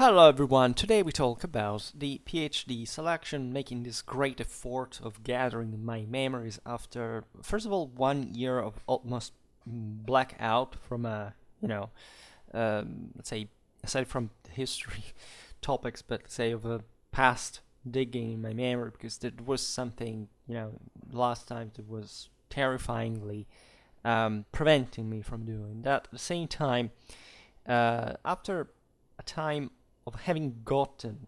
Hello everyone, today we talk about the PhD selection, making this great effort of gathering my memories after, first of all, 1 year of almost blackout from let's say, aside from history topics, but let's say of a past digging in my memory, because there was something, last time that was terrifyingly preventing me from doing that. At the same time, after a time of having gotten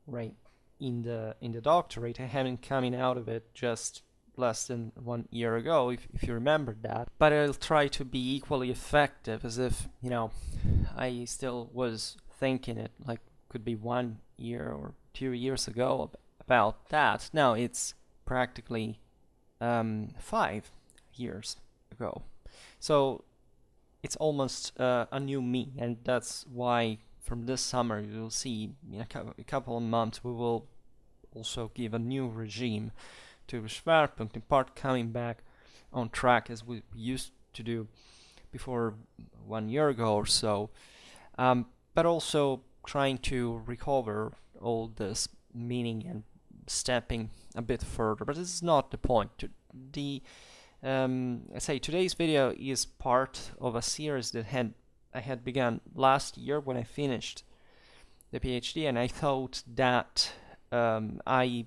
right in the doctorate, I haven't coming out of it just less than 1 year ago, if you remember that. But I'll try to be equally effective as if I still was thinking it like could be 1 year or 2 years ago about that. Now it's practically 5 years ago, so it's almost a new me, and that's why from this summer you'll see in a couple of months we will also give a new regime to Schwerpunkt, in part coming back on track as we used to do before 1 year ago or so, but also trying to recover all this meaning and stepping a bit further. But this is not the point. I say today's video is part of a series that I had begun last year when I finished the PhD, and I thought that I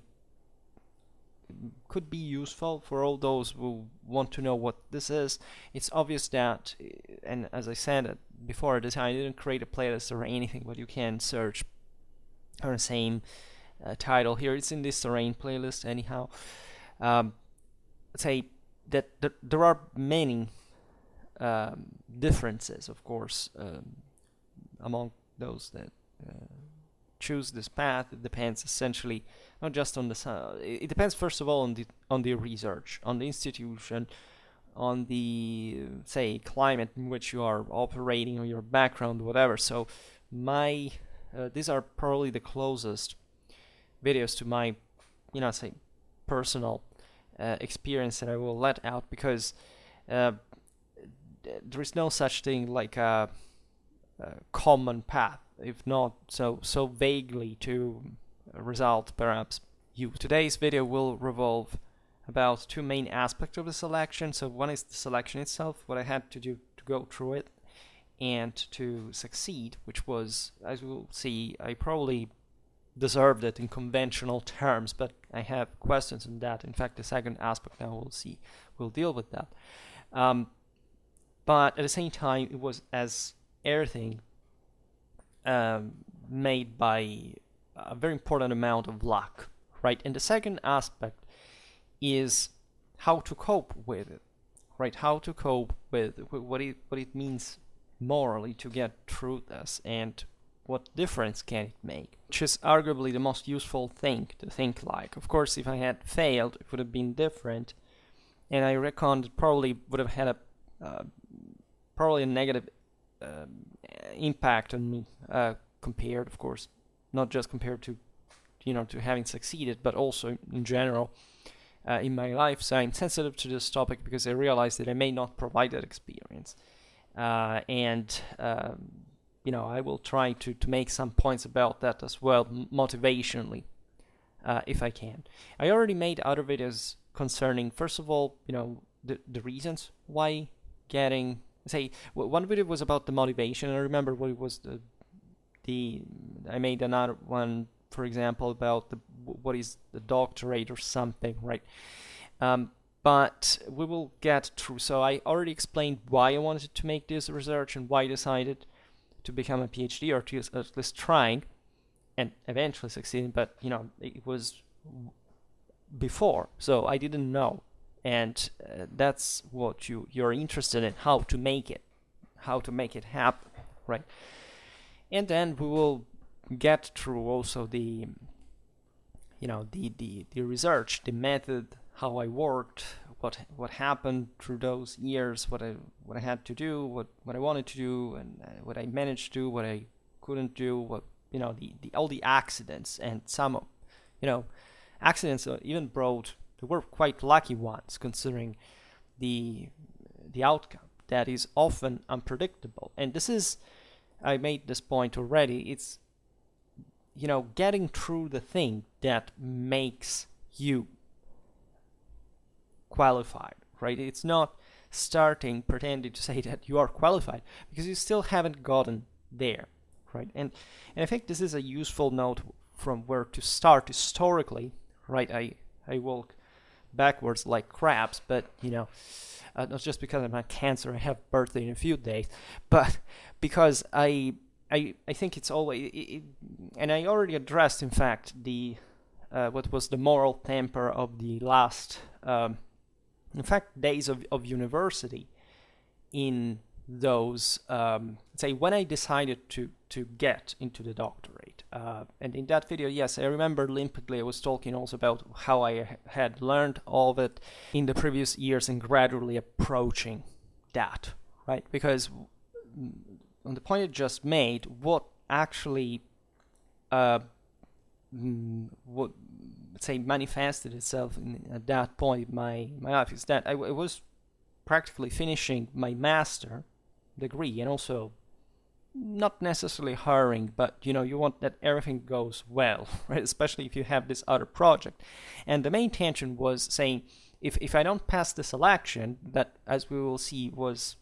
could be useful for all those who want to know what this is. It's obvious that, and as I said before, this I didn't create a playlist or anything, but you can search on the same title here. It's in this terrain playlist anyhow. Let's say that there are many differences, of course, among those that choose this path. It depends essentially not just on it depends first of all on the research, on the institution, on the say climate in which you are operating, or your background, whatever. So these are probably the closest videos to my say personal experience that I will let out, because there is no such thing like a common path, if not so vaguely to result perhaps you. Today's video will revolve about two main aspects of the selection. So one is the selection itself, what I had to do to go through it and to succeed, which was, as we'll see, I probably deserved it in conventional terms, but I have questions on that. In fact, the second aspect now we'll deal with that. But at the same time, it was, as everything, made by a very important amount of luck, right? And the second aspect is how to cope with it, right? How to cope with what it means morally to get through this, and what difference can it make, which is arguably the most useful thing to think like. Of course, if I had failed, it would have been different, and I reckon it probably would have had probably a negative impact on me, compared, of course, not just compared to to having succeeded, but also in general in my life. So I'm sensitive to this topic because I realize that I may not provide that experience, and I will try to make some points about that as well, motivationally, if I can. I already made other videos concerning, first of all, the reasons why getting, say, one video was about the motivation. I remember what it was I made another one, for example, about what is the doctorate or something, right? But we will get through. So I already explained why I wanted to make this research and why I decided to become a PhD, or to at least trying and eventually succeeding. But it was before, so I didn't know, and that's what you're interested in, how to make it happen, right? And then we will get through also the research, the method, how I worked, what happened through those years, what I had to do, what I wanted to do, and what I managed to do, what I couldn't do, what all the accidents, and some accidents even brought, they were quite lucky ones considering the outcome that is often unpredictable. And this is, I made this point already, it's getting through the thing that makes you qualified, right? It's not starting pretending to say that you are qualified, because you still haven't gotten there, right? And I think this is a useful note from where to start historically, right? I walk backwards like crabs, but not just because I'm on cancer, I have birthday in a few days, but because I think it's always, and I already addressed, in fact, the what was the moral temper of the last, in fact, days of university. In those, say, when I decided to get into the doctorate, and in that video, yes, I remember limpidly I was talking also about how I had learned all of it in the previous years and gradually approaching that, right? Because on the point I just made, what actually what, say, manifested itself at that point in my life is that I was practically finishing my master degree, and also not necessarily hurrying, but you want that everything goes well, right? Especially if you have this other project. And the main tension was saying, if I don't pass the selection, that, as we will see, was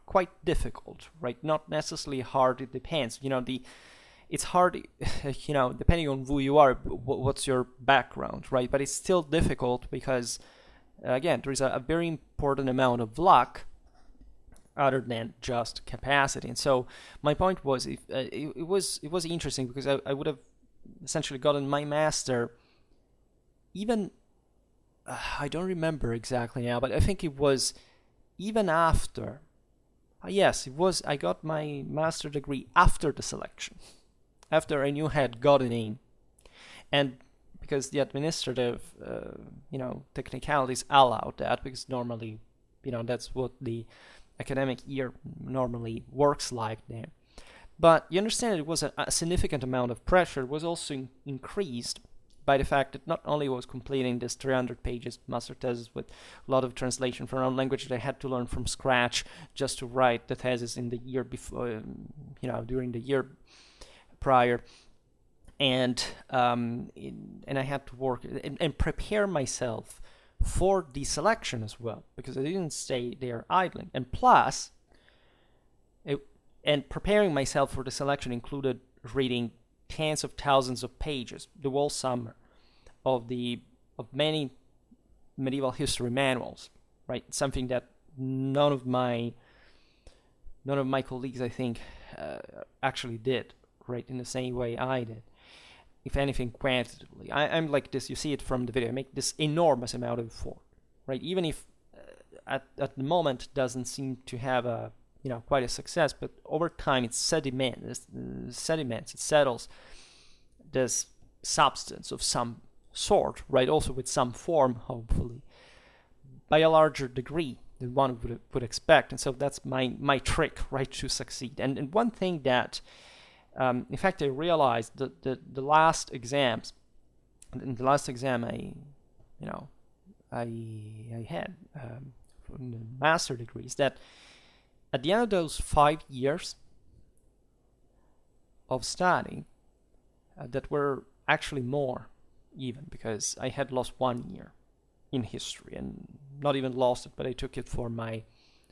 quite difficult, right? Not necessarily hard, it depends. It's hard, depending on who you are, what's your background, right? But it's still difficult because, again, there is a very important amount of luck other than just capacity. And so my point was, it was interesting because I would have essentially gotten my master even, I don't remember exactly now, but I think it was even after, yes, it was, I got my master degree after the selection, after I knew I had gotten in. And because the administrative, technicalities allowed that, because normally, that's what the academic year normally works like there. But you understand it was a significant amount of pressure. It was also increased by the fact that not only was completing this 300 pages master thesis with a lot of translation from another language that I had to learn from scratch just to write the thesis in the year before, during the year prior, and I had to work and prepare myself for the selection as well, because I didn't stay there idling. And plus, and preparing myself for the selection included reading tens of thousands of pages the whole summer of many medieval history manuals, right? Something that none of my colleagues, I think, actually did, right, in the same way I did. If anything, quantitatively. I'm like this, you see it from the video, I make this enormous amount of effort, right? Even if at the moment doesn't seem to have a, quite a success, but over time it sediments, it settles this substance of some sort, right? Also with some form, hopefully, by a larger degree than one would expect. And so that's my trick, right, to succeed. And one thing that, in fact, I realized that the last exams, in the last exam I had from the master degrees, that at the end of those 5 years of studying, that were actually more even, because I had lost 1 year in history, and not even lost it, but I took it for my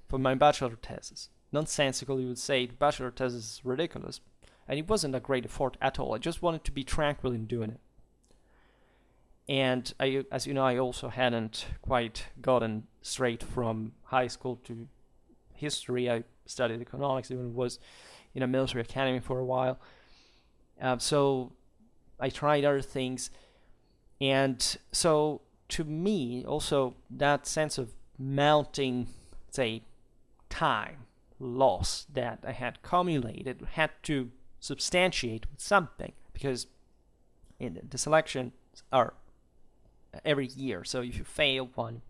bachelor thesis. Nonsensical, you would say, the bachelor thesis is ridiculous. And it wasn't a great effort at all. I just wanted to be tranquil in doing it. And as you know, I also hadn't quite gotten straight from high school to history. I studied economics, even was in a military academy for a while. So I tried other things. And so to me, also, that sense of mounting, say, time loss that I had accumulated had to substantiate with something, because the selections are every year. So if you fail one,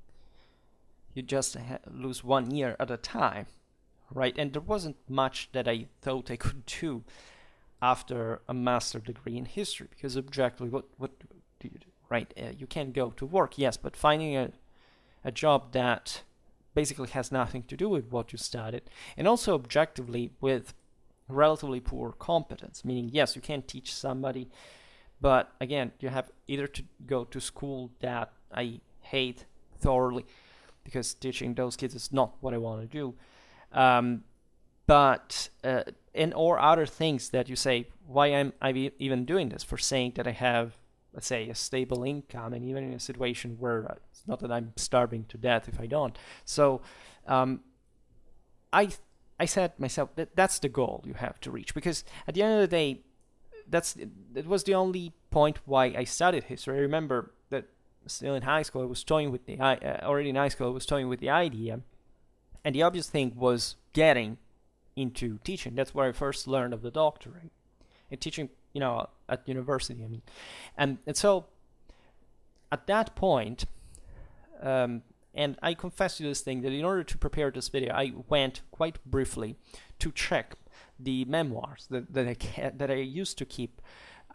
you just lose 1 year at a time, right? And there wasn't much that I thought I could do after a master degree in history, because objectively, what do you do, right? You can go to work, yes, but finding a job that basically has nothing to do with what you studied, and also objectively with relatively poor competence, meaning yes, you can teach somebody, but again, you have either to go to school that I hate thoroughly, because teaching those kids is not what I want to do, but and or other things that you say, why am I even doing this? For saying that I have, let's say, a stable income, and even in a situation where it's not that I'm starving to death if I don't. So I said to myself that that's the goal you have to reach, because at the end of the day, that was the only point why I studied history. I remember that still in high school I was toying with the already in high school I was toying with the idea, and the obvious thing was getting into teaching. That's where I first learned of the doctorate and teaching, at university. I mean, and so at that point, and I confess to this thing that in order to prepare this video, I went quite briefly to check the memoirs that I used to keep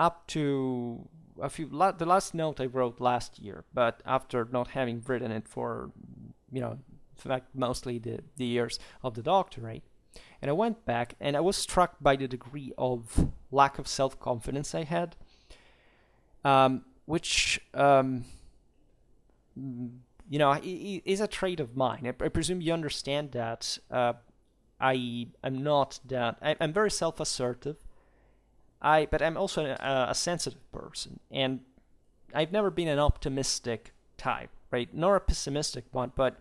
up to the last note I wrote last year, but after not having written it for, in fact, mostly the years of the doctorate. And I went back and I was struck by the degree of lack of self-confidence I had, which, is a trait of mine. I presume you understand that I'm not that. I'm very self-assertive. But I'm also a sensitive person, and I've never been an optimistic type, right? Nor a pessimistic one. But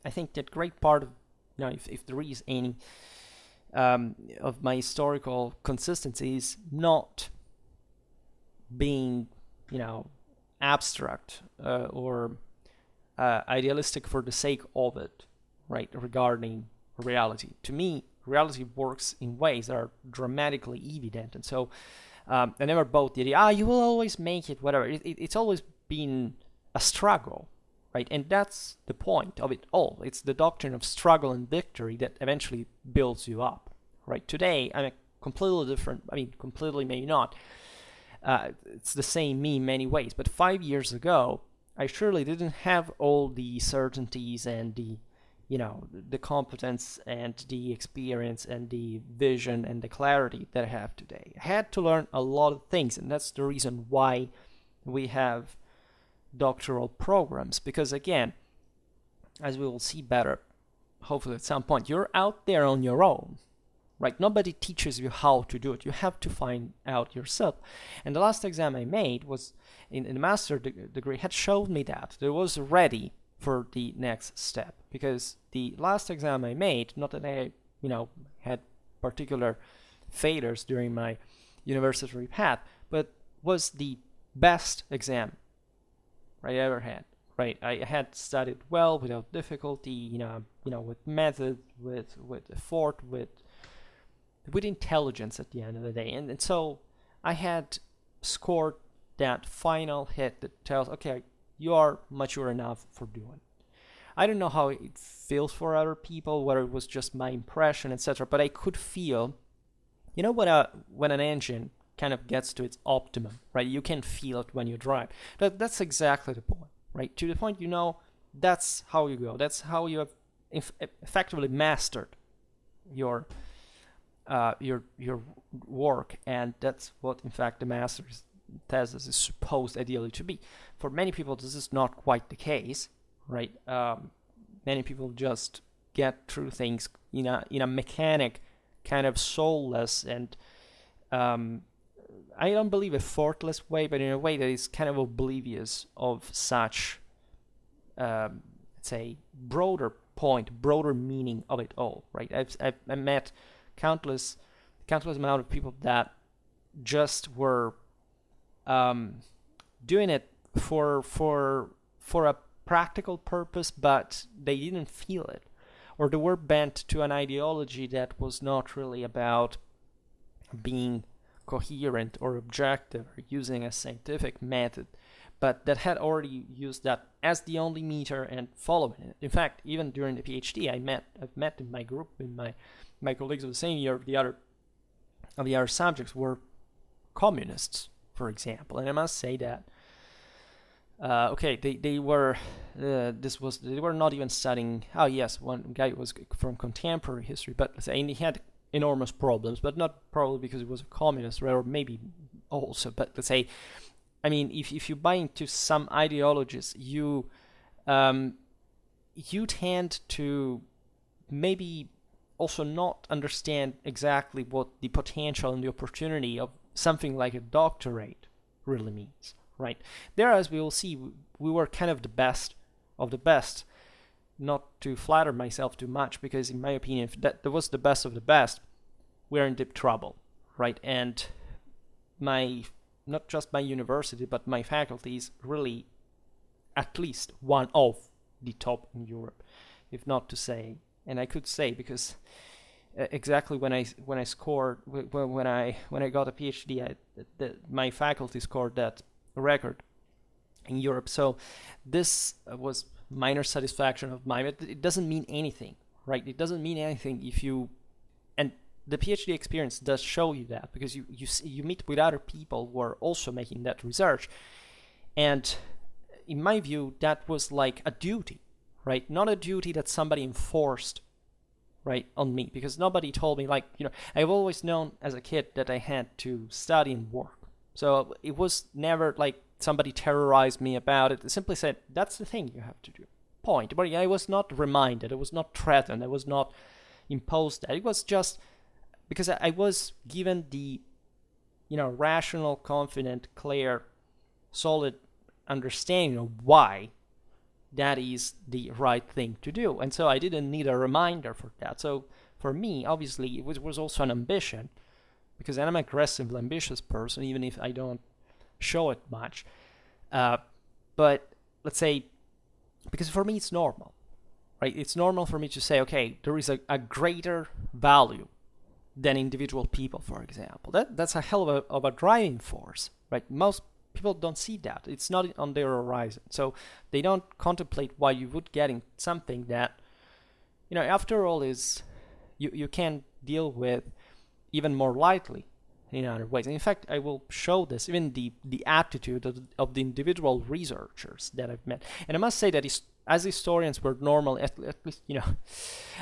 I think that great part of, if there is any of my historical consistency is not being, abstract or idealistic for the sake of it, right? Regarding reality. To me, reality works in ways that are dramatically evident, and so I never bought the idea, you will always make it, whatever. It's always been a struggle, right? And that's the point of it all. It's the doctrine of struggle and victory that eventually builds you up, right? Today, I'm a completely different, completely maybe not. It's the same me in many ways, but 5 years ago, I surely didn't have all the certainties and the competence and the experience and the vision and the clarity that I have today. I had to learn a lot of things, and that's the reason why we have doctoral programs, because again, as we will see better, hopefully at some point, you're out there on your own, right? Nobody teaches you how to do it. You have to find out yourself. And the last exam I made was in the master degree had showed me that I was ready for the next step, because the last exam I made, not that I, had particular failures during my university path, but was the best exam I ever had, right? I had studied well, without difficulty, with method, with effort, with intelligence at the end of the day. And so I had scored that final hit that tells, okay, you are mature enough for doing. I don't know how it feels for other people, whether it was just my impression, etc. But I could feel, when an engine kind of gets to its optimum, right? You can feel it when you drive. That's exactly the point, right? To the point, that's how you go. That's how you have effectively mastered your work, and that's what, in fact, the master's thesis is supposed ideally to be. For many people, this is not quite the case, right? Many people just get through things in a mechanic, kind of soulless, and I don't believe effortless way, but in a way that is kind of oblivious of such, let's say, broader meaning of it all, right? I've met countless amount of people that just were doing it for a practical purpose, but they didn't feel it, or they were bent to an ideology that was not really about being coherent or objective or using a scientific method, but that had already used that as the only meter and following it. In fact, even during the PhD, I've met in my group, in my colleagues of the same year, the other subjects were communists, for example, and I must say that they were they were not even studying. Oh yes, one guy was from contemporary history, but let's say, and he had enormous problems, but not probably because it was a communist, or maybe also, but let's say, I mean, if you buy into some ideologies, you tend to maybe also not understand exactly what the potential and the opportunity of something like a doctorate really means, right? There, as we will see, we were kind of the best of the best. Not to flatter myself too much, because in my opinion, if that was the best of the best, we're in deep trouble, right? And not just my university, but my faculty is really at least one of the top in Europe, if not to say, and I could say, because exactly when I scored when I got a PhD, my faculty scored that record in Europe. So this was minor satisfaction of mine, but it doesn't mean anything, right? It doesn't mean anything if you, and the PhD experience does show you that, because you meet with other people who are also making that research, and in my view, that was like a duty, right? Not a duty that somebody enforced, right, on me, because nobody told me, like, I've always known as a kid that I had to study and work. So it was never like somebody terrorized me about it. They simply said, that's the thing you have to do. Point. But I was not reminded, I was not threatened, I was not imposed that. It was just because I was given the, rational, confident, clear, solid understanding of why that is the right thing to do. And so I didn't need a reminder for that. So for me, obviously, it was also an ambition, because I'm an aggressive, ambitious person, even if I don't show it much. But let's say, because for me it's normal, right? It's normal for me to say, okay, there is a greater value than individual people, for example. That's a hell of a driving force, right? Most people don't see that. It's not on their horizon. So they don't contemplate why you would get in something that, after all, is you can deal with even more lightly in other ways. And in fact, I will show this, even the attitude of the individual researchers that I've met. And I must say that as historians, we're normal, at least,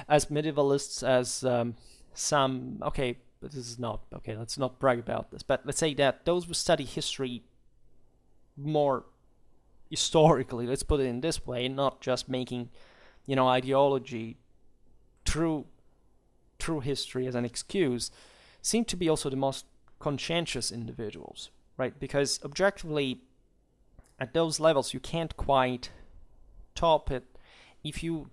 as medievalists, as some, okay, but this is not, okay, let's not brag about this, but let's say that those who study history more historically, let's put it in this way, not just making, ideology through history as an excuse, seem to be also the most conscientious individuals, right? Because objectively, at those levels, you can't quite top it if you're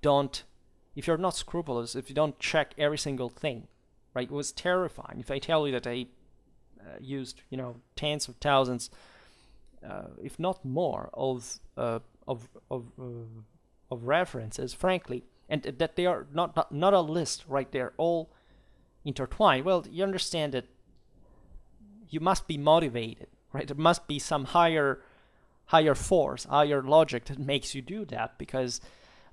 not scrupulous, if you don't check every single thing, right? It was terrifying. If I tell you that I used, tens of thousands, if not more, of references, frankly, and that they are not a list, right? They're all intertwined. Well, you understand that you must be motivated, right? There must be some higher force, higher logic that makes you do that, because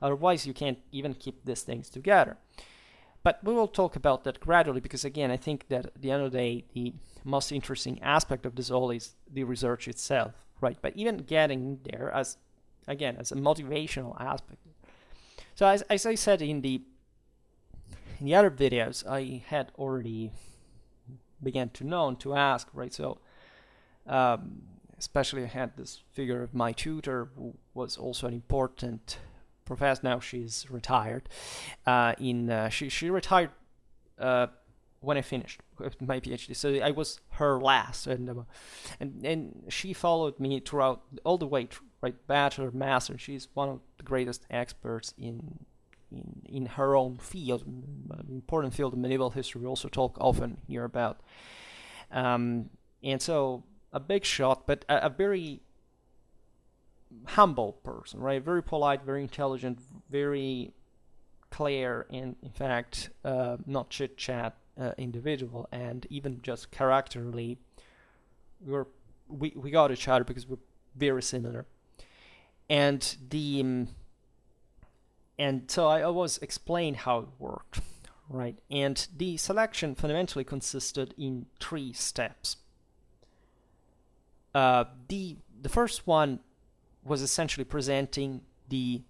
otherwise you can't even keep these things together. But we will talk about that gradually, because again, I think that at the end of the day, the most interesting aspect of this all is the research itself, right? But even getting there as a motivational aspect. So as I said in the other videos, I had already began to ask, right? So especially I had this figure of my tutor, who was also an important professor. Now she's retired. She retired when I finished my PhD, so I was her last, and she followed me throughout all the way, right? Bachelor, master. She's one of the greatest experts in her own field, important field of medieval history. We also talk often here about, and so a big shot, but a very humble person, right? Very polite, very intelligent, very clear, and in fact, not chit chat individual, and even just characterly, we got each other because we're very similar, and so I always explained how it worked, right? And the selection fundamentally consisted in 3 steps. The first one was essentially presenting the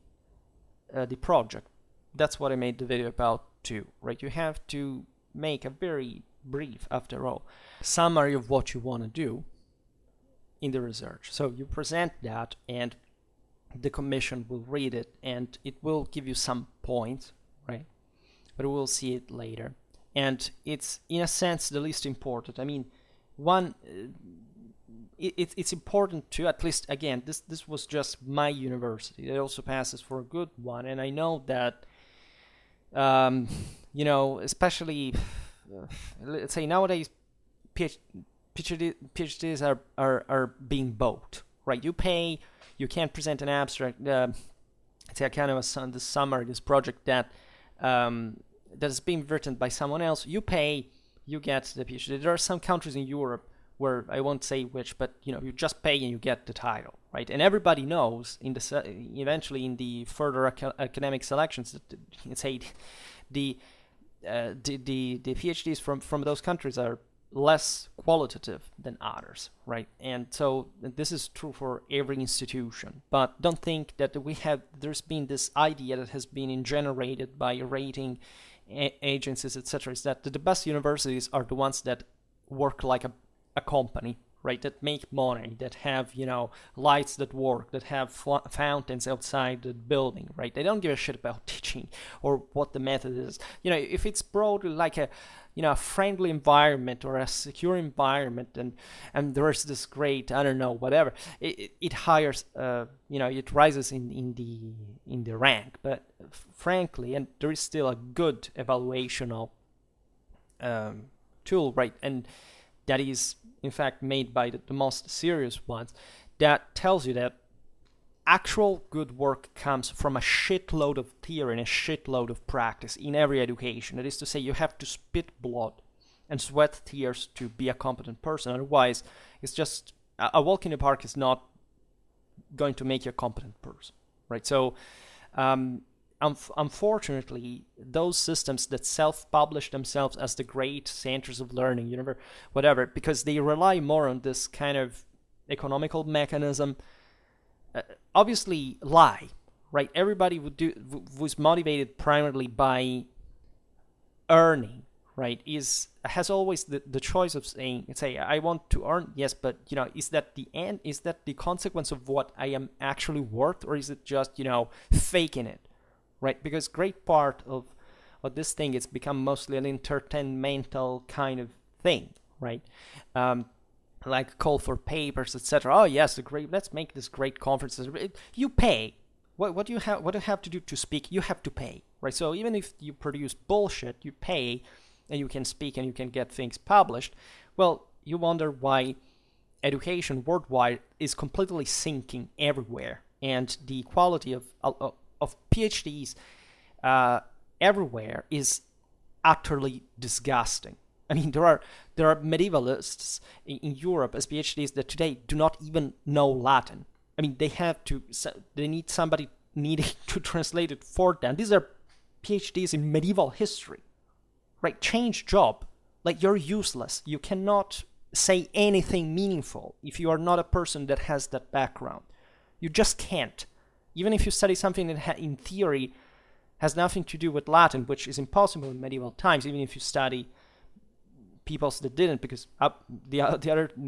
project. That's what I made the video about too, right? You have to make a very brief, after all, summary of what you want to do in the research. So you present that, and the commission will read it, and it will give you some points, right? But we'll see it later. And it's, in a sense, the least important. I mean, it's important to, at least, again, this was just my university. It also passes for a good one, and I know that, especially, let's say nowadays, PhDs are being bought, right? You pay, you can't present an abstract. It's a kind of this summary, this project that is being written by someone else. You pay, you get the PhD. There are some countries in Europe where, I won't say which, but you just pay and you get the title, right? And everybody knows eventually in the further academic selections that, let's say, the PhDs from those countries are less qualitative than others, right? And so this is true for every institution. But don't think that there's been this idea that has been generated by rating agencies, etc., is that the best universities are the ones that work like a company, right? That make money, that have, lights that work, that have fountains outside the building, right? They don't give a shit about teaching or what the method is. If it's broadly like a friendly environment or a secure environment, and there's this great, I don't know, whatever, it hires, it rises in the rank. But frankly, and there is still a good evaluational tool, right? And that is, in fact, made by the most serious ones, that tells you that actual good work comes from a shitload of theory and a shitload of practice in every education. That is to say, you have to spit blood and sweat tears to be a competent person. Otherwise, it's just a walk in the park is not going to make you a competent person, right? So, unfortunately, those systems that self-publish themselves as the great centers of learning, whatever, because they rely more on this kind of economical mechanism, obviously lie, right? Everybody was motivated primarily by earning, right? Has always the choice of saying, I want to earn, yes, but is that the end? Is that the consequence of what I am actually worth, or is it just faking it, right? Because great part of this thing, it's become mostly an entertainmental kind of thing, right? Like call for papers, etc. Oh yes, let's make this great conferences. You pay. What do you have to do to speak? You have to pay, right? So even if you produce bullshit, you pay, and you can speak and you can get things published. Well, you wonder why education worldwide is completely sinking everywhere, and the quality of PhDs everywhere is utterly disgusting. I mean, there are medievalists in Europe as PhDs that today do not even know Latin. I mean, they need somebody needing to translate it for them. These are PhDs in medieval history, right? Change job. Like, you're useless. You cannot say anything meaningful if you are not a person that has that background. You just can't. Even if you study something that in theory has nothing to do with Latin, which is impossible in medieval times, even if you study peoples that didn't, because the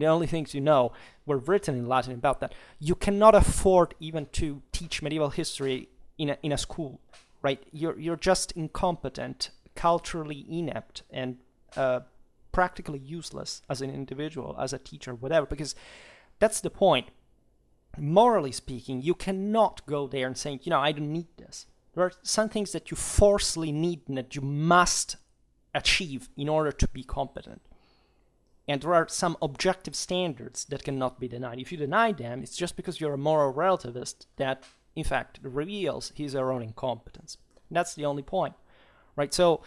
only things were written in Latin about that. You cannot afford even to teach medieval history in a school, right? You're just incompetent, culturally inept, and practically useless as an individual, as a teacher, whatever. Because that's the point. Morally speaking, you cannot go there and say, I don't need this. There are some things that you forcefully need and that you must achieve in order to be competent. And there are some objective standards that cannot be denied. If you deny them, it's just because you're a moral relativist that, in fact, reveals his or her own incompetence. And that's the only point, right? So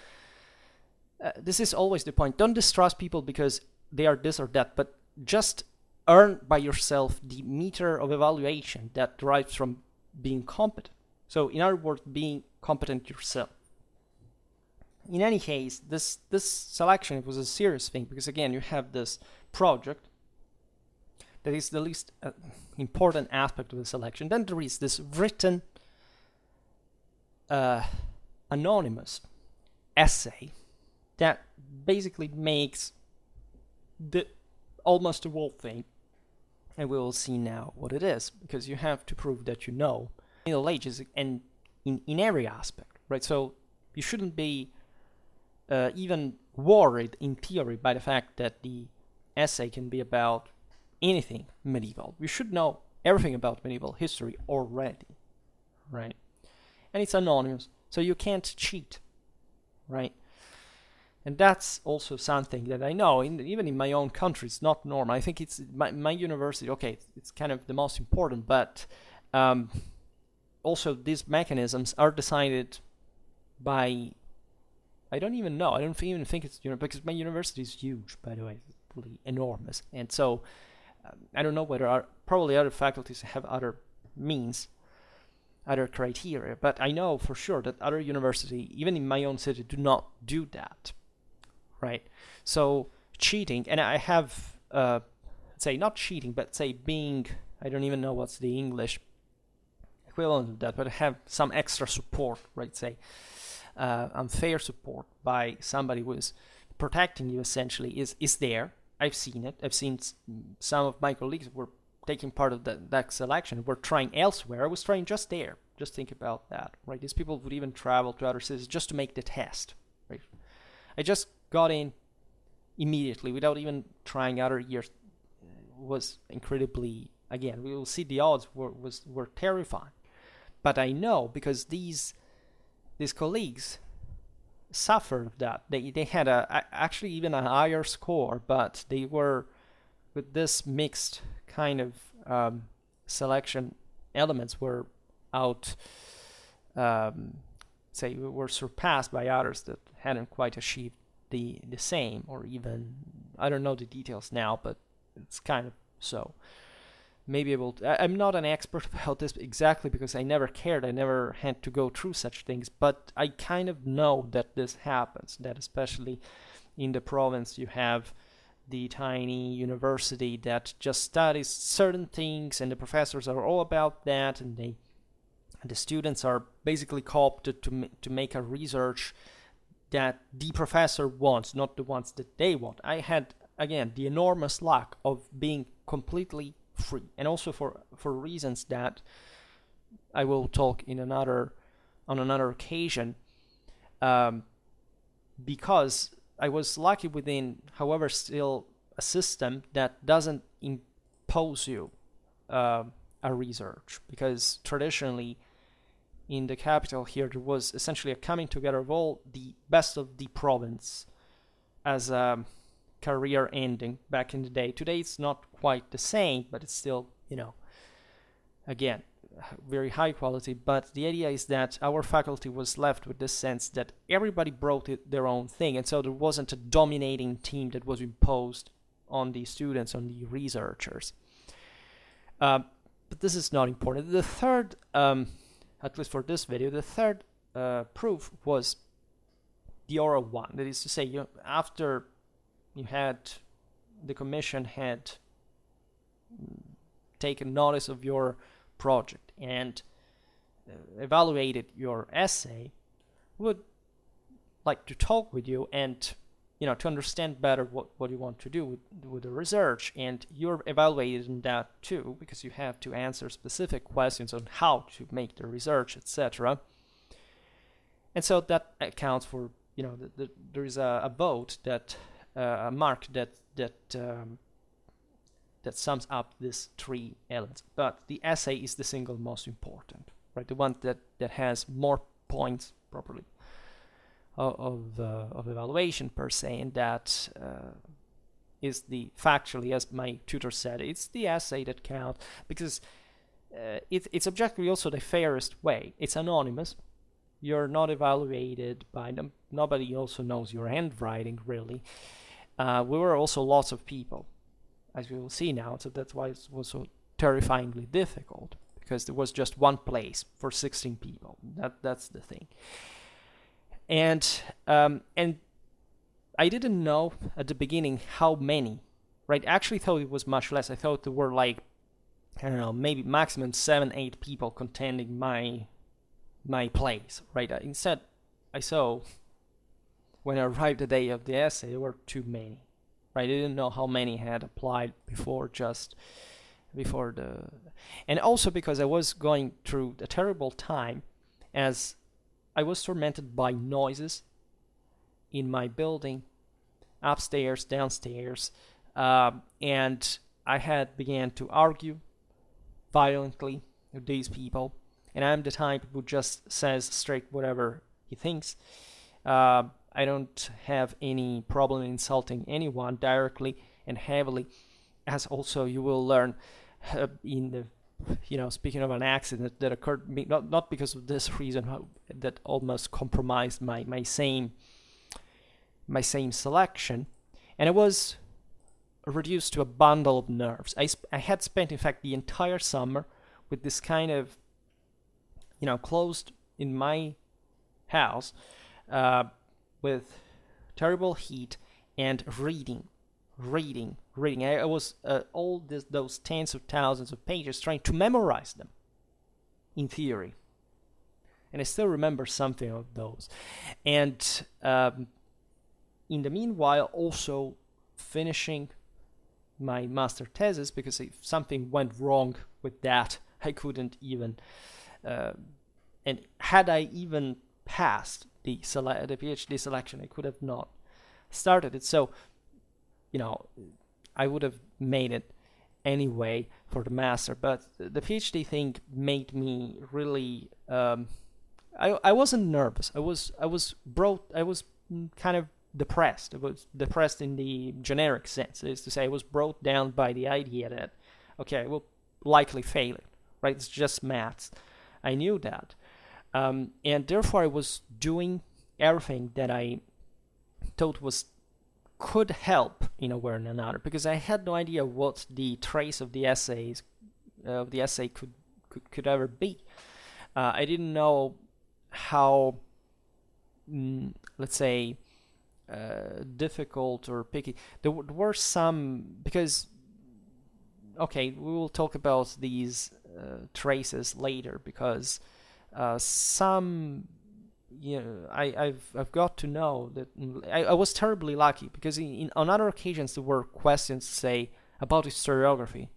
this is always the point. Don't distrust people because they are this or that, but just earn by yourself the meter of evaluation that derives from being competent. So in other words, being competent yourself. In any case, this selection was a serious thing because, again, you have this project that is the least important aspect of the selection. Then there is this written anonymous essay that basically makes almost the whole thing. And we will see now what it is, because you have to prove that you know Middle Ages and in every aspect, right? So you shouldn't be even worried in theory by the fact that the essay can be about anything medieval. You should know everything about medieval history already, right? And it's anonymous, so you can't cheat, right? And that's also something that I know, even in my own country, it's not normal. I think it's my university, okay, it's kind of the most important, but also these mechanisms are decided by, I don't even know, I don't even think it's, because my university is huge, by the way, it's really enormous. And so I don't know whether probably other faculties have other means, other criteria, but I know for sure that other universities, even in my own city, do not do that. Right, so cheating, and I have, say not cheating, but say being, I don't even know what's the English equivalent of that, but I have some extra support, right, say unfair support by somebody who is protecting you essentially is there. I've seen it. I've seen some of my colleagues were taking part of that selection, were trying elsewhere. I was trying just there. Just think about that, right? These people would even travel to other cities just to make the test, right? I just got in immediately without even trying other years. Was incredibly, again, we will see the odds were terrifying. But I know because these colleagues suffered that. They had actually even a higher score, but they were with this mixed kind of selection elements were out, say were surpassed by others that hadn't quite achieved the same, or even, I don't know the details now, but it's kind of so. Maybe able to, I'm not an expert about this exactly because I never cared, I never had to go through such things, but I kind of know that this happens, that especially in the province you have the tiny university that just studies certain things and the professors are all about that, and the students are basically co-opted to make a research that the professor wants, not the ones that they want. I had, again, the enormous luck of being completely free, and also for reasons that I will talk on another occasion, because I was lucky within, however, still a system that doesn't impose you a research, because traditionally in the capital here, there was essentially a coming together of all the best of the province as a career ending back in the day. Today it's not quite the same, but it's still, again, very high quality. But the idea is that our faculty was left with this sense that everybody brought their own thing, and so there wasn't a dominating team that was imposed on the students, on the researchers. But this is not important. The third, at least for this video, the third proof was the oral one. That is to say, after the commission had taken notice of your project and evaluated your essay, would like to talk with you and to understand better what you want to do with the research, and you're evaluated in that too, because you have to answer specific questions on how to make the research, etc. And so that accounts for, there is a vote, that a mark that sums up these three elements. But the essay is the single most important, right? The one that has more points properly of evaluation per se, and that is factually, as my tutor said, it's the essay that counts, because it's objectively also the fairest way. It's anonymous. You're not evaluated by them. Nobody also knows your handwriting, really. We were also lots of people, as we will see now, so that's why it was so terrifyingly difficult, because there was just one place for 16 people. That's the thing. And I didn't know at the beginning how many, right? I actually thought it was much less. I thought there were like, I don't know, maybe maximum 7-8 people contending my place, right? Instead, I saw when I arrived the day of the essay, there were too many. Right? I didn't know how many had applied before the, and also because I was going through a terrible time, as I was tormented by noises in my building, upstairs, downstairs, and I had began to argue violently with these people, and I'm the type who just says straight whatever he thinks. I don't have any problem insulting anyone directly and heavily, as also you will learn in the, speaking of an accident that occurred, not because of this reason that almost compromised my same selection, and I was reduced to a bundle of nerves. I had spent, in fact, the entire summer with this kind of, closed in my house, with terrible heat and reading. I was those tens of thousands of pages trying to memorize them in theory, and I still remember something of those. And in the meanwhile, also finishing my master thesis, because if something went wrong with that, I couldn't even, and had I even passed the PhD selection, I could have not started it. So, I would have made it anyway for the master, but the PhD thing made me really. I wasn't nervous. I was kind of depressed. I was depressed in the generic sense. That is to say, I was brought down by the idea that, okay, I will likely fail it. Right? It's just maths. I knew that. And therefore I was doing everything that I thought could help in a way or another, because I had no idea what the trace of the essay could ever be. I didn't know how, let's say, difficult or picky. There were some, because, okay, we will talk about these traces later, because some, I've got to know that I was terribly lucky, because on other occasions there were questions, say, about historiography,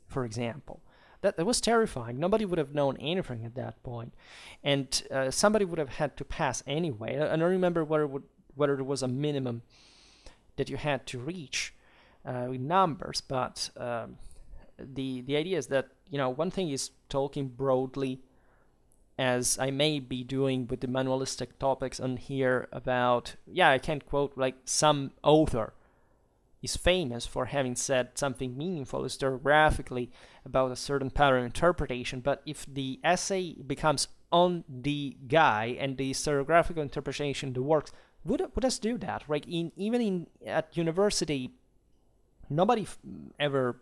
for example. That was terrifying. Nobody would have known anything at that point, and somebody would have had to pass anyway. I don't remember whether there was a minimum that you had to reach with numbers, but the idea is that, one thing is talking broadly, as I may be doing with the manualistic topics on here, about, I can quote, like, some author is famous for having said something meaningful historiographically about a certain pattern interpretation, but if the essay becomes on the guy and the historiographical interpretation the works, would us do that, right? Even at university, nobody ever,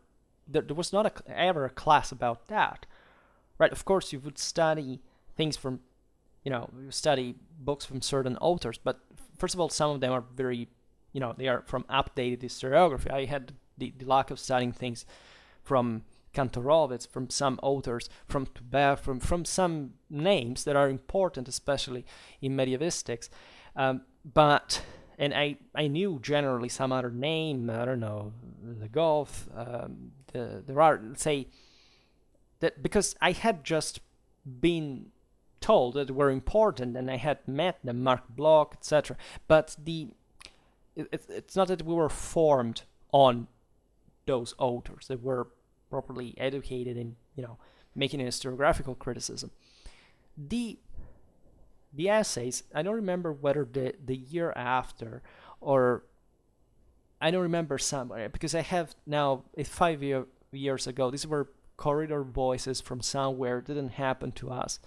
there was not ever a class about that, right? Of course, you would study things from, you study books from certain authors, but first of all, some of them are very, they are from updated historiography. I had the luck of studying things from Kantorowicz, from some authors, from Tubert, from some names that are important, especially in medievistics. But I knew generally some other name, I don't know, the Goth, there are, let's say, that because I had just been told that they were important and I had met them, Mark Bloch, etc. But it's not that we were formed on those authors that were properly educated in, making a historiographical criticism. The essays, I don't remember whether the year after, or I don't remember somewhere, because I have now 5 years ago, these were corridor voices from somewhere. It didn't happen to us.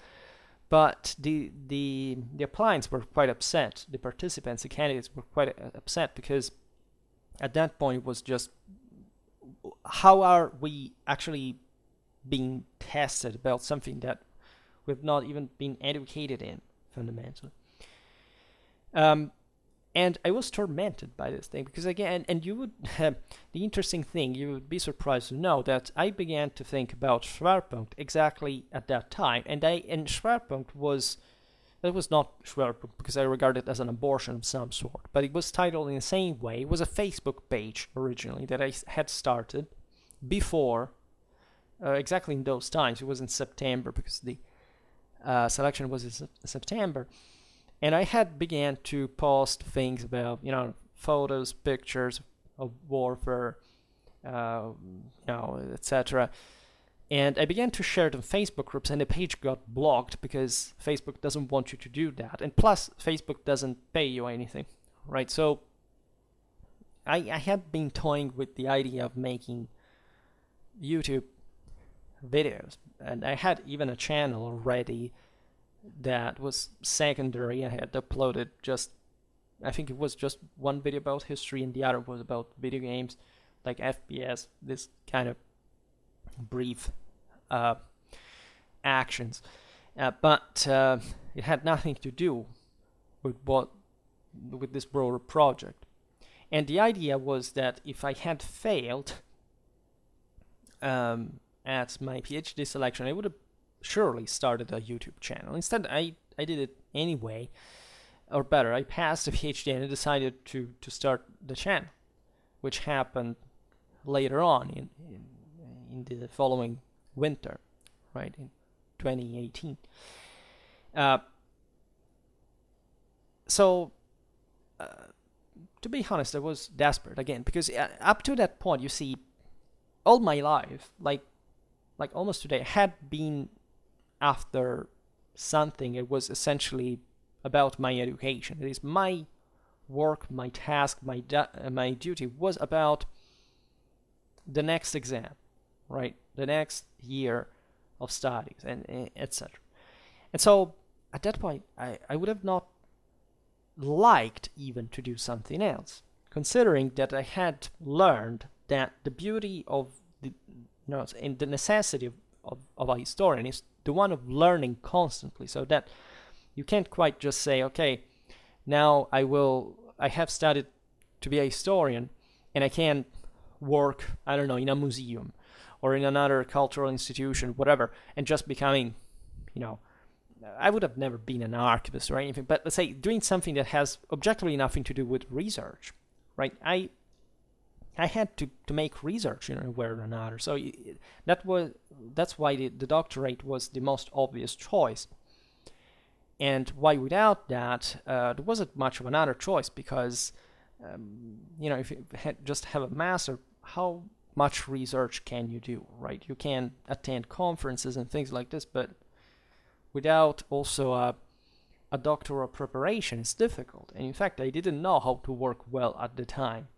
But the applicants were quite upset. The participants, the candidates, were quite upset, because at that point it was just, how are we actually being tested about something that we've not even been educated in, fundamentally? And I was tormented by this thing, because again, and you would have, the interesting thing, you would be surprised to know that I began to think about Schwerpunkt exactly at that time, and Schwerpunkt was It was not Schwerpunkt because I regard it as an abortion of some sort, but it was titled in the same way. It was a Facebook page originally that I had started before, exactly in those times. It was in September because the selection was in September, and I had began to post things about, photos, pictures of warfare, etc. And I began to share it in Facebook groups, and the page got blocked because Facebook doesn't want you to do that. And plus, Facebook doesn't pay you anything, right? So I had been toying with the idea of making YouTube videos, and I had even a channel already that was secondary. I had uploaded I think it was just one video about history, and the other was about video games, like FPS, this kind of brief actions, but it had nothing to do with this broader project. And the idea was that if I had failed at my PhD selection, I would have surely started a YouTube channel. Instead, I did it anyway, or better, I passed the PhD and I decided to start the channel, which happened later on in the following winter, right, in 2018. So, to be honest, I was desperate again, because up to that point, you see, all my life, like almost today, had been after something. It was essentially about my education. It is my work, my task, my duty was about the next exam, right? The next year of studies, and etc. And so at that point, I would have not liked even to do something else, considering that I had learned that the beauty of and the necessity of a historian is the one of learning constantly, so that you can't quite just say, okay, now I have studied to be a historian and I can work, I don't know, in a museum or in another cultural institution, whatever, and just becoming, I would have never been an archivist or anything, but let's say doing something that has objectively nothing to do with research, right? I had to make research in a way or another. So that's why the doctorate was the most obvious choice. And why without that, there wasn't much of another choice, because, if you just have a master, how much research can you do, right? You can attend conferences and things like this, but without also a doctoral preparation, it's difficult. And in fact, I didn't know how to work well at the time,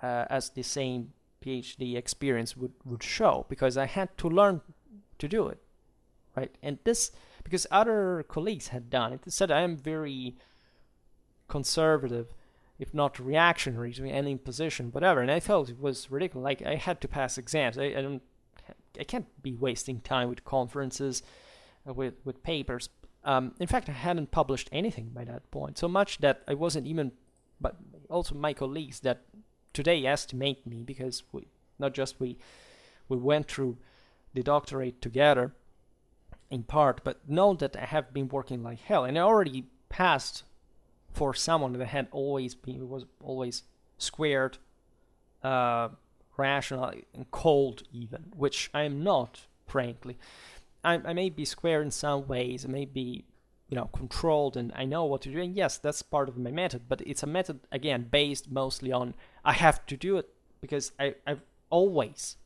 as the same PhD experience would show, because I had to learn to do it, right? And this, because other colleagues had done it, they said I am very conservative, if not reactionary to any position, whatever. And I felt it was ridiculous. Like, I had to pass exams. I can't be wasting time with conferences, with papers. In fact, I hadn't published anything by that point, so much that I wasn't even, but also my colleagues that today estimate me, because we went through the doctorate together in part, but know that I have been working like hell, and I already passed for someone that had always squared, rational, and cold even, which I am not, frankly. I may be square in some ways, I may be, controlled, and I know what to do, and yes, that's part of my method, but it's a method, again, based mostly on I have to do it, because I've always,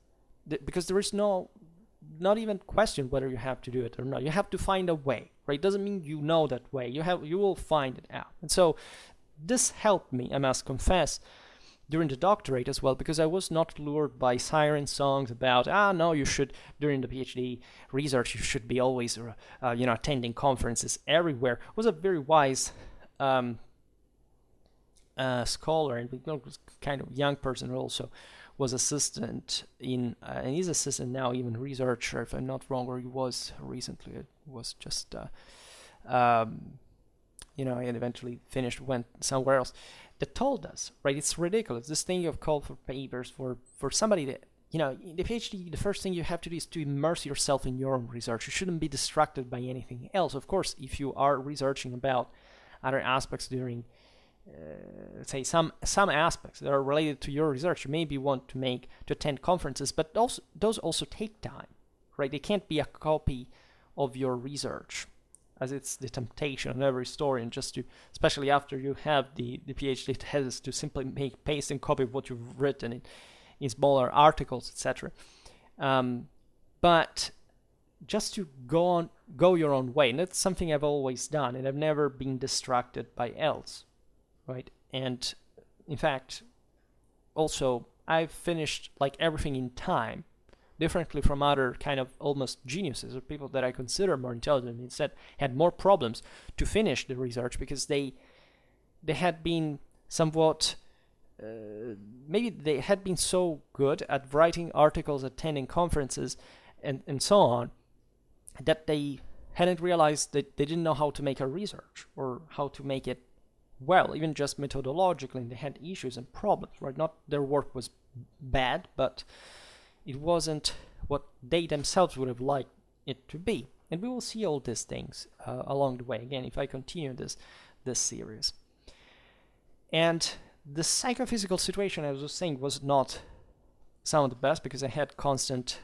because there is not even question whether you have to do it or not. You have to find a way, right? Doesn't mean you know that way. You will find it out. And so this helped me, I must confess, during the doctorate as well, because I was not lured by siren songs about, no, you should, during the PhD research, you should be always, attending conferences everywhere. I was a very wise scholar, and kind of young person who also was assistant in, and he's assistant now, even researcher, if I'm not wrong, or he was recently. It was just, and eventually finished, went somewhere else. That told us, right? It's ridiculous. This thing of call for papers for somebody that in the PhD, the first thing you have to do is to immerse yourself in your own research. You shouldn't be distracted by anything else. Of course, if you are researching about other aspects during, let's say, some aspects that are related to your research, you maybe want to attend conferences, but those also take time, right? They can't be a copy of your research, as it's the temptation of every historian, just to, especially after you have the PhD thesis, to simply make paste and copy of what you've written in smaller articles, etc. But just to go your own way, and that's something I've always done, and I've never been distracted by else, right? And in fact, also I've finished like everything in time, differently from other kind of almost geniuses or people that I consider more intelligent. Instead, had more problems to finish the research because they had been somewhat. Maybe they had been so good at writing articles, attending conferences, and so on, that they hadn't realized that they didn't know how to make a research or how to make it well, even just methodologically. They had issues and problems, right? Not their work was bad, but it wasn't what they themselves would have liked it to be. And we will see all these things along the way, again, if I continue this series. And the psychophysical situation, as I was saying, was not some of the best because I had constant,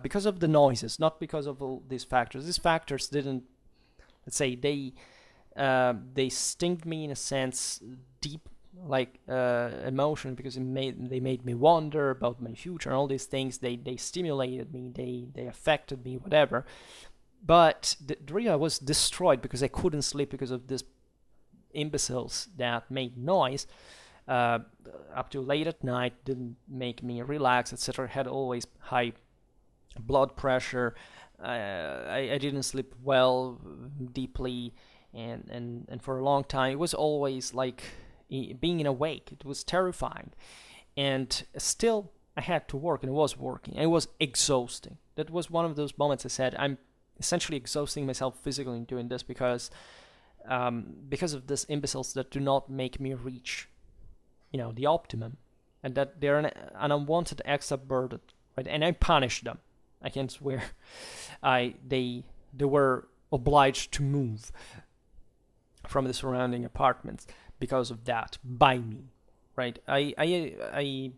because of the noises, not because of all these factors. These factors didn't, let's say, they stinged me in a sense, deep, like emotion, because they made me wonder about my future and all these things. They stimulated me, they affected me, whatever. But the real I was destroyed because I couldn't sleep because of these imbeciles that made noise. Up to late at night, didn't make me relax, etc. Had always high blood pressure. I didn't sleep well, deeply, and for a long time. It was always like being awake. It was terrifying, and still I had to work, and I was working. It was exhausting. That was one of those moments I said, I'm essentially exhausting myself physically in doing this because of these imbeciles that do not make me reach the optimum, and that they're an unwanted extra burden, right? And I punished them. I can swear, they were obliged to move from the surrounding apartments because of that by me, right? I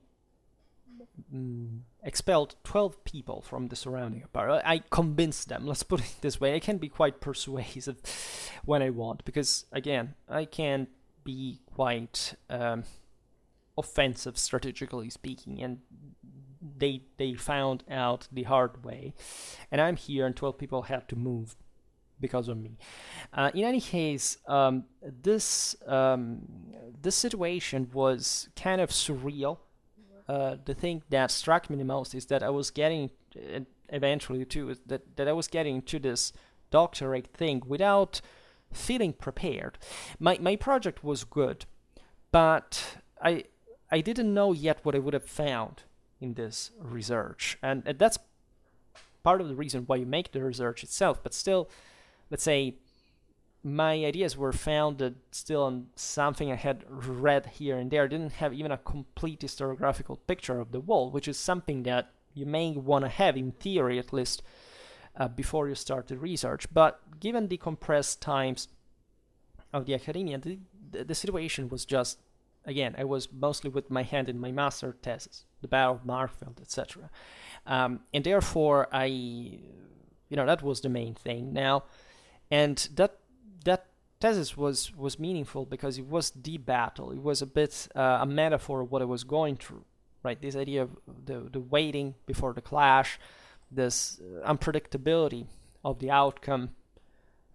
expelled 12 people from the surrounding apartment. I convinced them. Let's put it this way. I can be quite persuasive when I want, because again, I can be quite offensive, strategically speaking, and they found out the hard way, and I'm here, and 12 people had to move because of me. In any case, this situation was kind of surreal. The thing that struck me the most is that I was getting eventually to that I was getting to this doctorate thing without feeling prepared. My project was good, but I didn't know yet what I would have found in this research, and that's part of the reason why you make the research itself. But still, let's say my ideas were founded still on something I had read here and there. I didn't have even a complete historiographical picture of the world, which is something that you may want to have, in theory at least, before you start the research. But given the compressed times of the academia, the situation was just, again, I was mostly with my hand in my master thesis, the Battle of Markfield, etc. And therefore, that was the main thing now. And that thesis was meaningful because it was the battle. It was a bit a metaphor of what I was going through, right? This idea of the waiting before the clash, this unpredictability of the outcome.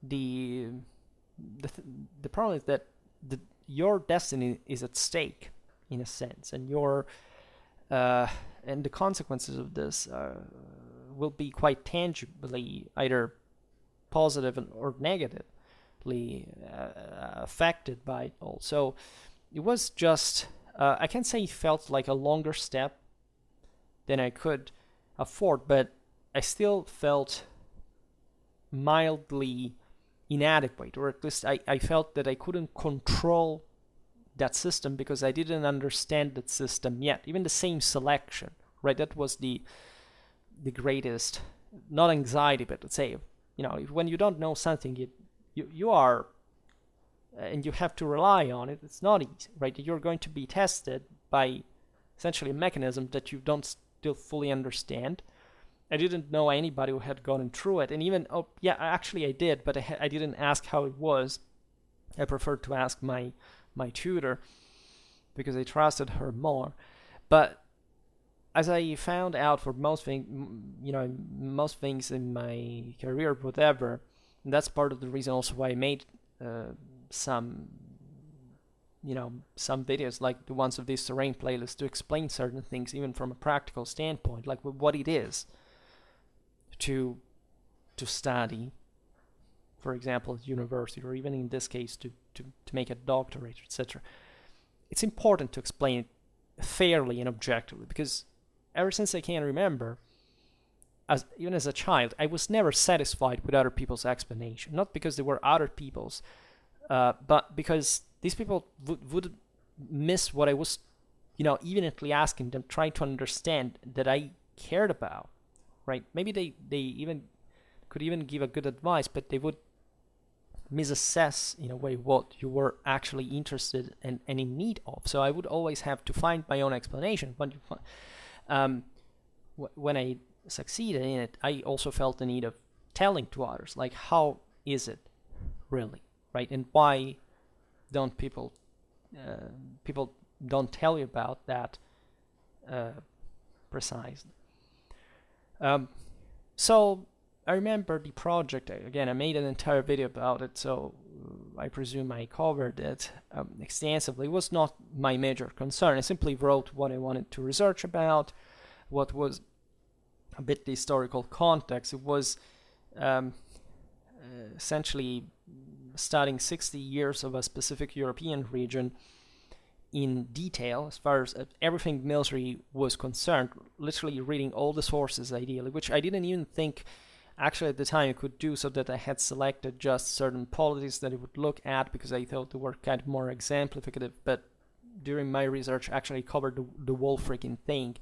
The problem is that your destiny is at stake, in a sense, and and the consequences of this will be quite tangibly either positive or negatively affected by it all. So it was just, I can say it felt like a longer step than I could afford, but I still felt mildly inadequate, or at least I felt that I couldn't control that system because I didn't understand that system yet. Even the same selection, right? That was the greatest, not anxiety, but let's say, when you don't know something, you are, and you have to rely on it, it's not easy, right? You're going to be tested by essentially a mechanism that you don't still fully understand. I didn't know anybody who had gone through it, and even, actually I did, but I didn't ask how it was. I preferred to ask my tutor because I trusted her more. But as I found out for most things in my career, whatever, and that's part of the reason also why I made some videos like the ones of this terrain playlist to explain certain things, even from a practical standpoint, like what it is to study, for example, at university, or even in this case to make a doctorate, etc. It's important to explain it fairly and objectively, because ever since I can remember, even as a child, I was never satisfied with other people's explanation. Not because they were other people's, but because these people would miss what I was, evenly asking them, trying to understand, that I cared about, right? Maybe they even could even give a good advice, but they would misassess in a way what you were actually interested and in need of. So I would always have to find my own explanation. When I succeeded in it, I also felt the need of telling to others, like, how is it really, right? And why don't people don't tell you about that precisely. So I remember the project, again, I made an entire video about it, so I presume I covered it extensively. It was not my major concern. I simply wrote what I wanted to research about, what was a bit the historical context. It was essentially studying 60 years of a specific European region in detail, as far as everything military was concerned, literally reading all the sources ideally, which I didn't even think actually at the time I could do, so that I had selected just certain policies that I would look at because I thought they were kind of more exemplificative. But during my research, actually covered the whole freaking thing.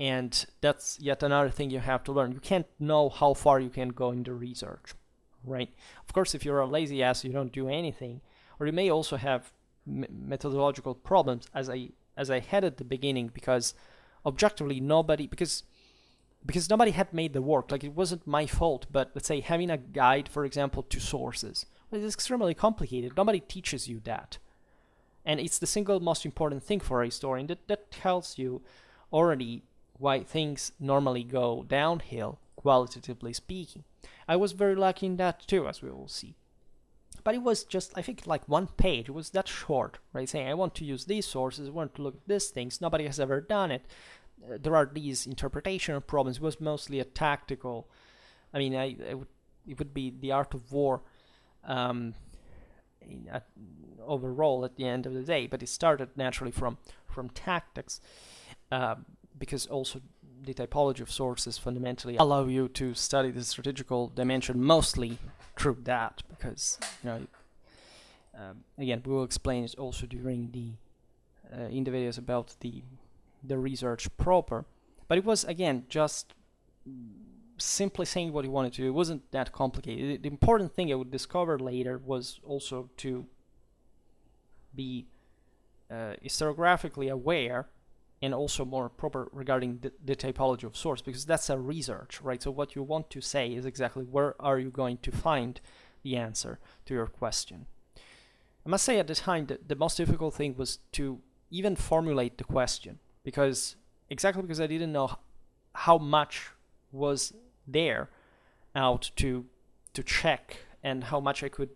And that's yet another thing you have to learn. You can't know how far you can go in the research, right? Of course, if you're a lazy ass, you don't do anything. Or you may also have methodological problems, as I had at the beginning, because objectively because nobody had made the work. Like, it wasn't my fault, but let's say having a guide, for example, to sources, well, it's extremely complicated. Nobody teaches you that. And it's the single most important thing for a historian. That tells you already why things normally go downhill, qualitatively speaking. I was very lucky in that too, as we will see. But it was just, I think, like one page. It was that short, right? Saying, I want to use these sources, I want to look at these things. Nobody has ever done it. There are these interpretation problems. It was mostly a tactical. I mean, it would be the art of war overall at the end of the day. But it started naturally from tactics, because also the typology of sources fundamentally allow you to study the strategical dimension mostly through that. Because again, we will explain it also during the in the videos about the research proper. But it was, again, just simply saying what you wanted to do. It wasn't that complicated. The important thing I would discover later was also to be historiographically aware, and also more proper regarding the typology of source, because that's a research, right? So what you want to say is exactly where are you going to find the answer to your question. I must say at the time that the most difficult thing was to even formulate the question, because I didn't know how much was there out to check and how much I could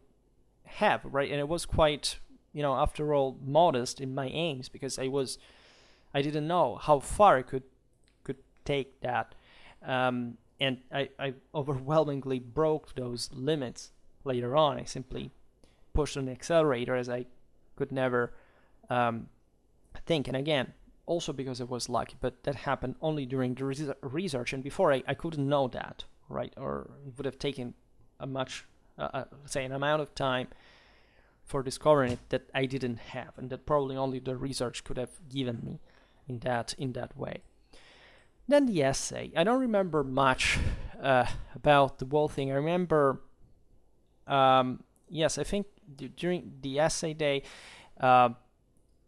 have, right? And it was quite, after all, modest in my aims, because I didn't know how far I could take that, and I overwhelmingly broke those limits later on. I simply pushed on the accelerator, as I could never think. And again, also because I was lucky, but that happened only during the research, and before I couldn't know that, right? Or it would have taken a much, say, an amount of time for discovering it that I didn't have, and that probably only the research could have given me in that way. Then the essay. I don't remember much about the whole thing. I remember, yes, I think during the essay day, uh,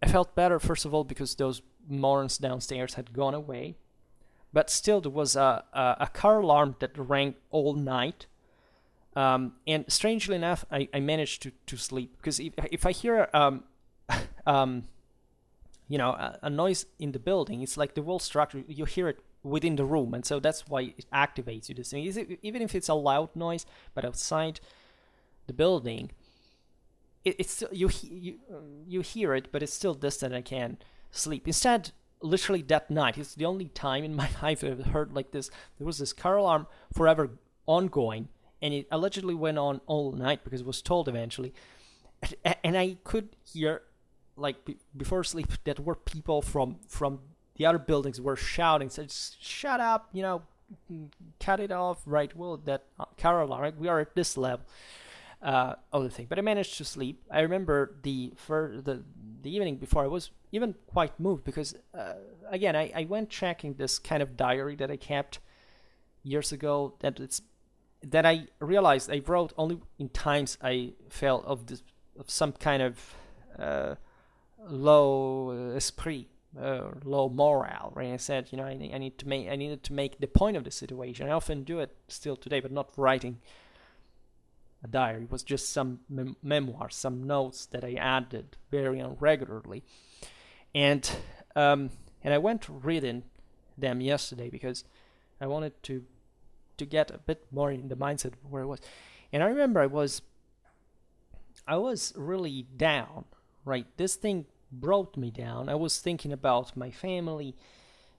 I felt better, first of all, because those morons downstairs had gone away. But still, there was a car alarm that rang all night. And strangely enough, I managed to sleep. Because if I hear a noise in the building, it's like the whole structure, you hear it within the room, and so that's why it activates you. This thing, even if it's a loud noise, but outside the building, it's you hear it, but it's still distant. I can't sleep. Instead, literally that night, it's the only time in my life I've heard like this. There was this car alarm forever ongoing, and it allegedly went on all night because it was told eventually, and I could hear, like, before sleep, that were people from the other buildings were shouting, said, "Shut up, cut it off, right? Well, that car alarm, right? We are at this level." Other thing, but I managed to sleep. I remember the evening before, I was even quite moved because again, I went checking this kind of diary that I kept years ago. That I realized I wrote only in times I felt of some kind of low esprit, low morale. Right? I said, I needed to make the point of the situation. I often do it still today, but not writing a diary. It was just some memoirs, some notes that I added very regularly, and I went reading them yesterday because I wanted to get a bit more in the mindset of where I was. And I remember I was really down. Right, this thing brought me down. I was thinking about my family,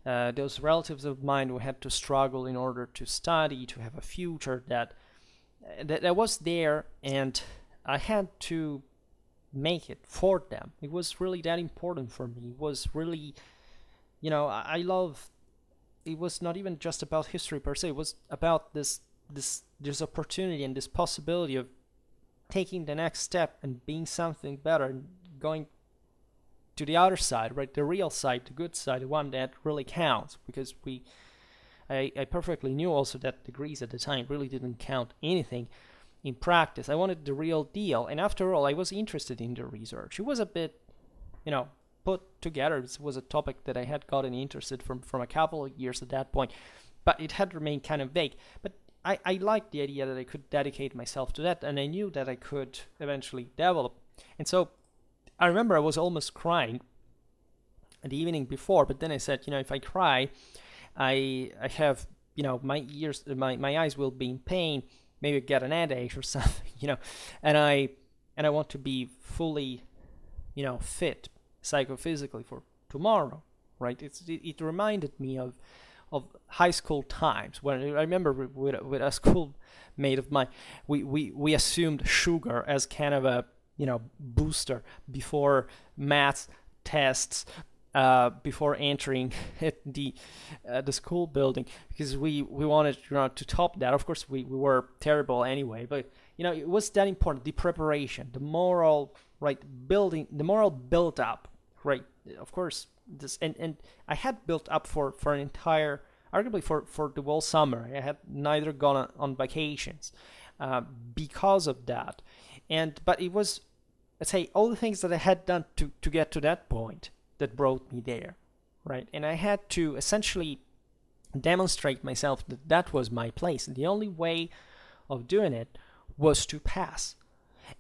those relatives of mine who had to struggle in order to study, to have a future that was there, and I had to make it for them. It was really that important for me. It was really, I love. It was not even just about history per se. It was about this opportunity and this possibility of taking the next step and being something better and going to the other side, right? The real side, the good side, the one that really counts. Because I perfectly knew also that degrees at the time really didn't count anything in practice. I wanted the real deal. And after all, I was interested in the research. It was a bit, put together. This was a topic that I had gotten interested from a couple of years at that point, but it had remained kind of vague. But I liked the idea that I could dedicate myself to that, and I knew that I could eventually develop. And so I remember I was almost crying the evening before, but then I said, if I cry, I have, my ears, my eyes will be in pain, maybe get an headache or something, and I want to be fully, fit psychophysically for tomorrow, right? It reminded me of high school times when I remember with a schoolmate of mine, we assumed sugar as kind of a booster before math tests, before entering the school building, because we wanted to top that. Of course, we were terrible anyway, but it was that important. The preparation, the moral, right, building, the moral built up, right. Of course, this and I had built up for an entire, arguably for the whole summer. I had neither gone on vacations because of that, but it was, let's say, all the things that I had done to get to that point that brought me there, right? And I had to essentially demonstrate myself that was my place. And the only way of doing it was to pass.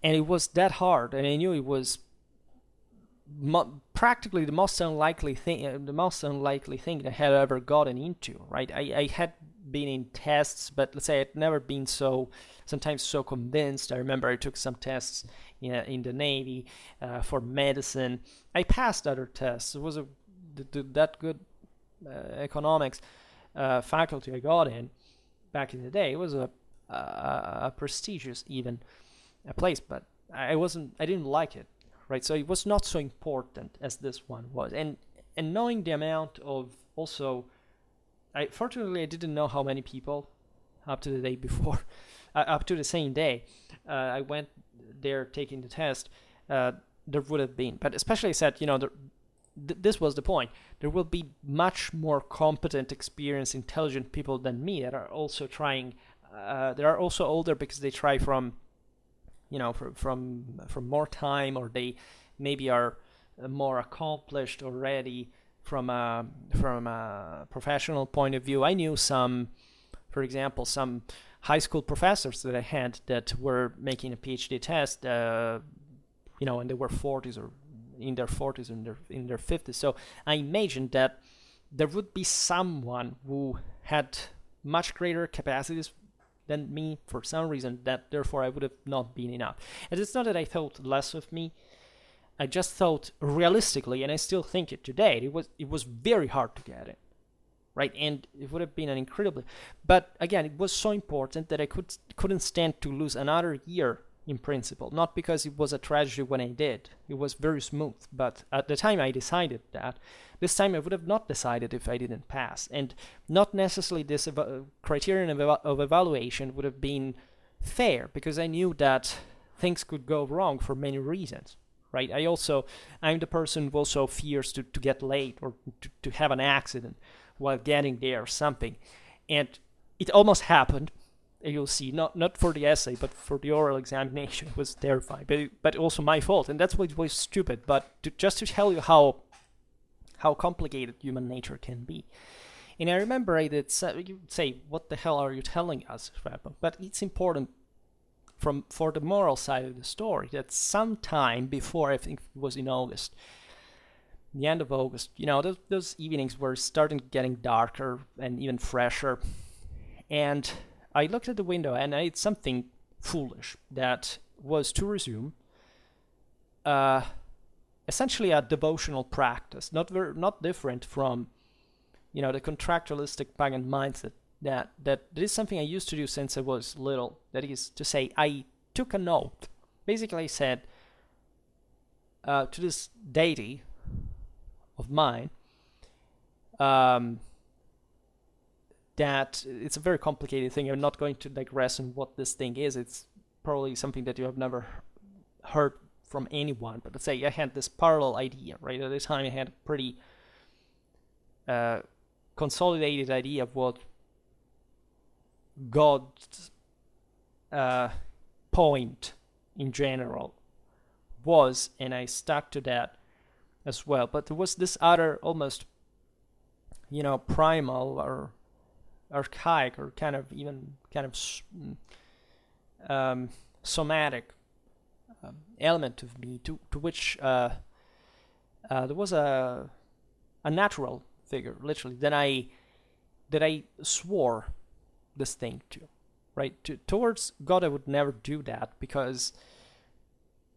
And it was that hard, and I knew it was practically the most unlikely thing that I had ever gotten into, right? I had been in tests, but let's say I'd never been sometimes so convinced. I remember I took some tests in the Navy for medicine. I passed other tests. It was that good economics faculty I got in back in the day. It was a prestigious even a place, but I didn't like it, right? So it was not so important as this one was. And knowing the amount of, also, fortunately I didn't know how many people up to the day before, up to the same day I went there taking the test, there would have been. But especially I said, this was the point. There will be much more competent, experienced, intelligent people than me that are also trying. They are also older because they try from more time, or they maybe are more accomplished already from a professional point of view. I knew some, for example, some high school professors that I had that were making a PhD test, and they were 40s or in their 40s and in their 50s. So I imagined that there would be someone who had much greater capacities than me for some reason, that therefore I would have not been enough. And it's not that I thought less of me. I just thought realistically, and I still think it today, it was very hard to get it, right? And it would have been an incredibly, but again, it was so important that I couldn't stand to lose another year in principle. Not because it was a tragedy when I did. It was very smooth. But at the time I decided that. This time I would have not decided if I didn't pass. And not necessarily this criterion of evaluation would have been fair, because I knew that things could go wrong for many reasons, right? I'm the person who also fears to get late or to have an accident while getting there or something. And it almost happened. You'll see, not for the essay, but for the oral examination. It was terrifying, but also my fault, and that's what was stupid. But just to tell you how complicated human nature can be. And I remember I did you say, what the hell are you telling us, Schwerpunkt? But it's important for the moral side of the story that sometime before, I think it was in August, the end of August, those evenings were starting getting darker and even fresher, and I looked at the window and I did something foolish that was to resume essentially a devotional practice, not different from the contractualistic pagan mindset. That is something I used to do since I was little. That is to say, I took an oath. Basically, I said to this deity of mine, that it's a very complicated thing. I'm not going to digress on what this thing is. It's probably something that you have never heard from anyone. But let's say I had this parallel idea, right? At the time I had a pretty consolidated idea of what God's point in general was, and I stuck to that as well. But there was this other almost, primal or archaic or kind of somatic element of me to which there was a natural figure, literally, that I swore this thing to, right? Towards God I would never do that, because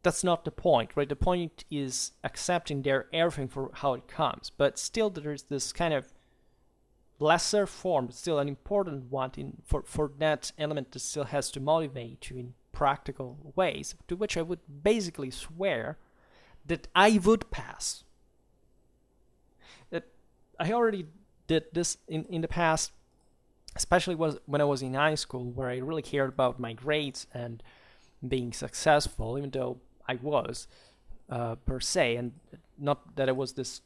that's not the point, right? The point is accepting everything for how it comes, but still there's this kind of lesser form, but still an important one for that element that still has to motivate you in practical ways, to which I would basically swear that I would pass. That I already did this in the past, especially when I was in high school, where I really cared about my grades and being successful, even though I was per se, and not that I was this,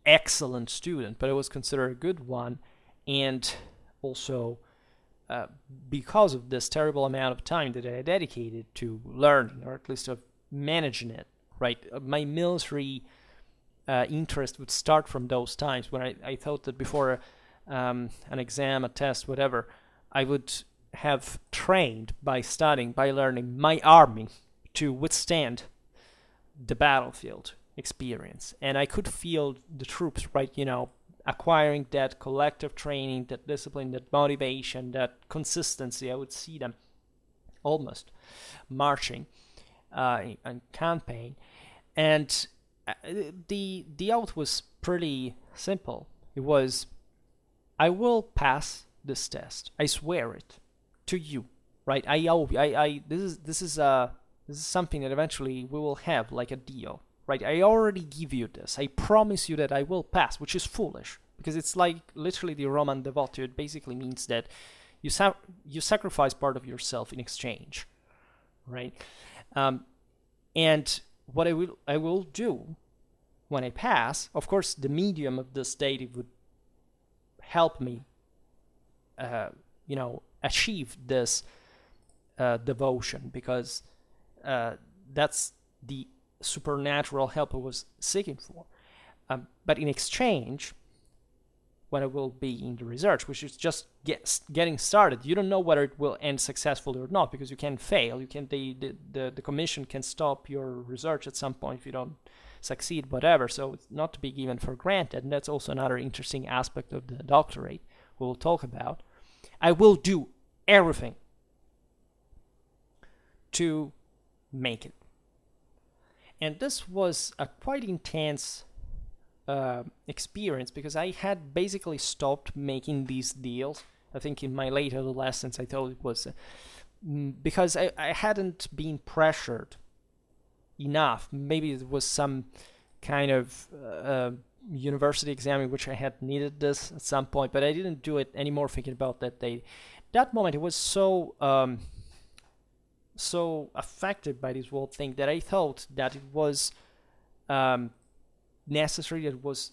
excellent student, but I was considered a good one. And also because of this terrible amount of time that I dedicated to learning, or at least of managing it, right? My military interest would start from those times when I thought that before an exam, a test, whatever, I would have trained by studying, by learning my army to withstand the battlefield experience. And I could feel the troops, right, acquiring that collective training, that discipline, that motivation, that consistency. I would see them almost marching in campaign. And the oath was pretty simple. It was, I will pass this test. I swear it to you, right? This is something that eventually we will have, like a deal, right? I already give you this. I promise you that I will pass, which is foolish, because it's like literally the Roman devotio. It basically means that you sacrifice part of yourself in exchange, right? And what I will do when I pass, of course, the medium of this state, it would help me, achieve this devotion, because that's the supernatural help I was seeking for. But in exchange, when I will be in the research, which is just getting started, you don't know whether it will end successfully or not, because you can fail. You can the commission can stop your research at some point if you don't succeed, whatever. So it's not to be given for granted, and that's also another interesting aspect of the doctorate we'll talk about. I will do everything to make it. And this was a quite intense experience, because I had basically stopped making these deals. I think in my late adolescence I thought it was because I hadn't been pressured enough. Maybe it was some kind of university exam in which I had needed this at some point, but I didn't do it anymore thinking about that day. That moment, it was so affected by this whole thing that I thought that it was necessary, that it was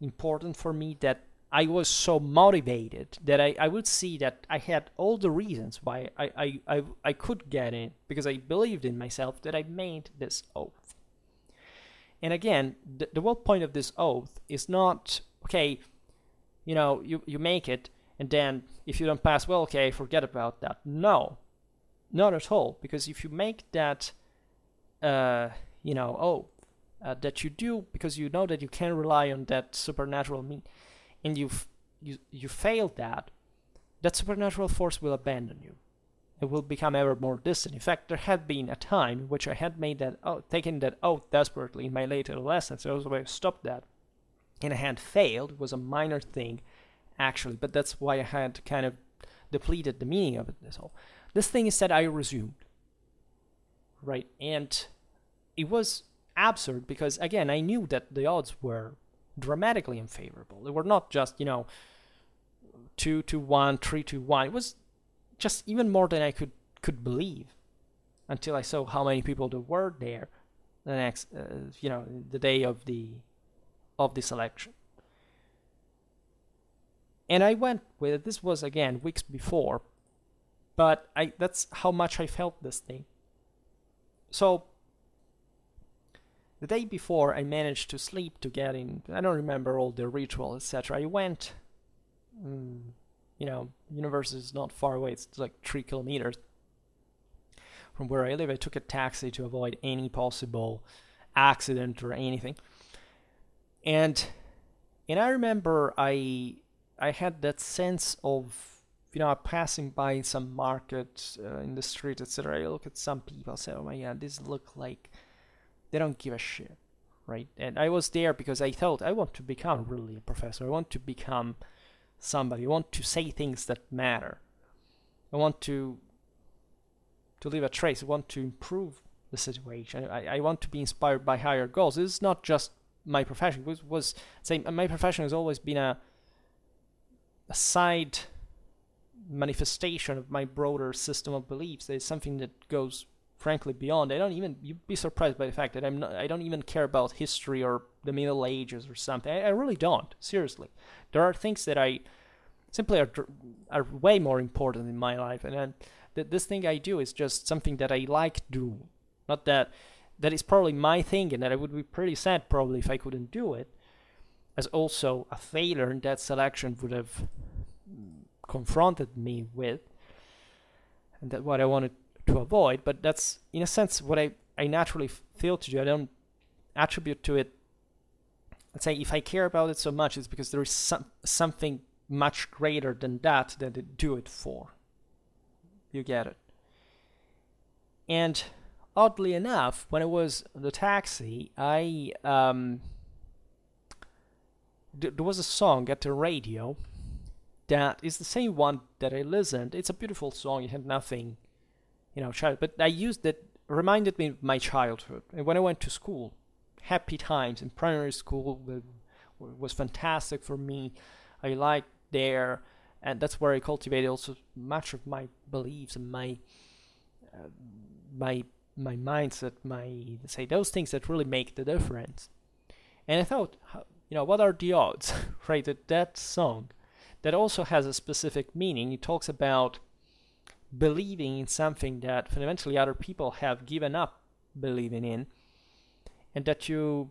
important for me, that I was so motivated that I would see that I had all the reasons why I could get in, because I believed in myself, that I made this oath. And again, the whole point of this oath is not, okay, you make it, and then if you don't pass, well, okay, forget about that. No, not at all. Because if you make that, oath, that you do, because you know that you can rely on that supernatural means, and you fail that supernatural force will abandon you. It will become ever more distant. In fact, there had been a time in which I had made taken that oath desperately in my late adolescence. So I was going to stop that, and I had failed. It was a minor thing, actually, but that's why I had kind of depleted the meaning of it. This thing is that I resumed, right? And it was absurd, because again, I knew that the odds were dramatically unfavorable. They were not just 2-1, 3-1. It was just even more than I could believe, until I saw how many people there were there the next the day of the selection. And I went with it. This was again weeks before, but that's how much I felt this thing. So the day before, I managed to sleep to get in. I don't remember all the ritual, etc. I went, university is not far away. It's like 3 kilometers from where I live. I took a taxi to avoid any possible accident or anything. And I remember I had that sense of, passing by some market in the street, etc. I look at some people, say, oh my God, these look like they don't give a shit, right? And I was there because I thought I want to become really a professor. I want to become somebody. I want to say things that matter. I want to leave a trace. I want to improve the situation. I want to be inspired by higher goals. This is not just my profession. My profession has always been a side manifestation of my broader system of beliefs. There's something that goes frankly beyond. You'd be surprised by the fact that I don't even care about history or the Middle Ages or something. I really don't, seriously. There are things that I simply are way more important in my life, and this thing I do is just something that I like doing. Not that is probably my thing, and that I would be pretty sad probably if I couldn't do it, as also a failure in that selection would have confronted me with, and that's what I wanted to avoid. But that's in a sense what I naturally feel to do. I don't attribute to it, let's say, if I care about it so much, it's because there is something much greater than that I do it for. You get it? And oddly enough, when I was in the taxi, there was a song at the radio that is the same one that I listened. It's a beautiful song. It had nothing, child, but I used it. Reminded me of my childhood. And when I went to school, happy times in primary school was fantastic for me. I liked there, and that's where I cultivated also much of my beliefs and my mindset, let's say, those things that really make the difference. And I thought, what are the odds, right? That song that also has a specific meaning. It talks about believing in something that fundamentally other people have given up believing in, and that you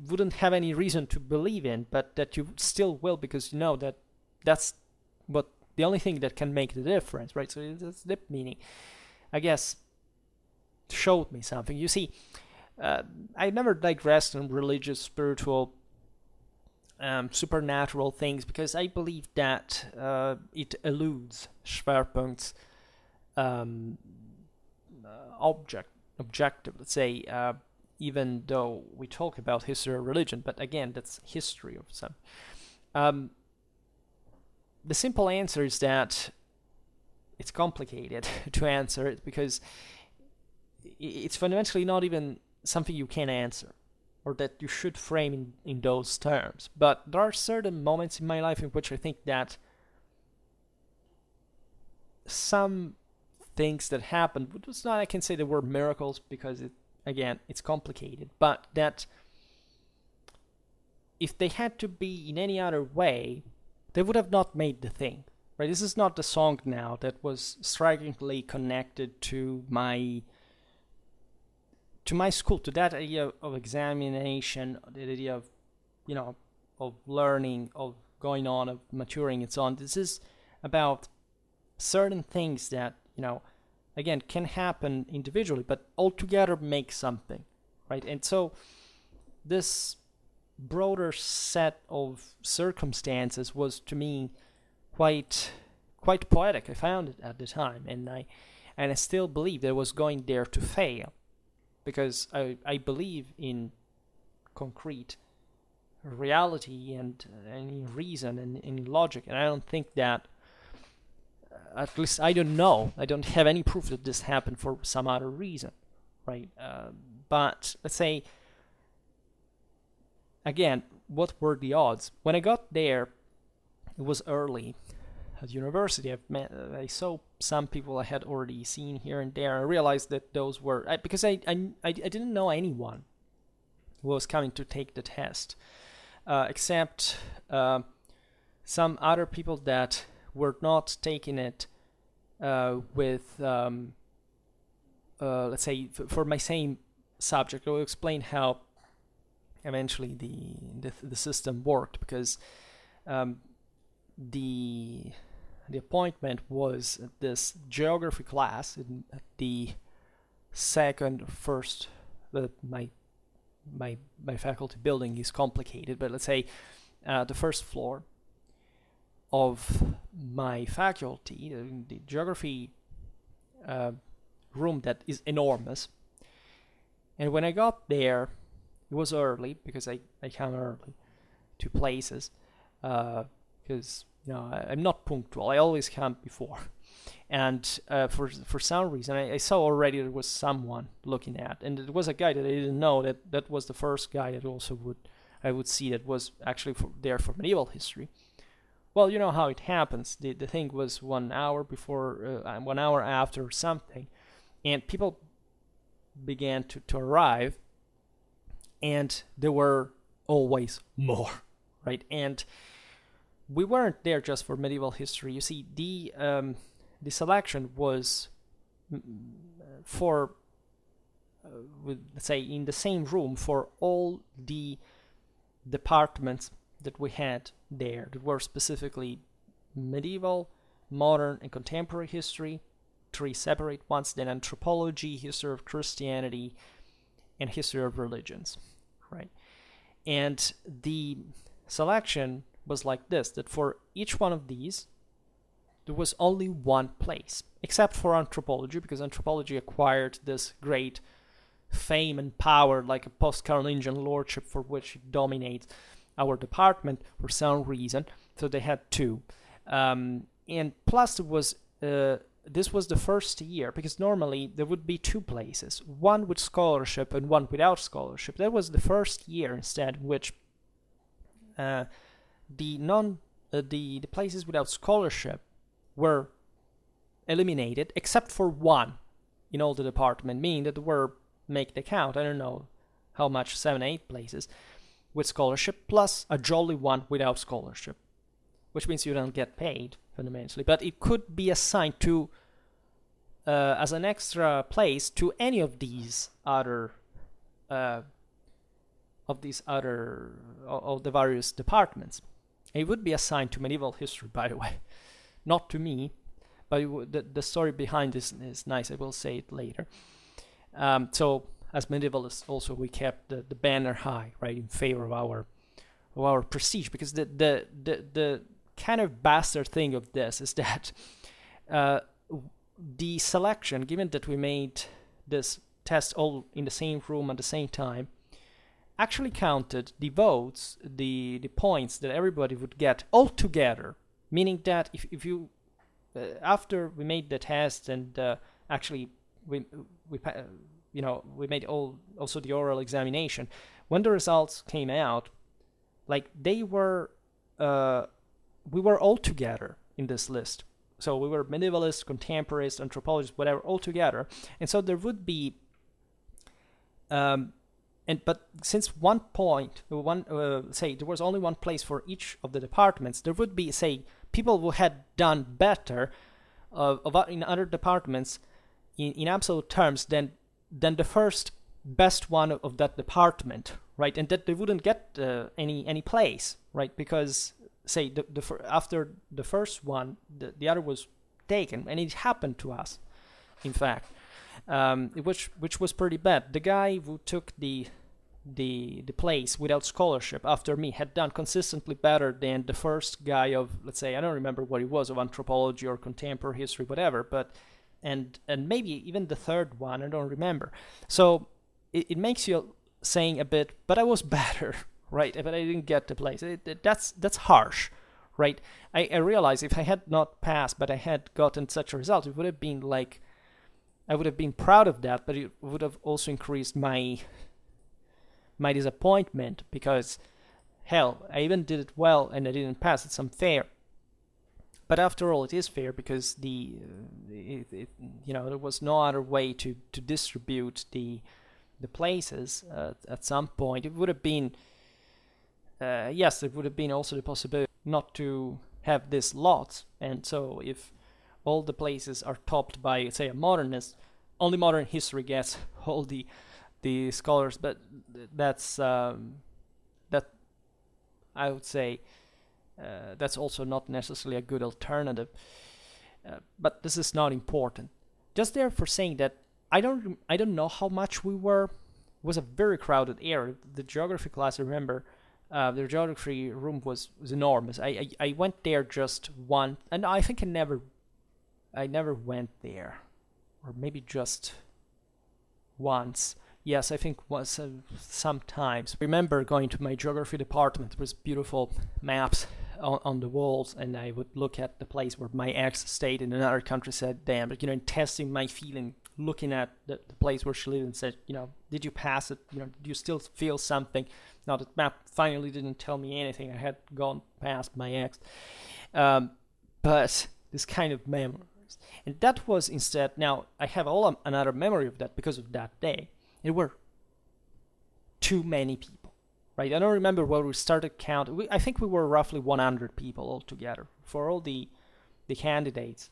wouldn't have any reason to believe in, but that you still will, because you know that that's what the only thing that can make the difference, right? So it's the meaning, I guess, showed me something. You see, I never digressed on religious, spiritual, supernatural things, because I believe that it eludes Schwerpunkt's objective, let's say, even though we talk about history of religion, but again, that's history of some. The simple answer is that it's complicated to answer it, because it's fundamentally not even something you can answer, or that you should frame in those terms. But there are certain moments in my life in which I think that some things that happened, which was not, I can say they were miracles, because it's complicated, but that if they had to be in any other way, they would have not made the thing, right? This is not the song now that was strikingly connected to my school, to that idea of examination, the idea of, of learning, of going on, of maturing, and so on. This is about certain things that, again, can happen individually, but altogether make something, right? And so this broader set of circumstances was, to me, quite poetic. I found it at the time, and I still believe that it was going there to fail, because I believe in concrete reality and in reason and in logic, and I don't think that, at least I don't know, I don't have any proof that this happened for some other reason, right? But let's say, again, what were the odds? When I got there, it was early at university. I saw some people I had already seen here and there. I realized that those were, because I didn't know anyone who was coming to take the test, except some other people that were not taking it with, let's say, for my same subject. I will explain how eventually the system worked, because the appointment was at this geography class at the first. My faculty building is complicated, but let's say the first floor of my faculty, the geography room that is enormous. And when I got there, it was early, because I come early to places, because I'm not punctual. I always come before, and for some reason I saw already there was someone looking at, and it was a guy that I didn't know, that was the first guy that also I would see that was actually there for medieval history. Well, you know how it happens. The thing was 1 hour before, 1 hour after or something, and people began to arrive, and there were always more, right? And we weren't there just for medieval history. You see, the selection was for, let's say, in the same room for all the departments that we had there, that were specifically medieval, modern, and contemporary history, 3 separate ones, then anthropology, history of Christianity, and history of religions, right? And the selection was like this, that for each one of these, there was only one place, except for anthropology, because anthropology acquired this great fame and power, like a post-Carolingian lordship, for which it dominates our department for some reason. So they had 2. And plus, it was this was the first year, because normally there would be 2 places, one with scholarship and one without scholarship. That was the first year instead, in which the places without scholarship were eliminated, except for one in all the department, meaning that were make the count. I don't know how much, 7, 8 places with scholarship, plus a jolly one without scholarship, which means you don't get paid fundamentally, but it could be assigned to as an extra place to any of these other of the various departments. It would be assigned to medieval history, by the way, not to me, but the story behind this is nice. I will say it later. So as medievalists, also we kept the banner high, right, in favor of our prestige, because the kind of bastard thing of this is that the selection, given that we made this test all in the same room at the same time, actually counted the votes, the points that everybody would get all together, meaning that if you after we made the test and actually we made also the oral examination, when the results came out, like we were all together in this list. So we were medievalists, contemporaries, anthropologists, whatever, all together. And so there would be, but since say there was only one place for each of the departments, there would be, say, people who had done better in other departments in absolute terms than the first best one of that department, right? And that they wouldn't get any place, right? Because say after the first one, the other was taken, and it happened to us, in fact, which was pretty bad. The guy who took the place without scholarship after me had done consistently better than the first guy of, let's say, I don't remember what it was, of anthropology or contemporary history, whatever, but and maybe even the third one, I don't remember. So it makes you saying a bit, but I was better. Right, but I didn't get the place. That's harsh, right? I realize if I had not passed, but I had gotten such a result, it would have been like, I would have been proud of that, but it would have also increased my disappointment, because hell, I even did it well and I didn't pass. It's unfair. But after all, it is fair, because there was no other way to distribute the places at some point. It would have been. Yes, there would have been also the possibility not to have this lot, and so if all the places are topped by, say, a modernist, only modern history gets all the scholars. But that's that I would say that's also not necessarily a good alternative. But this is not important. Just therefore saying that I don't know how much we were. It was a very crowded area. The geography class, I remember. The geography room was enormous. I went there just once, and I think I never went there, or maybe just once. Yes, I think was sometimes. I remember going to my geography department. There was beautiful maps on the walls, and I would look at the place where my ex stayed in another country. Said, "Damn!" But and testing my feeling, looking at the place where she lived, and said, "Did you pass it? Do you still feel something?" Now the map finally didn't tell me anything. I had gone past my ex. But this kind of memories. And that was instead, now I have another memory of that because of that day. There were too many people, right? I don't remember where we started counting. I think we were roughly 100 people altogether for all the candidates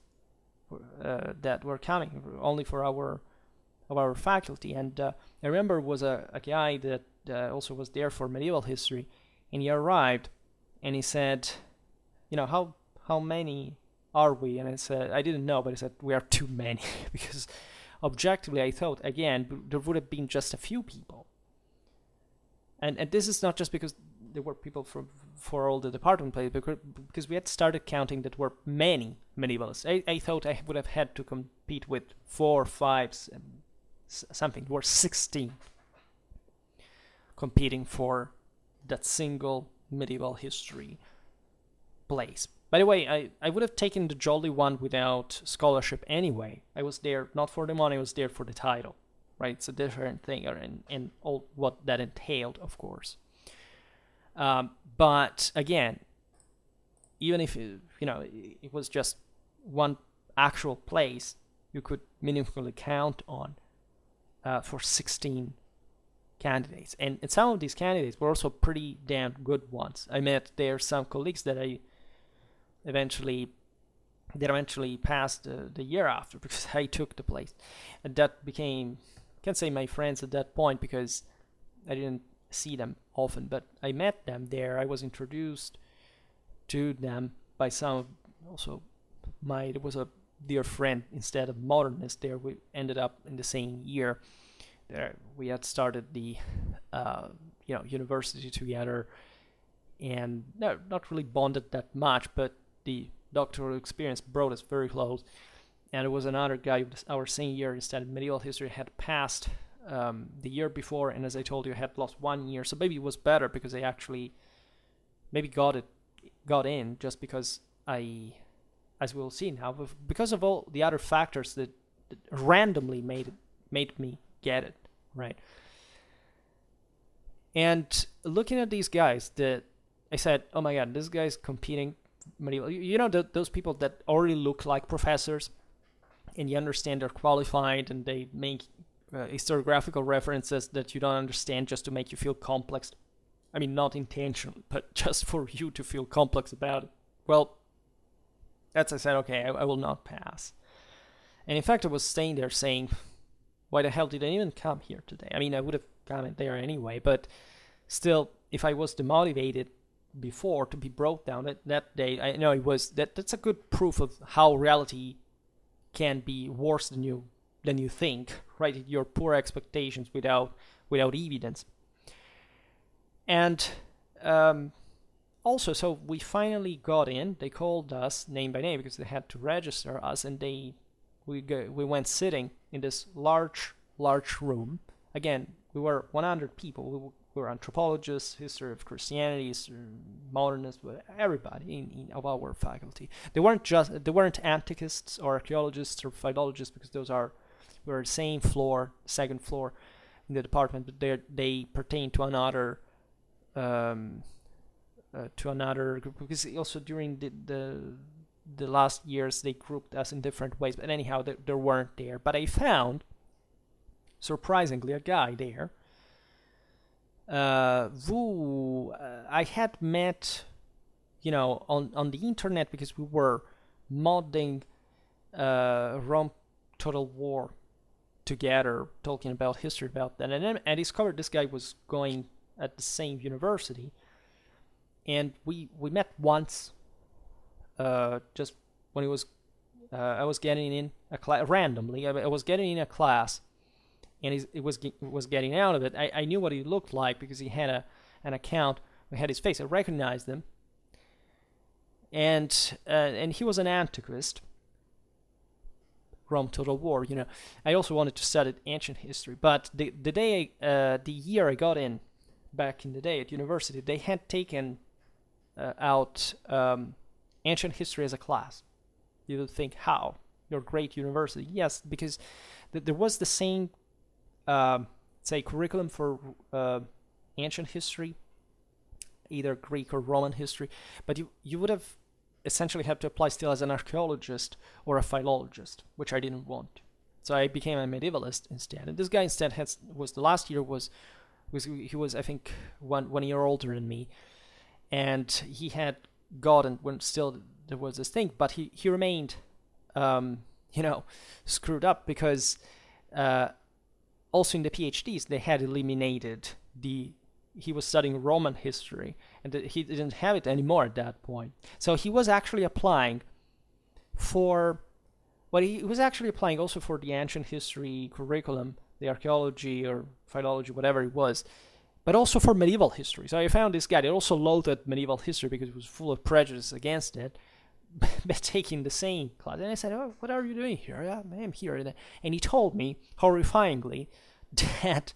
that were coming, only for our faculty. And I remember was a guy that also was there for medieval history, and he arrived and he said, how many are we? And I said, I didn't know, but he said, we are too many. Because objectively, I thought, again, there would have been just a few people. And this is not just because there were people for all the department places, because we had started counting that were many medievalists. I thought I would have had to compete with 4, 5, something. There were 16 competing for that single medieval history place. By the way, I would have taken the jolly one without scholarship anyway. I was there not for the money, I was there for the title, right? It's a different thing, and all what that entailed, of course. But again, even if it was just one actual place you could meaningfully count on for 16 candidates, and some of these candidates were also pretty damn good ones. I met there some colleagues that I eventually passed the year after because I took the place, and that became, I can't say my friends at that point because I didn't see them often, but I met them there. I was introduced to them by some, also there was a dear friend instead of modernist there. We ended up in the same year. There we had started the university together, and not really bonded that much, but the doctoral experience brought us very close. And there was another guy our same year instead of medieval history had passed the year before, and as I told you, had lost 1 year. So maybe it was better because I actually maybe got in just because as we'll see now, because of all the other factors that randomly made me get it, right? And looking at these guys, that I said, oh my god, this guy's competing medieval. You know, those people that already look like professors, and you understand they're qualified, and they make historiographical references that you don't understand just to make you feel complex. I mean, not intentionally, but just for you to feel complex about it. Well, that's, I said, okay, I will not pass. And in fact, I was staying there saying, why the hell did I even come here today? I mean, I would have come in there anyway, but still, if I was demotivated before to be brought down that day, I know it was that's a good proof of how reality can be worse than you think, right? Your poor expectations without evidence. And also, so we finally got in. They called us name by name because they had to register us, and we went sitting in this large room. Again, we were 100 people. We were anthropologists, history of Christianity, modernists, everybody of our faculty. They weren't antiquists or archaeologists or philologists, because we were the same floor, second floor in the department, but they pertain to another group, because also during the last years they grouped us in different ways. But anyhow, they weren't there. But I found, surprisingly, a guy there who I had met, on the internet, because we were modding Rome Total War together, talking about history about that. And then I discovered this guy was going at the same university, and we met once, just when he was I was getting in a class randomly. I was getting in a class, and he was getting out of it. I knew what he looked like because he had an account. We had his face. I recognized him, and he was an antiquist. Rome Total War. I also wanted to study ancient history, but the year I got in, back in the day at university, they had taken out ancient history as a class. You would think, how? You're a great university. Yes, because there was the same, say, curriculum for ancient history, either Greek or Roman history, but you would have essentially had to apply still as an archaeologist or a philologist, which I didn't want. So I became a medievalist instead. And this guy instead was the last year was I think one year older than me, and he had gotten, when still there was this thing, but he remained screwed up, because also in the PhDs they had eliminated he was studying Roman history, and he didn't have it anymore at that point. So he was actually applying for, he was actually applying also for the ancient history curriculum, the archaeology or philology, whatever it was, but also for medieval history. So I found this guy that also loathed medieval history because it was full of prejudice against it, but taking the same class. And I said, oh, what are you doing here? Yeah, I'm here. And he told me, horrifyingly, that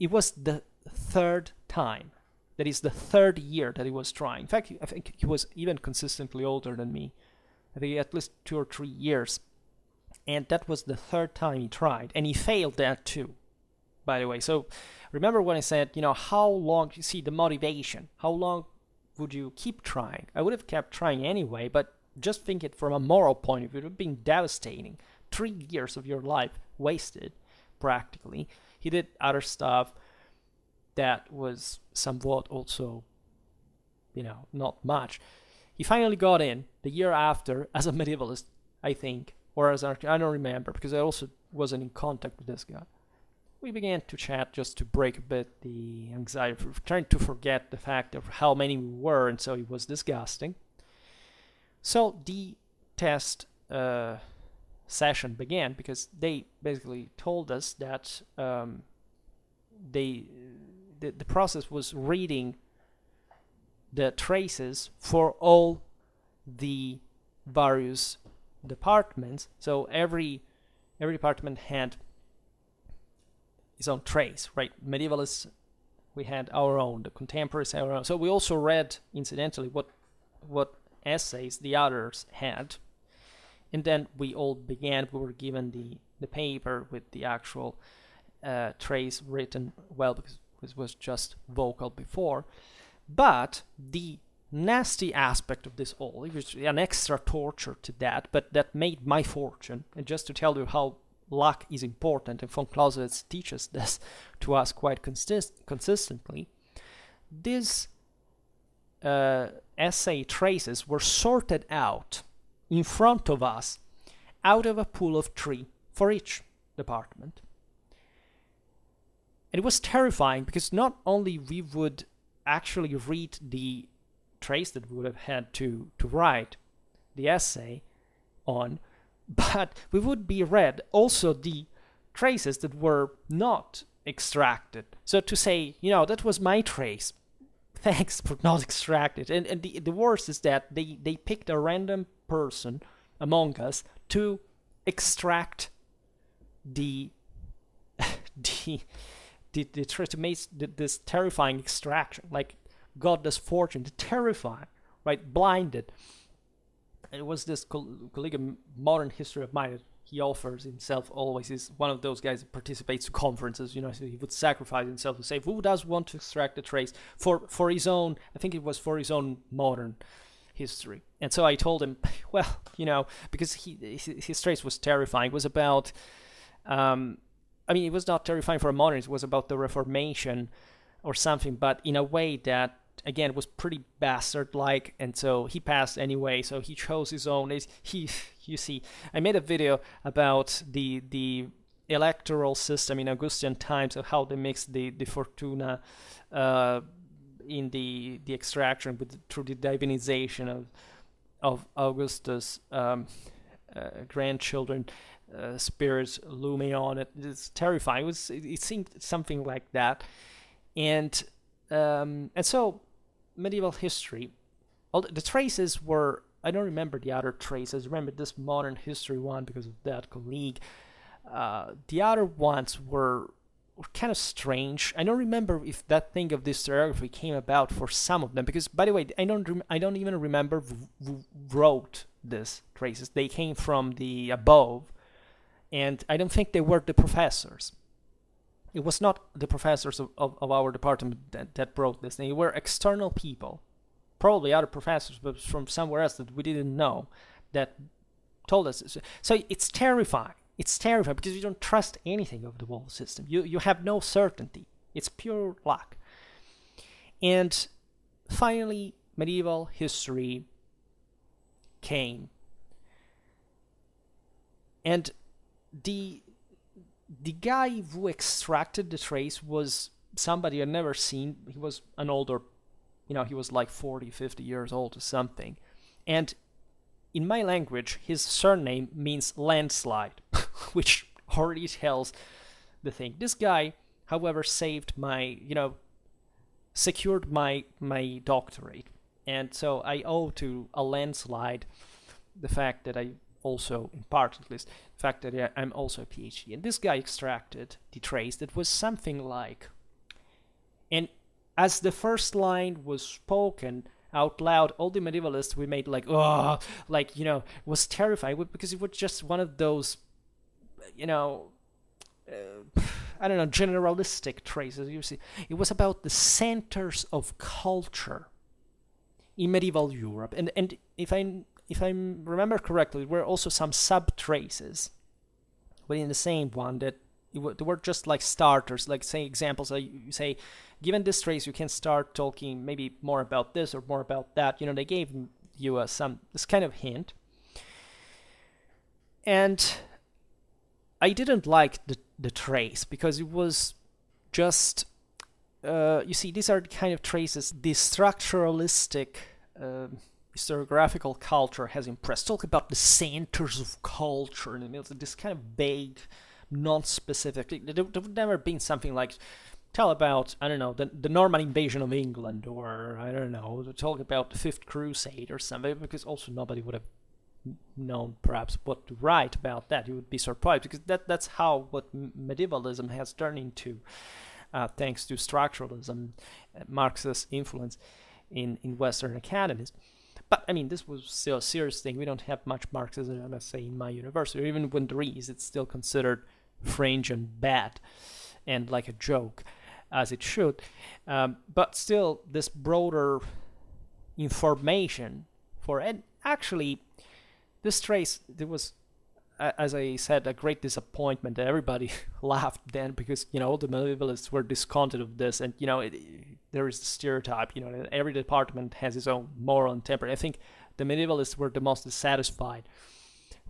it was the third time. That is the third year that he was trying. In fact, I think he was even consistently older than me. I think at least 2 or 3 years. And that was the third time he tried. And he failed that too, by the way. So remember when I said, how long, you see the motivation, how long would you keep trying? I would have kept trying anyway, but just think it from a moral point of view, it would have been devastating. 3 years of your life wasted, practically. He did other stuff. that was somewhat also, not much. He finally got in the year after as a medievalist, I think, or as I don't remember, because I also wasn't in contact with this guy. We began to chat just to break a bit the anxiety, trying to forget the fact of how many we were, and so it was disgusting. So the test session began, because they basically told us that the process was reading the traces for all the various departments. So every department had his own trace, right? Medievalists, we had our own. The contemporaries had our own. So we also read, incidentally, what essays the others had, and then we all began. We were given the paper with the actual trace written well, because it was just vocal before. But the nasty aspect of this all, it was an extra torture to that, but that made my fortune. And just to tell you how luck is important, and von Clausewitz teaches this to us quite consistently, these essay traces were sorted out in front of us out of a pool of 3 for each department. And it was terrifying, because not only we would actually read the trace that we would have had to write the essay on, but we would be read also the traces that were not extracted. So to say, that was my trace, thanks for not extracted. And the worst is that they picked a random person among us to extract the trace, to make this terrifying extraction, like God does fortune, the terrifying, right, blinded. It was this colleague of modern history of mine. He offers himself always. He's one of those guys that participates in conferences. So he would sacrifice himself to say, who does want to extract the trace for his own? I think it was for his own modern history. And so I told him, well, because his trace was terrifying. It was about, it was not terrifying for a modernist. It was about the Reformation or something, but in a way that, again, was pretty bastard-like, and so he passed anyway. So he chose his own. You see, I made a video about the electoral system in Augustan times, of how they mixed the fortuna in the extraction through the divinization of Augustus' grandchildren, spirits looming on it. It's terrifying. It seemed something like that, and so medieval history, all the traces were, I don't remember the other traces. I remember this modern history one because of that colleague. The other ones were kind of strange. I don't remember if that thing of this historiography came about for some of them, because, by the way, I don't even remember who wrote these traces. They came from the above, and I don't think they were the professors. It was not the professors of our department that wrote this. They were external people, probably other professors, but from somewhere else that we didn't know, that told us this. So it's terrifying. It's terrifying because you don't trust anything of the whole system. You have no certainty. It's pure luck. And finally, medieval history came. And the guy who extracted the trace was somebody I'd never seen. He was an older, he was like 40, 50 years old or something. And in my language, his surname means landslide, which already tells the thing. This guy, however, saved my, secured my doctorate. And so I owe to a landslide the fact that I also, in part at least, the fact that I'm also a PhD. And this guy extracted the trace that was something like, and as the first line was spoken out loud, all the medievalists, we made was terrifying, because it was just one of those, generalistic traces. You see, it was about the centers of culture in medieval Europe. And if I remember correctly, there were also some sub-traces within the same one that they were just like starters, like say examples. You say, given this trace, you can start talking maybe more about this or more about that. They gave you this kind of hint. And I didn't like the trace because it was just, you see, these are the kind of traces the structuralistic historiographical culture has impressed. Talk about the centers of culture in the middle, this kind of vague, non-specific. There would never been something like tell about, I don't know, the Norman invasion of England, or I don't know, talk about the Fifth Crusade or something, because also nobody would have known perhaps what to write about that. You would be surprised, because that's how what medievalism has turned into, thanks to structuralism, Marxist influence in Western academies. But I mean, this was still a serious thing. We don't have much Marxism, let's say, in my university. Even when there is, it's still considered fringe and bad and like a joke, as it should. But still, this broader information and actually, this trace, there was, as I said, a great disappointment that everybody laughed then, because, the medievalists were discontented of this, and, there is the stereotype, that every department has its own moral and temper. I think the medievalists were the most dissatisfied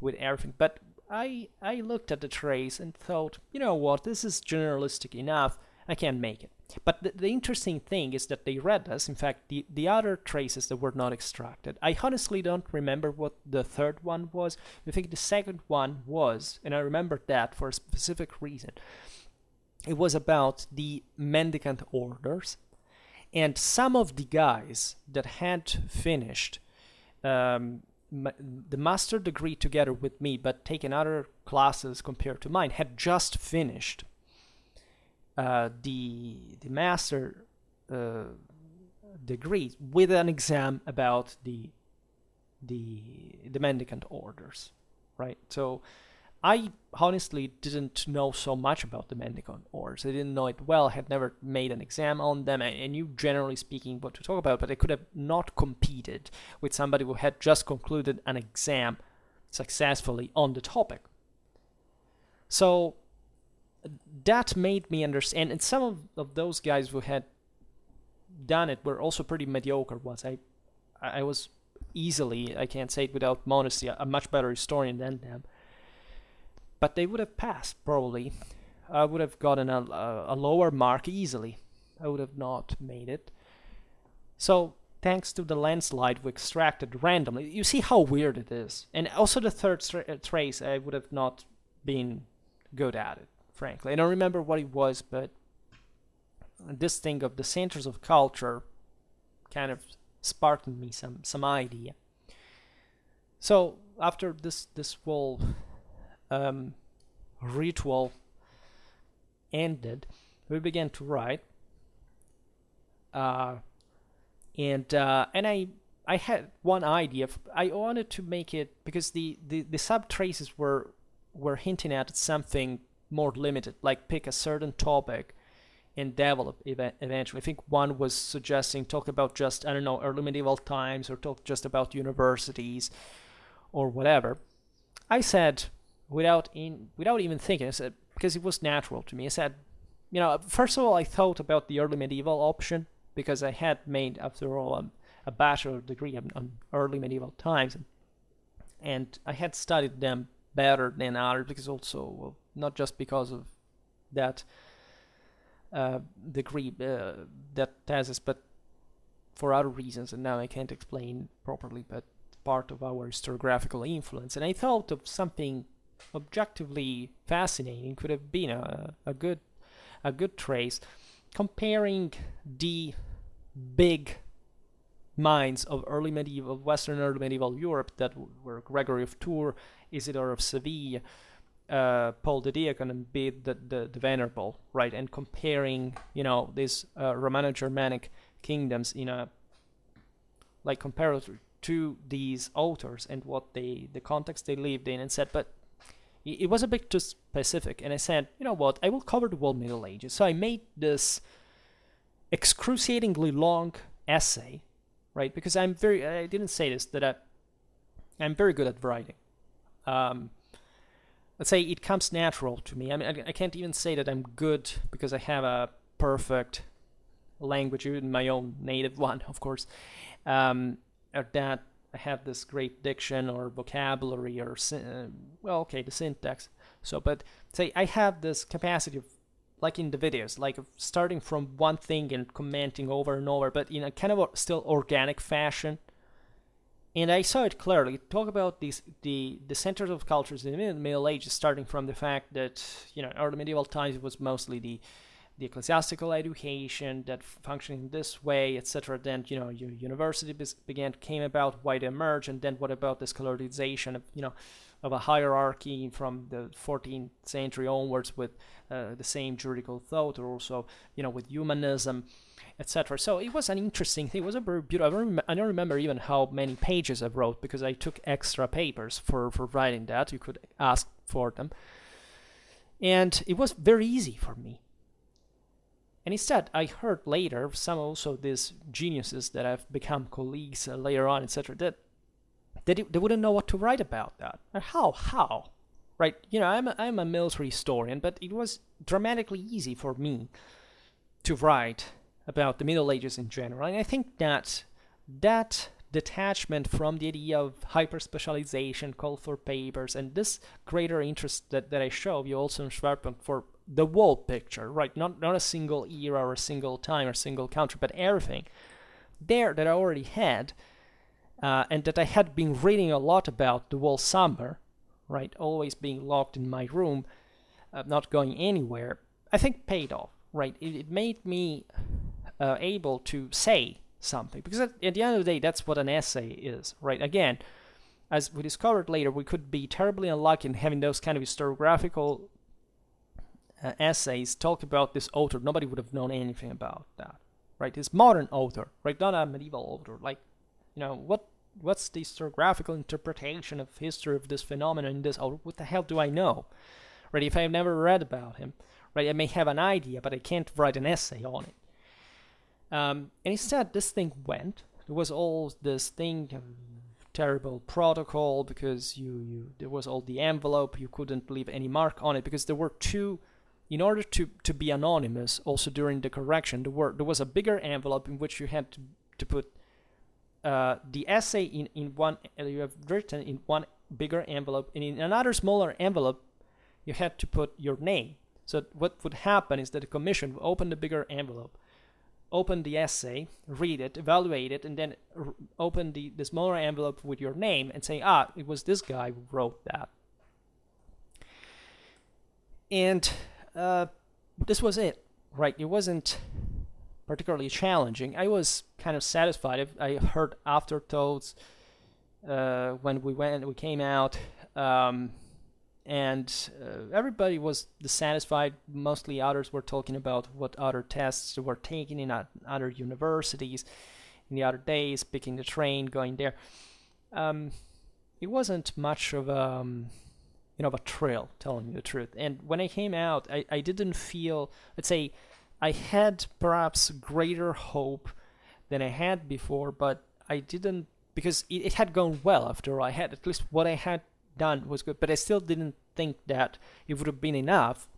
with everything. But I looked at the trace and thought, what, this is generalistic enough, I can make it. But the interesting thing is that they read us, in fact, the other traces that were not extracted. I honestly don't remember what the third one was. I think the second one was, and I remember that for a specific reason. It was about the mendicant orders, and some of the guys that had finished the master degree together with me, but taken other classes compared to mine, had just finished the master degree with an exam about the mendicant orders, right? So I honestly didn't know so much about the mendicant orders. I didn't know it well. I had never made an exam on them. I knew, generally speaking, what to talk about, but I could have not competed with somebody who had just concluded an exam successfully on the topic. So that made me understand, and some of those guys who had done it were also pretty mediocre ones. I was easily, I can't say it without modesty, a much better historian than them. But they would have passed, probably. I would have gotten a lower mark easily. I would have not made it. So, thanks to the landslide we extracted randomly, you see how weird it is. And also the third trace, I would have not been good at it, frankly. I don't remember what it was, but this thing of the centers of culture kind of sparked in me some idea. So, after this whole ritual ended, we began to write, and I had one idea. I wanted to make it, because the sub traces were hinting at something more limited, like pick a certain topic and develop eventually. I think one was suggesting talk about just, I don't know, early medieval times, or talk just about universities or whatever. I said, without even thinking, I said, because it was natural to me, I said, first of all, I thought about the early medieval option, because I had made, after all, a bachelor degree on early medieval times, and I had studied them better than others, because also, well, not just because of that degree, that thesis, but for other reasons, and now I can't explain properly, but part of our historiographical influence. And I thought of something objectively fascinating could have been a good trace, comparing the big minds of Western early medieval Europe, that were Gregory of Tours, Isidore of Seville, Paul the Deacon, and Bede the Venerable, right? And comparing, these Romano-Germanic kingdoms in a comparative to these authors and what the context they lived in, and said, but it was a bit too specific. And I said, you know what, I will cover the whole Middle Ages. So I made this excruciatingly long essay, right? Because I didn't say this, that I'm very good at writing. let's say it comes natural to me. I mean, I can't even say that I'm good because I have a perfect language, even my own native one, of course, or that I have this great diction or vocabulary or, the syntax. So, but say I have this capacity of, like in the videos, like of starting from one thing and commenting over and over, but in a kind of a still organic fashion. And I saw it clearly. Talk about these the centers of cultures in the Middle Ages, starting from the fact that, early medieval times it was mostly the ecclesiastical education that functioned in this way, etc. Then, university came about, why they emerged, and then what about this colorization of a hierarchy from the 14th century onwards with the same juridical thought, or also, with humanism, etc. So it was an interesting thing. It was a very beautiful. I don't remember even how many pages I wrote because I took extra papers for writing that. You could ask for them. And it was very easy for me. And instead, I heard later some also these geniuses that have become colleagues later on, etc., that they wouldn't know what to write about that. How? Right? I'm a military historian, but it was dramatically easy for me to write about the Middle Ages in general. And I think that detachment from the idea of hyper-specialization, call for papers, and this greater interest that I show you also in Schwerpunkt for the whole picture, right? Not a single era or a single time or a single country, but everything there that I already had, and that I had been reading a lot about the whole summer, right? Always being locked in my room, not going anywhere, I think paid off, right? It made me able to say something, because at the end of the day, that's what an essay is, right? Again, as we discovered later, we could be terribly unlucky in having those kind of historiographical essays talk about this author. Nobody would have known anything about that, right? This modern author, right? Not a medieval author. Like, what's the historiographical interpretation of history of this phenomenon in this author? What the hell do I know, right? If I've never read about him, right? I may have an idea, but I can't write an essay on it. And instead, this thing went. There was all this thing, terrible protocol, because there was all the envelope. You couldn't leave any mark on it because there were two. In order to be anonymous, also during the correction, there was a bigger envelope in which you had to put the essay in one. You have written in one bigger envelope, and in another smaller envelope, you had to put your name. So what would happen is that the commission would open the bigger envelope, open the essay, read it, evaluate it, and then open the smaller envelope with your name and say, it was this guy who wrote that. And this was it, right? It wasn't particularly challenging. I was kind of satisfied. I heard afterthoughts when we came out, and everybody was dissatisfied. Mostly others were talking about what other tests were taken in other universities in the other days, picking the train, going there. It wasn't much of a thrill, telling you the truth. And when I came out, I didn't feel, let's say, I had perhaps greater hope than I had before, but I didn't, because it had gone well after all. I had, at least what I had done was good, but I still didn't think that it would have been enough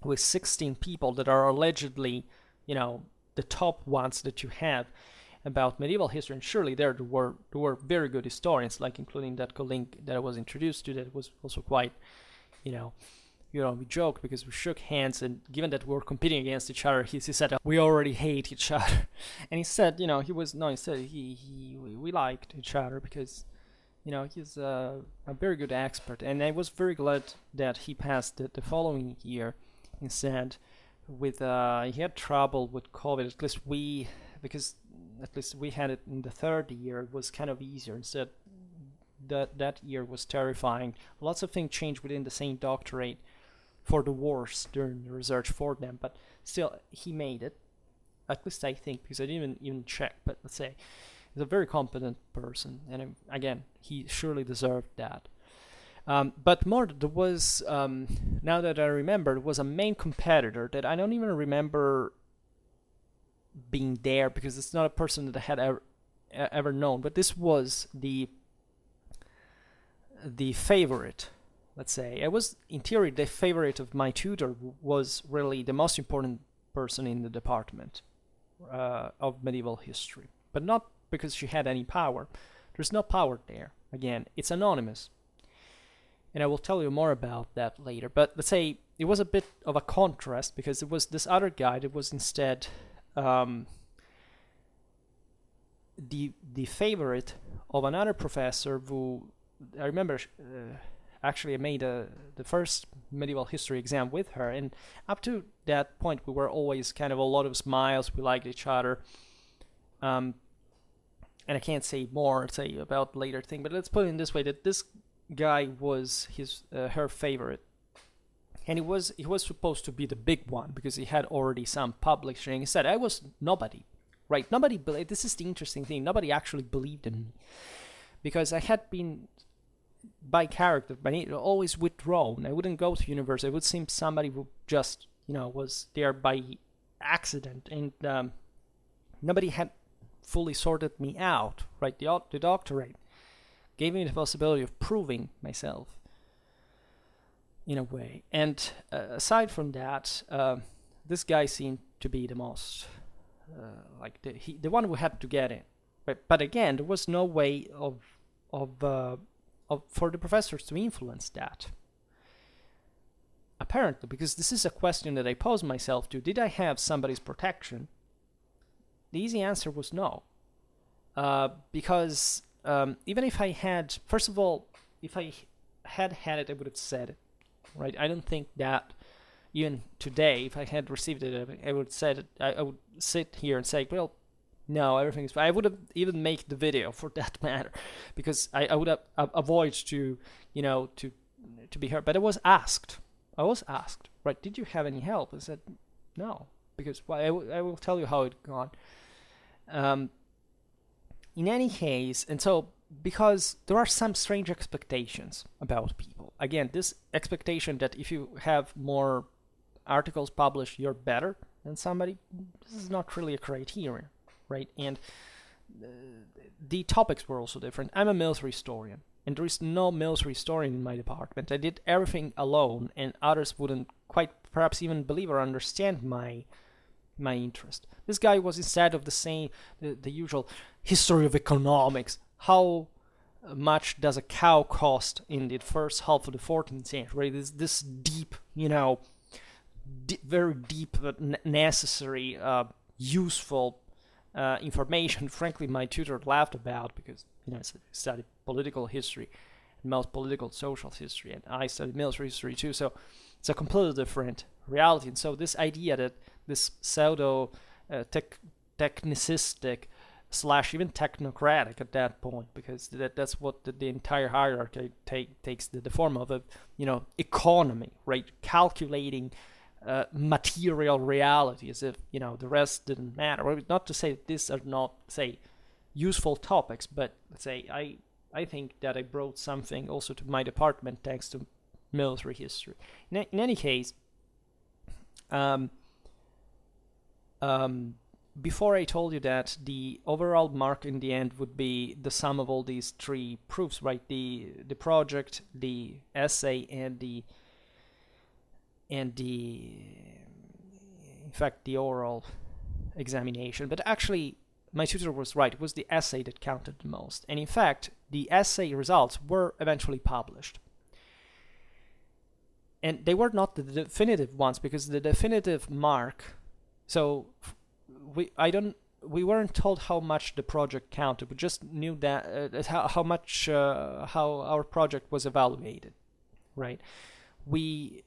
with 16 people that are allegedly, the top ones that you have about medieval history. And surely there were very good historians, like including that colleague that I was introduced to, that was also quite, we joked because we shook hands, and given that we were competing against each other, he said, we already hate each other. And he said, we liked each other because, he's a very good expert. And I was very glad that he passed the following year instead with, he had trouble with COVID, because at least we had it in the third year. It was kind of easier. Instead, that year was terrifying. Lots of things changed within the same doctorate for the worse during the research for them, but still, he made it. At least I think, because I didn't even check, but let's say he's a very competent person, and again, he surely deserved that. But more, there was, now that I remember, there was a main competitor that I don't even remember being there, because it's not a person that I had ever known, but this was the favorite let's say. I was, in theory, the favorite of my tutor, was really the most important person in the department of medieval history. But not because she had any power. There's no power there. Again, it's anonymous. And I will tell you more about that later. But let's say it was a bit of a contrast, because it was this other guy that was instead the favorite of another professor who, I remember, actually I made the first medieval history exam with her, and up to that point we were always kind of a lot of smiles, we liked each other. And I can't say more, say about later thing, but let's put it in this way, that this guy was her favorite, and he was supposed to be the big one because he had already some publishing. Instead, I was nobody, right? Nobody believed. This is the interesting thing. Nobody actually believed in me, because I had been, by character, always withdrawn. I wouldn't go to university. I would seem somebody who just, was there by accident, and nobody had fully sorted me out, right? The doctorate gave me the possibility of proving myself in a way. And aside from that, this guy seemed to be the most the one who had to get in. But again, there was no way of for the professors to influence that. Apparently, because this is a question that I posed myself to: did I have somebody's protection? The easy answer was no, because even if I had, first of all, if I had it, I would have said it, right? I don't think that even today, if I had received it, I would said it. I would sit here and say, well, no, everything is fine. I would have even made the video, for that matter, because I would have avoid to be heard. But I was asked, right? Did you have any help? I said no, because I will tell you how it gone. In any case, and so, because there are some strange expectations about people. Again, this expectation that if you have more articles published, you're better than somebody, this is not really a criterion, right? And the topics were also different. I'm a military historian, and there is no military historian in my department. I did everything alone, and others wouldn't quite perhaps even believe or understand my interest. This guy was instead of the usual history of economics. How much does a cow cost in the first half of the 14th century? This deep, very deep but necessary, useful information. Frankly, my tutor laughed about, because I studied political history, and most political social history, and I studied military history too. So it's a completely different reality. And so this idea that this pseudo technicistic / even technocratic at that point, because that's what the entire hierarchy takes the form of a economy, right? Calculating material reality as if the rest didn't matter. Not to say that these are not, say, useful topics, but let's say I think that I brought something also to my department thanks to military history. In any case, before I told you that the overall mark in the end would be the sum of all these three proofs, right? The project, the essay, and in fact, the oral examination. But actually, my tutor was right. It was the essay that counted the most. And in fact, the essay results were eventually published. And they were not the definitive ones, because the definitive mark, so we weren't told how much the project counted. We just knew that how our project was evaluated, right? We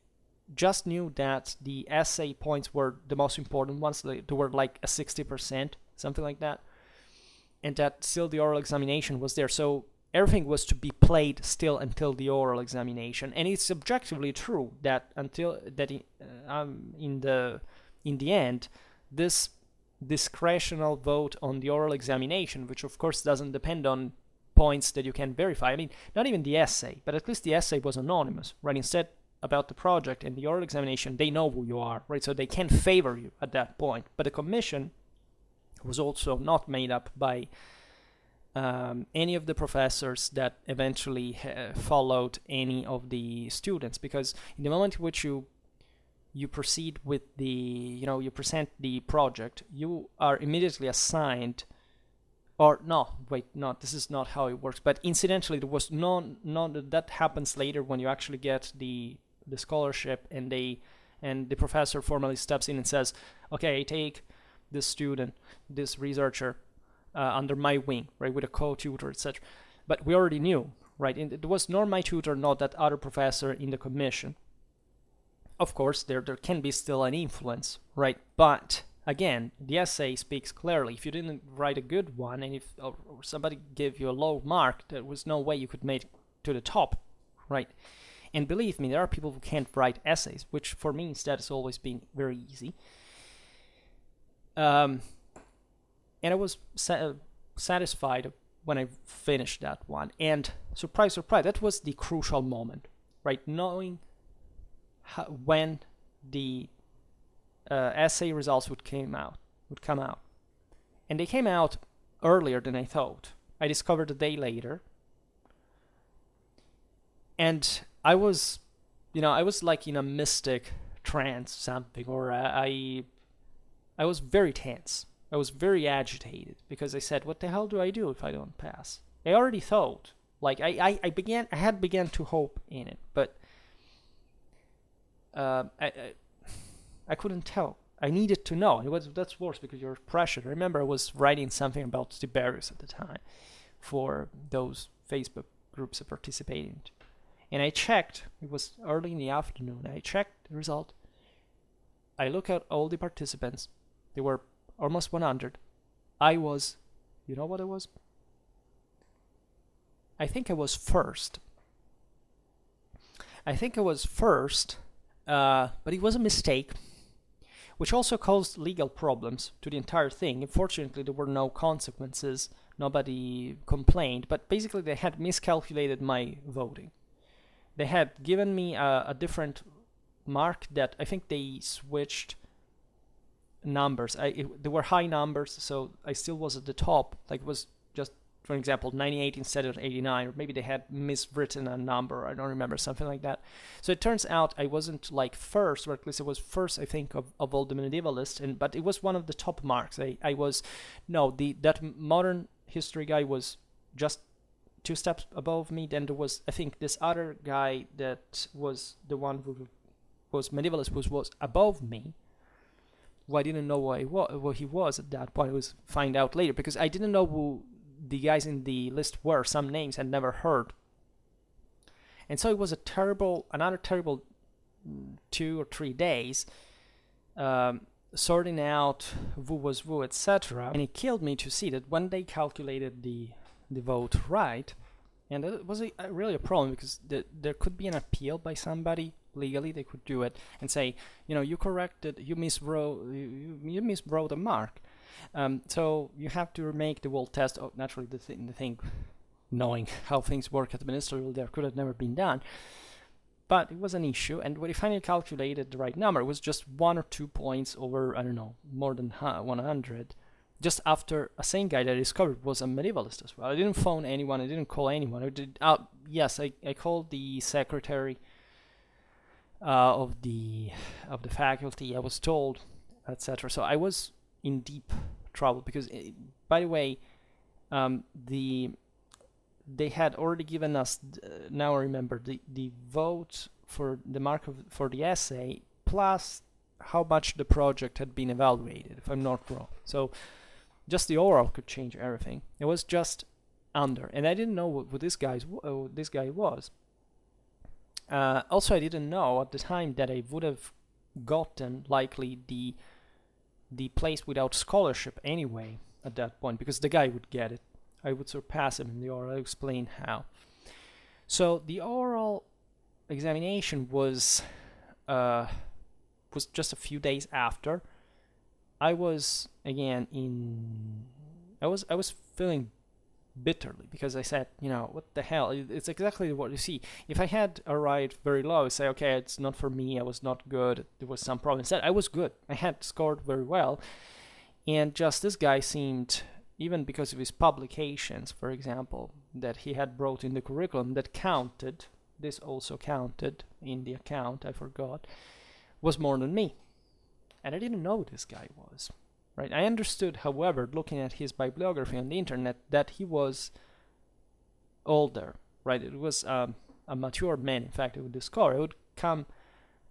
just knew that the essay points were the most important ones. They were like a 60%, something like that, and that still the oral examination was there. So everything was to be played still until the oral examination. And it's objectively true that in the end, this discretional vote on the oral examination, which of course doesn't depend on points that you can verify. I mean, not even the essay, but at least the essay was anonymous, right? Instead, about the project and the oral examination, they know who you are, right? So they can favor you at that point. But the commission was also not made up by any of the professors that eventually followed any of the students, because in the moment in which you proceed with the, you present the project, you are immediately assigned, or no, wait, no, this is not how it works, but incidentally, there was that happens later when you actually get the scholarship, and the professor formally steps in and says, okay, I take this student, this researcher, under my wing, right, with a co-tutor, etc. But we already knew, right, and it was nor my tutor, nor that other professor in the commission. Of course, there can be still an influence, right? But again, the essay speaks clearly. If you didn't write a good one, and if or somebody gave you a low mark, there was no way you could make it to the top, right? And believe me, there are people who can't write essays, which for me instead has always been very easy. And I was satisfied when I finished that one. And surprise, surprise, that was the crucial moment, right? Knowing when the essay results would come out. And they came out earlier than I thought. I discovered a day later. And I was like in a mystic trance, something, or I was very tense. I was very agitated because I said, what the hell do I do if I don't pass? I already thought, like I had began to hope in it, but I couldn't tell. I needed to know. That's worse because you're pressured. I remember I was writing something about Tiberius at the time for those Facebook groups I participated in. And I checked, it was early in the afternoon, I checked the result. I looked at all the participants. They were almost 100. I was, you know what I was? I think I was first. But it was a mistake, which also caused legal problems to the entire thing. Unfortunately, there were no consequences. Nobody complained, but basically they had miscalculated my voting. They had given me a different mark that I think they switched numbers. There were high numbers, so I still was at the top. Like it was just, for example, 98 instead of 89, or maybe they had miswritten a number. I don't remember, something like that. So it turns out I wasn't like first, or at least I was first, I think, of all the medievalists, but it was one of the top marks. That modern history guy was just 2 steps above me. Then there was, I think, this other guy that was the one who was medievalist, was above me. Well, I didn't know what he was at that point. I was find out later because I didn't know who the guys in the list were. Some names I'd never heard. And so it was another terrible 2 or 3 days sorting out who was who, etc. And it killed me to see that when they calculated the vote right, and that was really a problem because there could be an appeal by somebody. Legally, they could do it and say, you corrected, you miswrote a mark. So you have to remake the whole test. Oh, naturally, the thing, knowing how things work at the ministerial, there could have never been done. But it was an issue, and when he finally calculated the right number, it was just 1 or 2 points over, I don't know, more than 100. Just after a same guy that I discovered was a medievalist as well. I didn't phone anyone. I didn't call anyone. I called the secretary of the faculty. I was told, etc. So I was in deep trouble because, by the way, they had already given us. Now I remember the vote for the mark for the essay plus how much the project had been evaluated, if I'm not wrong. So just the oral could change everything. It was just under, and I didn't know what this guy was. Also, I didn't know at the time that I would have gotten likely the place without scholarship anyway at that point, because the guy would get it. I would surpass him in the oral. I'll explain how. So the oral examination was just a few days after. I was feeling bitterly because I said, what the hell? It's exactly what you see. If I had arrived very low, I say, okay, it's not for me. I was not good. There was some problem. Instead, I was good. I had scored very well, and just this guy seemed even because of his publications, for example, that he had brought in the curriculum that counted, this also counted in the account, I forgot, was more than me. And I didn't know this guy was. Right? I understood, however, looking at his bibliography on the internet, that he was older. Right? It was a mature man, in fact, I would discover. It would come,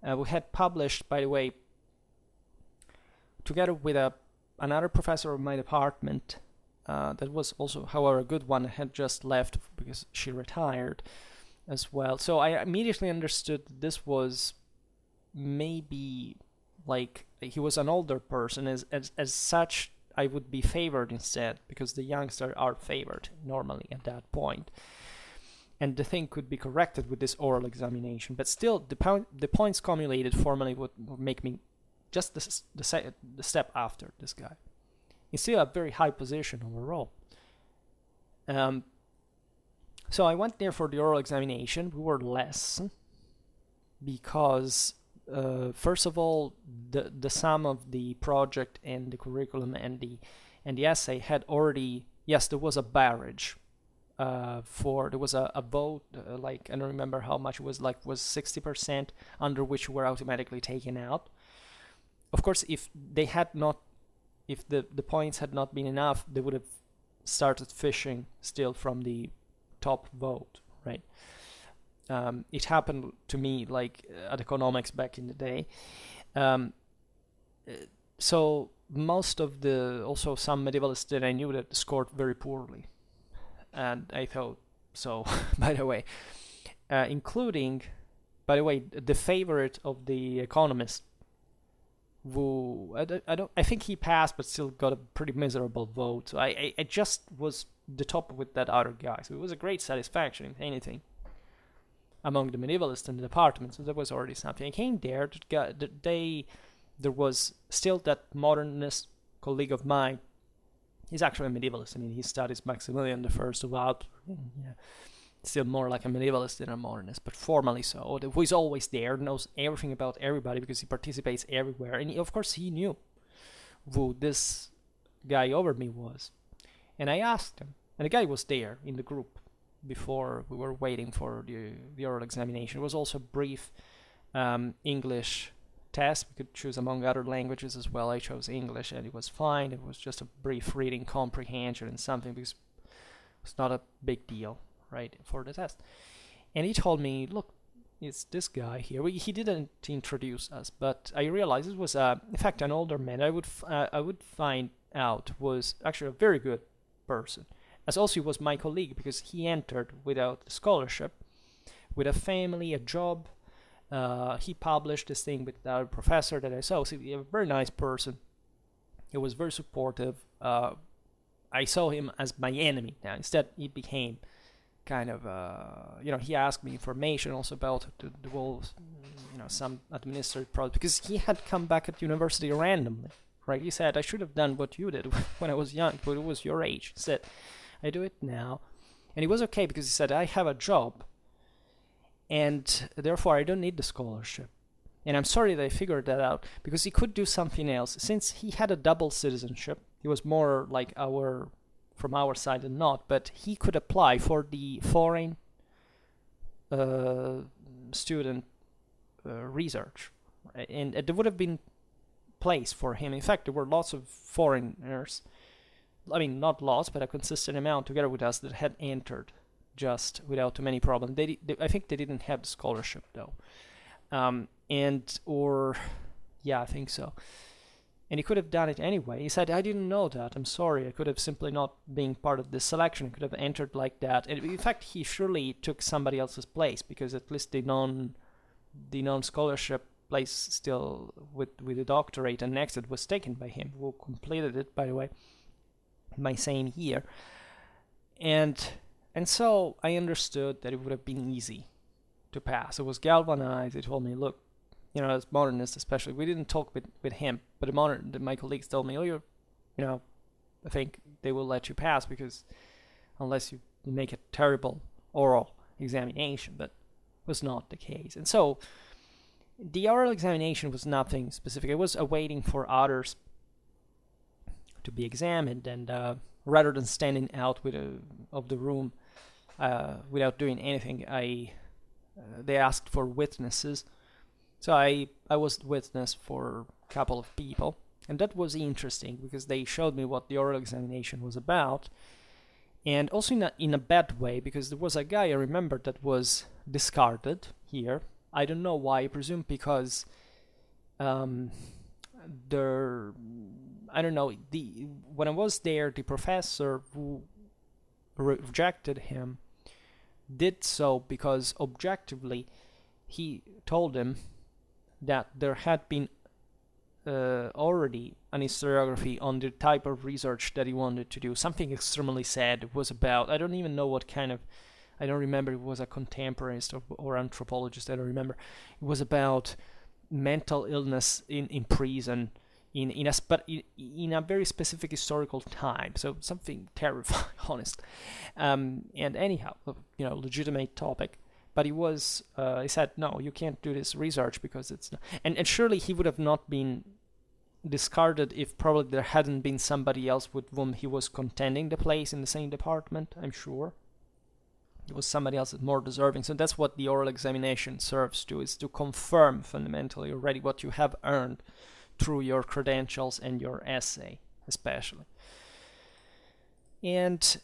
we had published, by the way, together with another professor of my department, that was also, however, a good one, had just left because she retired as well. So I immediately understood this was maybe like he was an older person. As such, I would be favored instead, because the youngsters are favored normally at that point. And the thing could be corrected with this oral examination. But still, the points cumulated formally would make me just the step after this guy. He's still a very high position overall. So I went there for the oral examination. We were less because, first of all, the sum of the project and the curriculum and the essay had already, yes, there was a barrage. There was a vote, like, I don't remember how much it was, like, was 60%, under which were automatically taken out. Of course, if the points had not been enough, they would have started fishing still from the top vote, right? It happened to me, like, at economics back in the day. So most of also some medievalists that I knew that scored very poorly. And I thought so, by the way, including, by the way, the favorite of the economist, who I think he passed, but still got a pretty miserable vote. So I just was the top with that other guy. So it was a great satisfaction, if anything, among the medievalists in the department. So that was already something. I came there. There was still that modernist colleague of mine. He's actually a medievalist. I mean, he studies Maximilian the First about, still more like a medievalist than a modernist, but formally so. Who is always there, knows everything about everybody because he participates everywhere. And of course he knew who this guy over me was. And I asked him, and the guy was there in the group before we were waiting for the oral examination. It was also a brief English test. We could choose among other languages as well. I chose English and it was fine. It was just a brief reading comprehension and something, because it's not a big deal, right, for the test. And he told me, look, it's this guy here. He didn't introduce us, but I realized it was in fact an older man. I would find out was actually a very good person, as also he was my colleague, because he entered without scholarship, with a family, a job. He published this thing with our professor that I saw. So he was a very nice person. He was very supportive. I saw him as my enemy now. Instead, he became kind of, he asked me information also about the whole, some administrative project, because he had come back at university randomly, right? He said, I should have done what you did when I was young, but it was your age. He said, I do it now. And it was okay, because he said, I have a job, and therefore I don't need the scholarship. And I'm sorry that I figured that out, because he could do something else. Since he had a double citizenship, he was more like from our side than not, but he could apply for the foreign student research, and there would have been place for him. In fact, there were lots of foreigners, I mean not lots, but a consistent amount together with us that had entered just without too many problems. I think they didn't have the scholarship though, I think so. And he could have done it anyway. He said, I didn't know that. I'm sorry. I could have simply not been part of this selection. I could have entered like that. And in fact, he surely took somebody else's place, because at least the non-scholarship place still with the doctorate and next it was taken by him, who completed it, by the way, my same year. And so I understood that it would have been easy to pass. It was galvanized. He told me, look, as modernists especially, we didn't talk with him, but my colleagues told me, I think they will let you pass, because unless you make a terrible oral examination, but was not the case. And so the oral examination was nothing specific. I was awaiting for others to be examined, and rather than standing out of the room without doing anything, they asked for witnesses. So I was witness for a couple of people, and that was interesting because they showed me what the oral examination was about, and also in a bad way, because there was a guy I remember that was discarded here. I don't know why. I presume because I don't know. When I was there, the professor who rejected him did so because objectively he told him that there had been already an historiography on the type of research that he wanted to do. Something extremely sad. It was about, I don't even know what kind of, I don't remember, it was a contemporaneist or anthropologist, I don't remember. It was about mental illness in prison in a very specific historical time. So something terrifying, honest. And anyhow, legitimate topic. But he said, no, you can't do this research because it's not. And surely he would have not been discarded if probably there hadn't been somebody else with whom he was contending the place in the same department, I'm sure. It was somebody else more deserving. So that's what the oral examination serves to, is to confirm fundamentally already what you have earned through your credentials and your essay, especially. And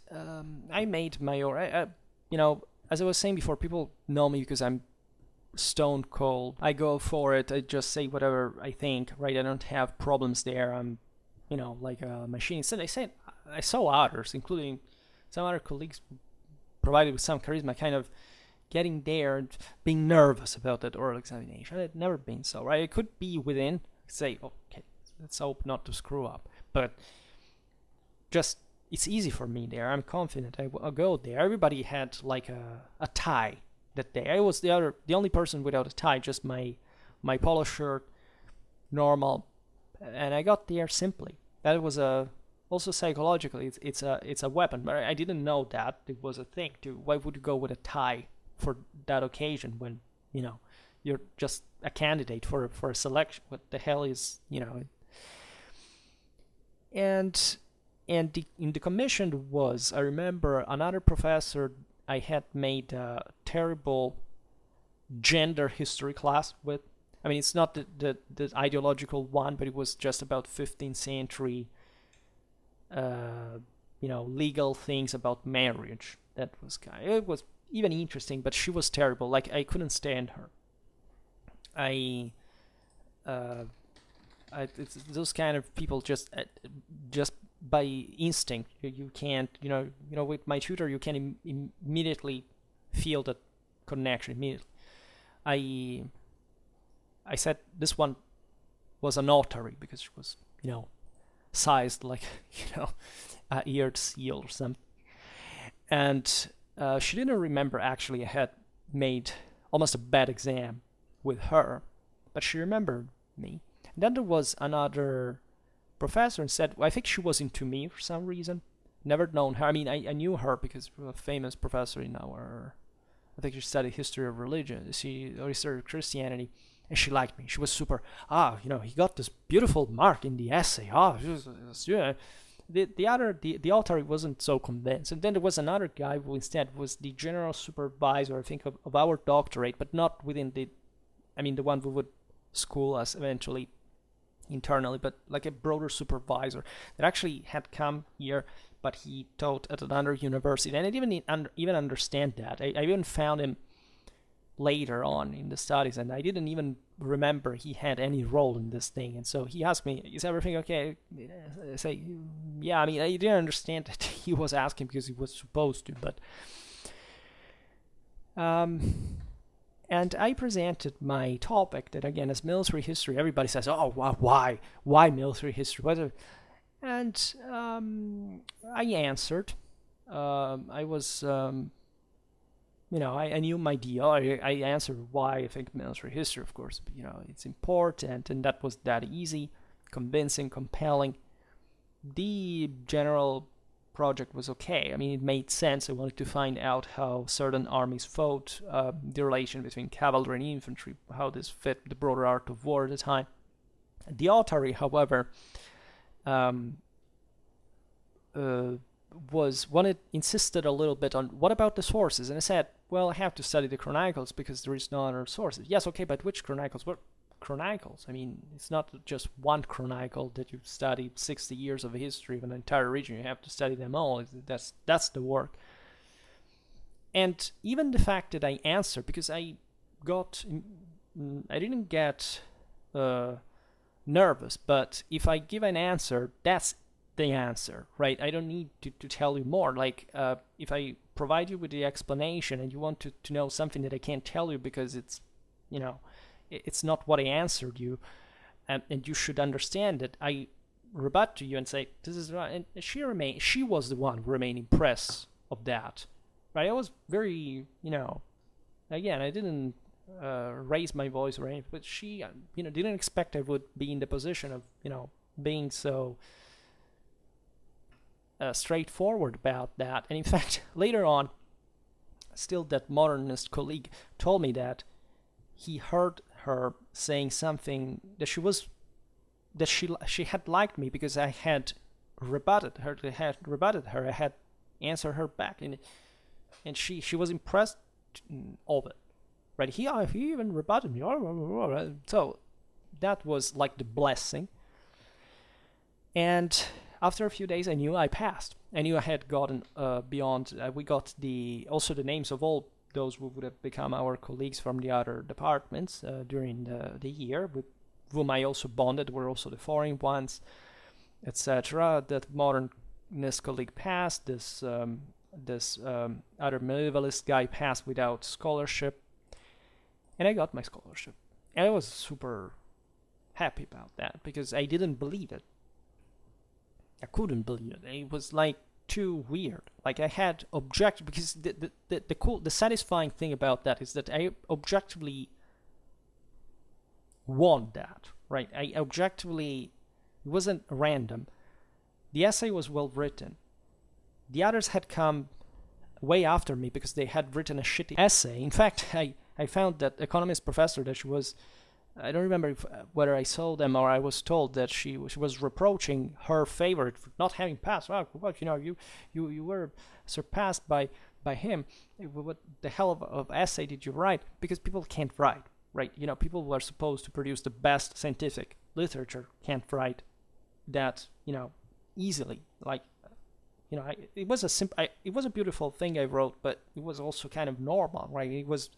I made my as I was saying before, people know me because I'm stone cold. I go for it. I just say whatever I think, right? I don't have problems there. I'm, like a machine. So I saw others, including some other colleagues provided with some charisma, kind of getting there and being nervous about that oral examination. I'd never been so, right? It could be within, say, okay, let's hope not to screw up. But just, it's easy for me there. I'm confident. I'll go there. Everybody had like a tie that day. I was the only person without a tie, just my polo shirt, normal, and I got there simply. That was also psychologically, it's a weapon. But I didn't know that it was a thing. Why would you go with a tie for that occasion when you're just a candidate for a selection? What the hell is And in the commission was, I remember another professor I had made a terrible gender history class with. I mean, it's not the ideological one, but it was just about 15th century, legal things about marriage. That was it was even interesting, but she was terrible. Like, I couldn't stand her. It's those kind of people just by instinct, you can't, with my tutor, you can immediately feel that connection immediately. I said this one was a notary because she was, sized like, a eared seal or something. And she didn't remember actually I had made almost a bad exam with her, but she remembered me. And then there was another professor and said, well, I think she was into me for some reason. Never known her. I mean, I knew her because we were a famous professor in I think she studied history of religion, or history of Christianity, and she liked me. She was super, he got this beautiful mark in the essay. Yeah. The author wasn't so convinced. And then there was another guy who instead was the general supervisor, I think, of our doctorate, but not within the one who would school us eventually internally, but like a broader supervisor that actually had come here, but he taught at another university. And I didn't even understand that. I even found him later on in the studies, and I didn't even remember he had any role in this thing. And so he asked me, is everything okay? I say, yeah. I mean, I didn't understand that he was asking because he was supposed to, but and I presented my topic that, again, is military history. Everybody says, oh, why military history? And I answered. I was, I knew my deal. I answered why I think military history, of course, it's important, and that was that easy, convincing, compelling. The general project was okay. I mean, it made sense. I wanted to find out how certain armies fought, the relation between cavalry and infantry, how this fit the broader art of war at the time. The author, however, insisted a little bit on what about the sources, and I said, well, I have to study the chronicles because there is no other sources. Yes, okay, but which chronicles? What chronicles? I mean, it's not just one chronicle that you study 60 years of history of an entire region. You have to study them all. That's the work. And even the fact that I answered, because I didn't get nervous, but if I give an answer, that's the answer, right? I don't need to tell you more. Like, if I provide you with the explanation and you want to know something that I can't tell you because it's, it's not what I answered you, and you should understand it, I rebut to you and say, this is right. And she was the one who remained impressed of that, right? I was very, again, I didn't raise my voice or anything, but she, didn't expect I would be in the position of, being so straightforward about that. And in fact, later on, still that modernist colleague told me that he heard her saying something that she had liked me because I had rebutted her. I had answered her back, and she was impressed of it. Right? He even rebutted me. So that was like the blessing. And after a few days, I knew I passed. I knew I had gotten beyond. We got also the names of all those who would have become our colleagues from the other departments during the year, with whom I also bonded, were also the foreign ones, etc. That modernist colleague passed. This other medievalist guy passed without scholarship, and I got my scholarship. And I was super happy about that because I didn't believe it. I couldn't believe it. It was like too weird. Like I had because the satisfying thing about that is that I objectively won that, right? I objectively, it wasn't random. The essay was well written. The others had come way after me because they had written a shitty essay. In fact, I found that economist professor that she was, I don't remember whether I saw them or I was told that she was reproaching her favorite for not having passed. Well, you were surpassed by him. What the hell of essay did you write? Because people can't write, right? People who are supposed to produce the best scientific literature can't write that, easily. Like, it was a beautiful thing I wrote, but it was also kind of normal, right? It was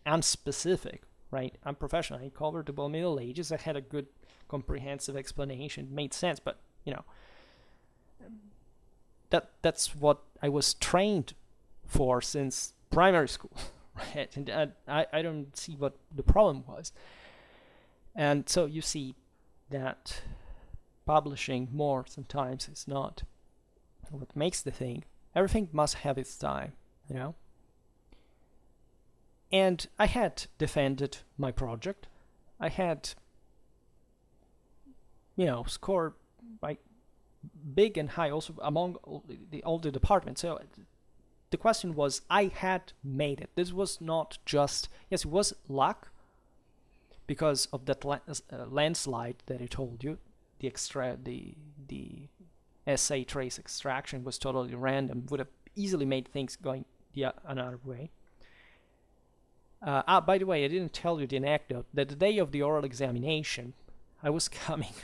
unspecific. Right, I'm professional. I covered the Middle Ages. I had a good, comprehensive explanation. It made sense, but that's what I was trained for since primary school, right? And I don't see what the problem was. And so you see that publishing more sometimes is not what makes the thing. Everything must have its time, And I had defended my project. I had, scored like big and high also among all the departments. So the question was, I had made it. This was not just, yes, it was luck because of that landslide that I told you. The essay trace extraction was totally random. Would have easily made things going another way. By the way, I didn't tell you the anecdote that the day of the oral examination, I was coming.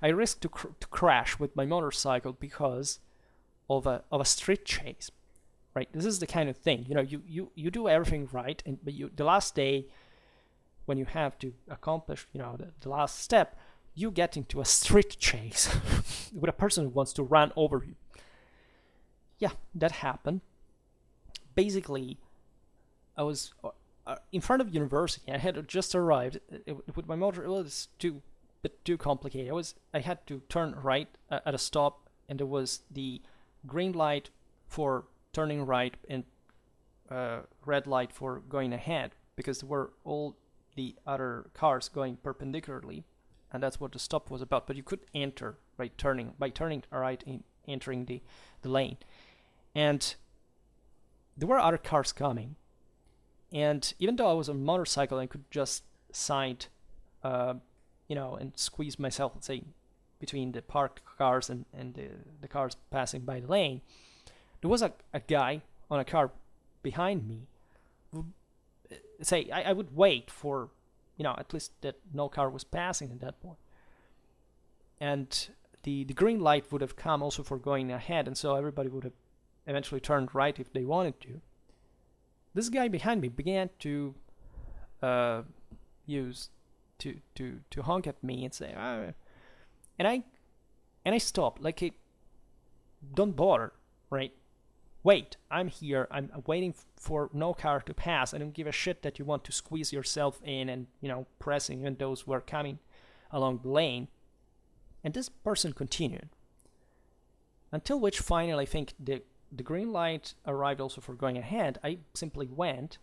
I risked to crash with my motorcycle because of a street chase, right? This is the kind of thing, you do everything right, but the last day, when you have to accomplish, the last step, you get into a street chase with a person who wants to run over you. Yeah, that happened. Basically, I was in front of university. I had just arrived with my motor. It was too complicated. I had to turn right at a stop, and there was the green light for turning right and red light for going ahead, because there were all the other cars going perpendicularly, and that's what the stop was about. But you could enter by turning right and entering the lane, and there were other cars coming. And even though I was on a motorcycle, I could just side, and squeeze myself and say, between the parked cars and the cars passing by the lane, there was a guy on a car behind me. Say, I would wait for, at least that no car was passing at that point. And the green light would have come also for going ahead, and so everybody would have eventually turned right if they wanted to. This guy behind me began to honk at me and say, and I stopped, like, don't bother, right? Wait, I'm here. I'm waiting for no car to pass. I don't give a shit that you want to squeeze yourself in and, pressing even those who are coming along the lane. And this person continued. Until which finally I think the green light arrived also for going ahead. I simply went,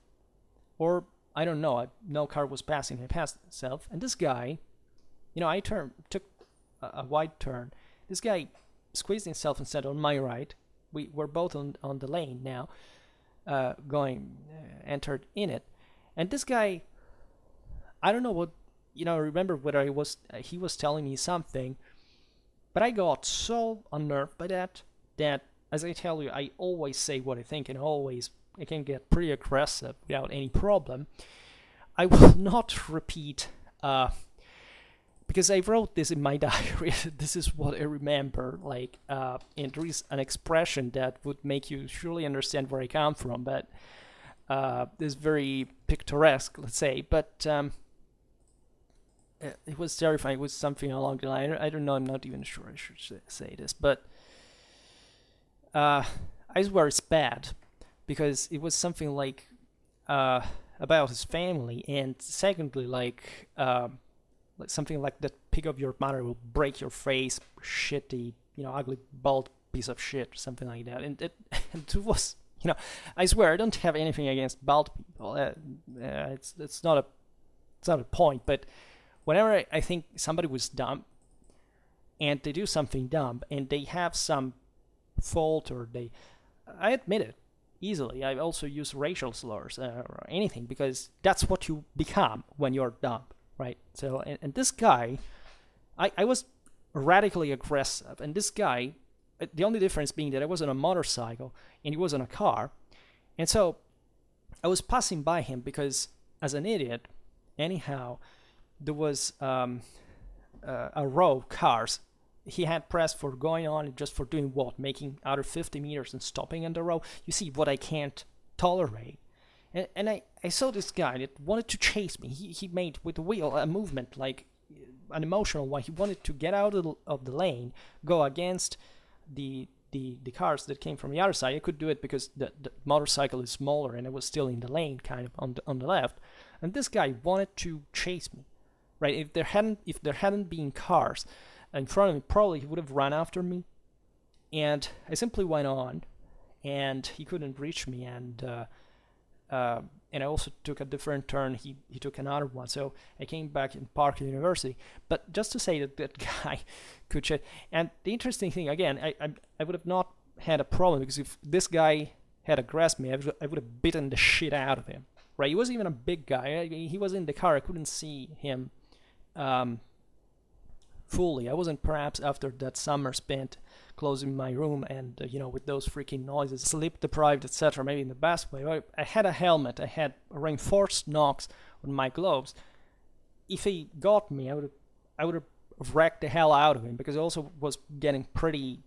or I don't know, no car was passing. I passed myself. And this guy, I took a wide turn. This guy squeezed himself and said on my right. We were both on the lane now, entered in it. And this guy, I don't know what, remember whether he was telling me something, but I got so unnerved by that, as I tell you, I always say what I think, and always I can get pretty aggressive without any problem. I will not repeat, because I wrote this in my diary. This is what I remember, and there is an expression that would make you surely understand where I come from, but it's very picturesque, let's say, but it was terrifying. It was something along the line, I don't know, I'm not even sure I should say this, but I swear it's bad, because it was something like about his family, and secondly, like something like that pig of your mother will break your face, shitty, ugly, bald piece of shit, or something like that. And it was, I swear I don't have anything against bald people. It's not a point. But whenever I think somebody was dumb, and they do something dumb, and they have some fault, or I admit it easily. I also use racial slurs or anything, because that's what you become when you're dumb. Right, so and this guy, I was radically aggressive, and this guy, the only difference being that I was on a motorcycle and he was on a car, and so I was passing by him because, as an idiot, anyhow, there was a row of cars. He had pressed for going on, just for doing what? Making other 50 meters and stopping in the row. You see what I can't tolerate. And I saw this guy that wanted to chase me. He made with the wheel a movement, like an emotional one. He wanted to get out of the lane, go against the cars that came from the other side. I could do it because the motorcycle is smaller and I was still in the lane, kind of on the left. And this guy wanted to chase me, right? If there hadn't been cars in front of me, probably he would have run after me. And I simply went on, and he couldn't reach me, and I also took a different turn. He took another one. So I came back in Park University. But just to say that guy could shit. And the interesting thing, again, I would have not had a problem, because if this guy had aggressed me, I would have beaten the shit out of him. Right? He wasn't even a big guy. He was in the car. I couldn't see him fully. I wasn't, perhaps after that summer spent closing my room and with those freaking noises, sleep deprived, etc., maybe in the best way. I had a helmet, I had reinforced knocks on my gloves. If he got me, I would have wrecked the hell out of him, because I also was getting pretty,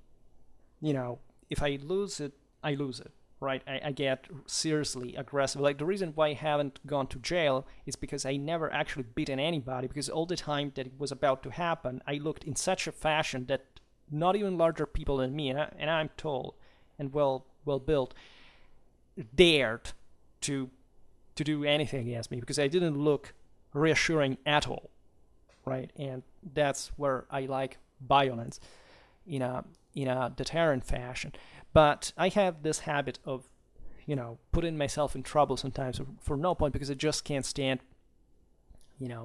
if I lose it, I lose it, right? I get seriously aggressive. Like, the reason why I haven't gone to jail is because I never actually beaten anybody, because all the time that it was about to happen, I looked in such a fashion that not even larger people than me, and I'm tall and well built, dared to do anything against me, because I didn't look reassuring at all, right? And that's where I like violence in a deterrent fashion. But I have this habit of, putting myself in trouble sometimes for no point, because I just can't stand,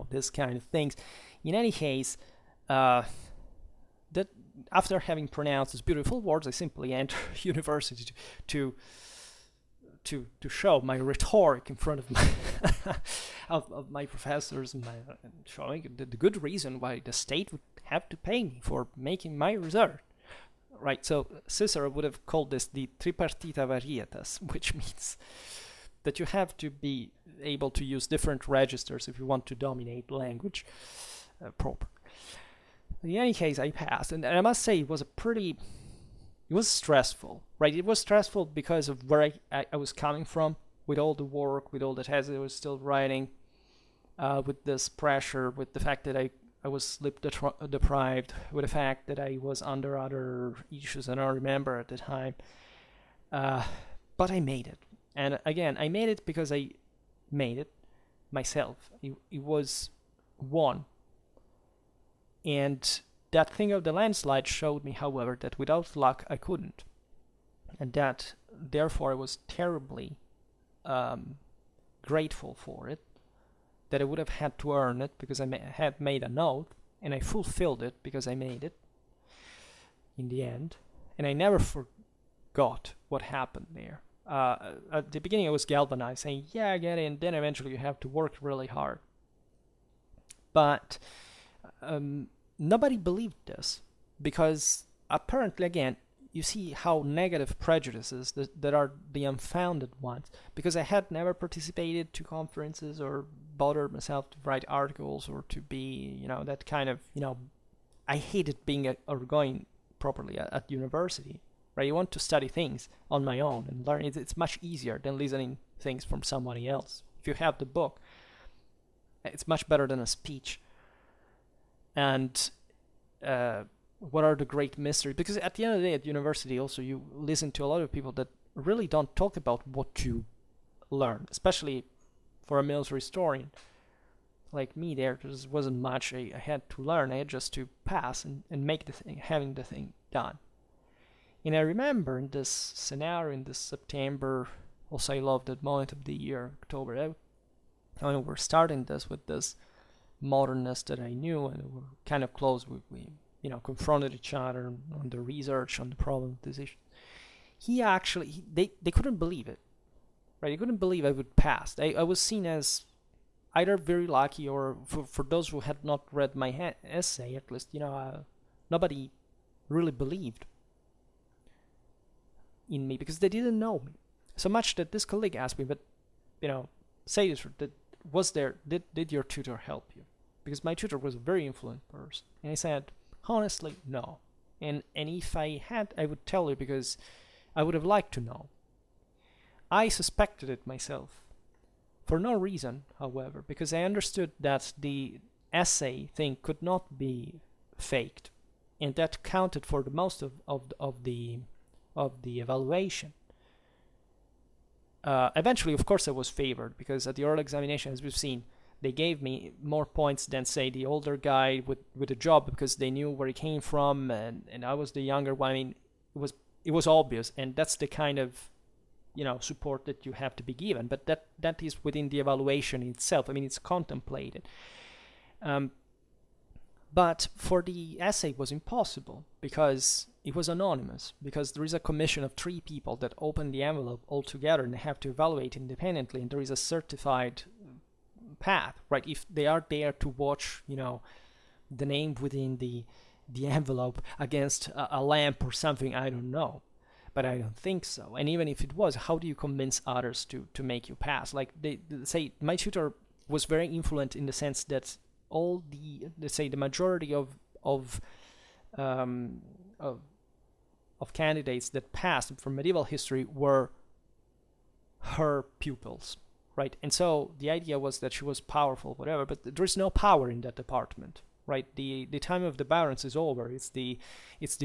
this kind of things. In any case, that after having pronounced these beautiful words, I simply enter university to to show my rhetoric in front of my of my professors and showing the good reason why the state would have to pay me for making my research. Right, so Cicero would have called this the tripartita varietas, which means that you have to be able to use different registers if you want to dominate language proper. In any case, I passed, and I must say it was stressful, right? It was stressful because of where I was coming from, with all the work, with all the tests I was still writing, with this pressure, with the fact that I was sleep deprived, with the fact that I was under other issues I don't remember at the time. But I made it. And again, I made it because I made it myself. It was one. And that thing of the landslide showed me, however, that without luck I couldn't. And that, therefore, I was terribly grateful for it, that I would have had to earn it because I had made a note, and I fulfilled it because I made it in the end. And I never forgot what happened there. At the beginning I was galvanized, saying, yeah, I get it, and then eventually you have to work really hard. But nobody believed this, because apparently, again, you see how negative prejudices that are the unfounded ones, because I had never participated to conferences or bothered myself to write articles or to be, that kind of, I hated being or going properly at university, right? You want to study things on my own and learn. It's much easier than listening things from somebody else. If you have the book, it's much better than a speech. And what are the great mysteries? Because at the end of the day, at university also, you listen to a lot of people that really don't talk about what to learn, especially for a military historian like me. There just wasn't much I had to learn. I had just to pass and make the thing, having the thing done. And I remember in this scenario, in this September, also I love that moment of the year, October, when we're starting this with this modernist that I knew, and we were kind of close. We confronted each other on the research, on the problem, this issue. They couldn't believe it, right? They couldn't believe I would pass. I was seen as either very lucky, or for those who had not read my essay, at least, nobody really believed in me because they didn't know me. So much that this colleague asked me, but, say this, did your tutor help you? Because my tutor was a very influent person. And I said, honestly, no. And if I had, I would tell you, because I would have liked to know. I suspected it myself. For no reason, however, because I understood that the essay thing could not be faked. And that counted for the most of the evaluation. Eventually, of course, I was favored, because at the oral examination, as we've seen, they gave me more points than, say, the older guy with a job, because they knew where he came from, and I was the younger one. I mean, it was obvious, and that's the kind of support that you have to be given. But that is within the evaluation itself. I mean, it's contemplated. But for the essay, it was impossible, because it was anonymous, because there is a commission of 3 people that open the envelope all together and they have to evaluate independently, and there is a certified path, right? If they are there to watch, the name within the envelope against a lamp or something, I don't know. But I don't think so. And even if it was, how do you convince others to make you pass? Like they say, my tutor was very influent in the sense that all the majority of candidates that passed from medieval history were her pupils, right? And so the idea was that she was powerful, whatever, but there is no power in that department, right? The time of the barons is over. It's the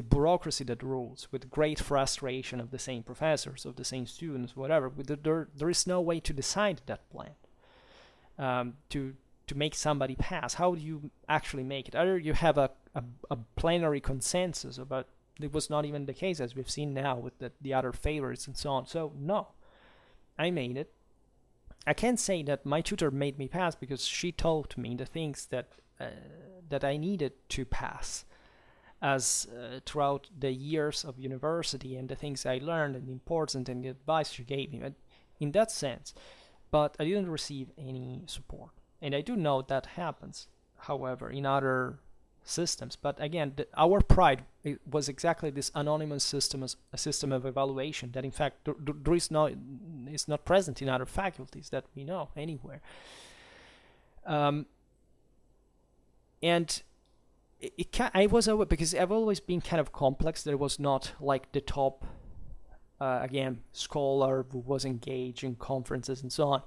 bureaucracy that rules, with great frustration of the same professors, of the same students, whatever. There is no way to decide that plan, to make somebody pass. How do you actually make it? Either you have a plenary consensus about. It was not even the case, as we've seen now with the other favorites and so on. So no, I made it. I can't say that my tutor made me pass, because she taught me the things that I needed to pass, as throughout the years of university, and the things I learned, and the importance and the advice she gave me. But in that sense, but I didn't receive any support. And I do know that happens, however, in other systems. But again, our pride was exactly this anonymous system, as a system of evaluation that in fact there is not present in other faculties that we know anywhere. And I was aware, because I've always been kind of complex, that it was not like the top again scholar who was engaged in conferences and so on.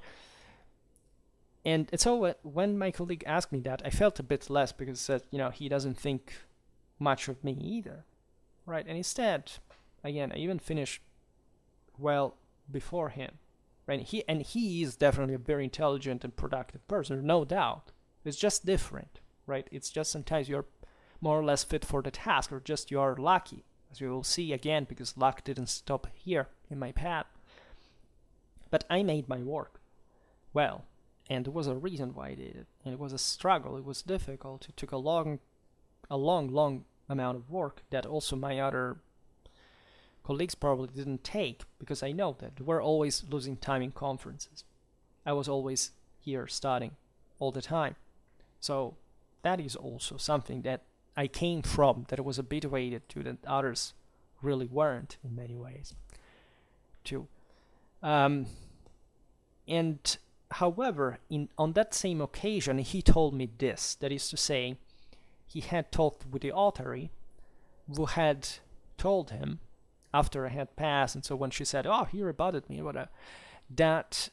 And so when my colleague asked me that, I felt a bit less, because said, he doesn't think much of me either, right? And instead, again, I even finished well before him, right? He is definitely a very intelligent and productive person, no doubt. It's just different, right? It's just sometimes you're more or less fit for the task, or just you're lucky, as we will see again, because luck didn't stop here in my path. But I made my work well. And there was a reason why I did it. And it was a struggle. It was difficult. It took a long amount of work that also my other colleagues probably didn't take, because I know that we're always losing time in conferences. I was always here studying all the time. So that is also something that I came from, that it was a bit weighted to, that others really weren't in many ways too. And however, on that same occasion, he told me this, that is to say, he had talked with the authority, who had told him, after I had passed, and so when she said, oh, he rebutted me, whatever, that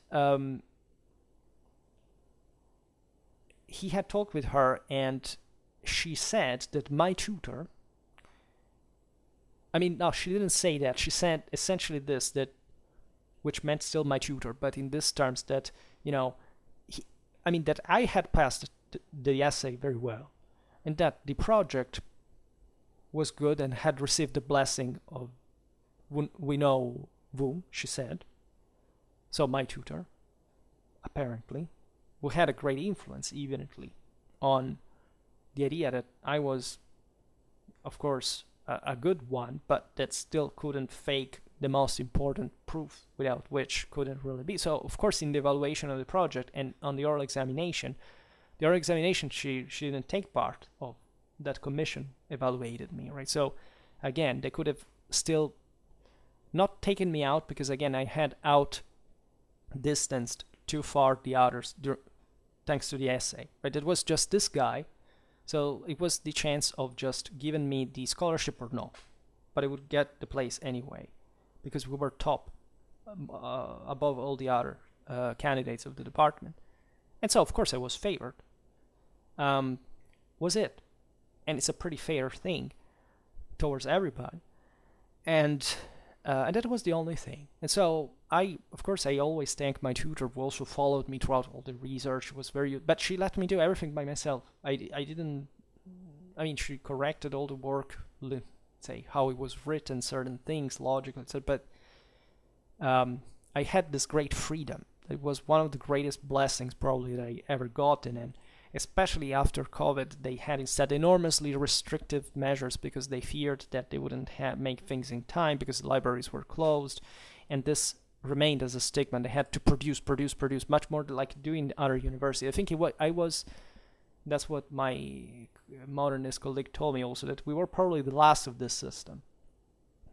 he had talked with her, and she said that my tutor, no, she didn't say that, she said essentially this, that, which meant still my tutor, but in these terms, that that I had passed the essay very well, and that the project was good and had received the blessing of we know whom, she said. So my tutor, apparently, who had a great influence, evidently, on the idea that I was, of course, a good one, but that still couldn't fake the most important proof, without which couldn't really be. So, of course, in the evaluation of the project and on the oral examination, she didn't take part of that commission, evaluated me, right? So, again, they could have still not taken me out, because, again, I had outdistanced too far the others thanks to the essay, right? It was just this guy, so it was the chance of just giving me the scholarship or no, but I would get the place anyway, because we were top above all the other candidates of the department. And so, of course, I was favored. Was it? And it's a pretty fair thing towards everybody. And that was the only thing. And so, I always thank my tutor, who also followed me throughout all the research. It was but she let me do everything by myself. She corrected all the work, say how it was written, certain things, logical, etc. But I had this great freedom. It was one of the greatest blessings probably that I ever gotten, and especially after COVID, they had instead enormously restrictive measures, because they feared that they wouldn't make things in time because the libraries were closed, and this remained as a stigma. They had to produce much more like doing other universities. I think that's what my modernist colleague told me also, that we were probably the last of this system.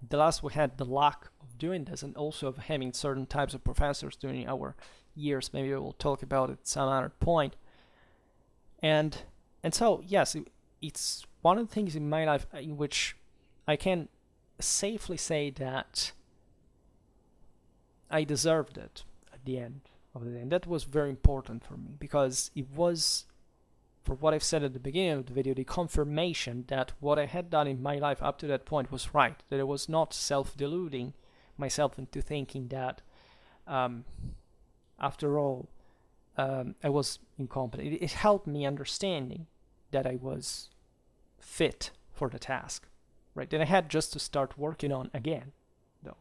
The last we had the luck of doing this, and also of having certain types of professors during our years. Maybe we'll talk about it at some other point. And so, yes, it's one of the things in my life in which I can safely say that I deserved it at the end of the day. And that was very important for me, because it was, for what I've said at the beginning of the video, the confirmation that what I had done in my life up to that point was right, that I was not self-deluding myself into thinking that, after all, I was incompetent. It helped me understanding that I was fit for the task, right? That I had just to start working on again, though.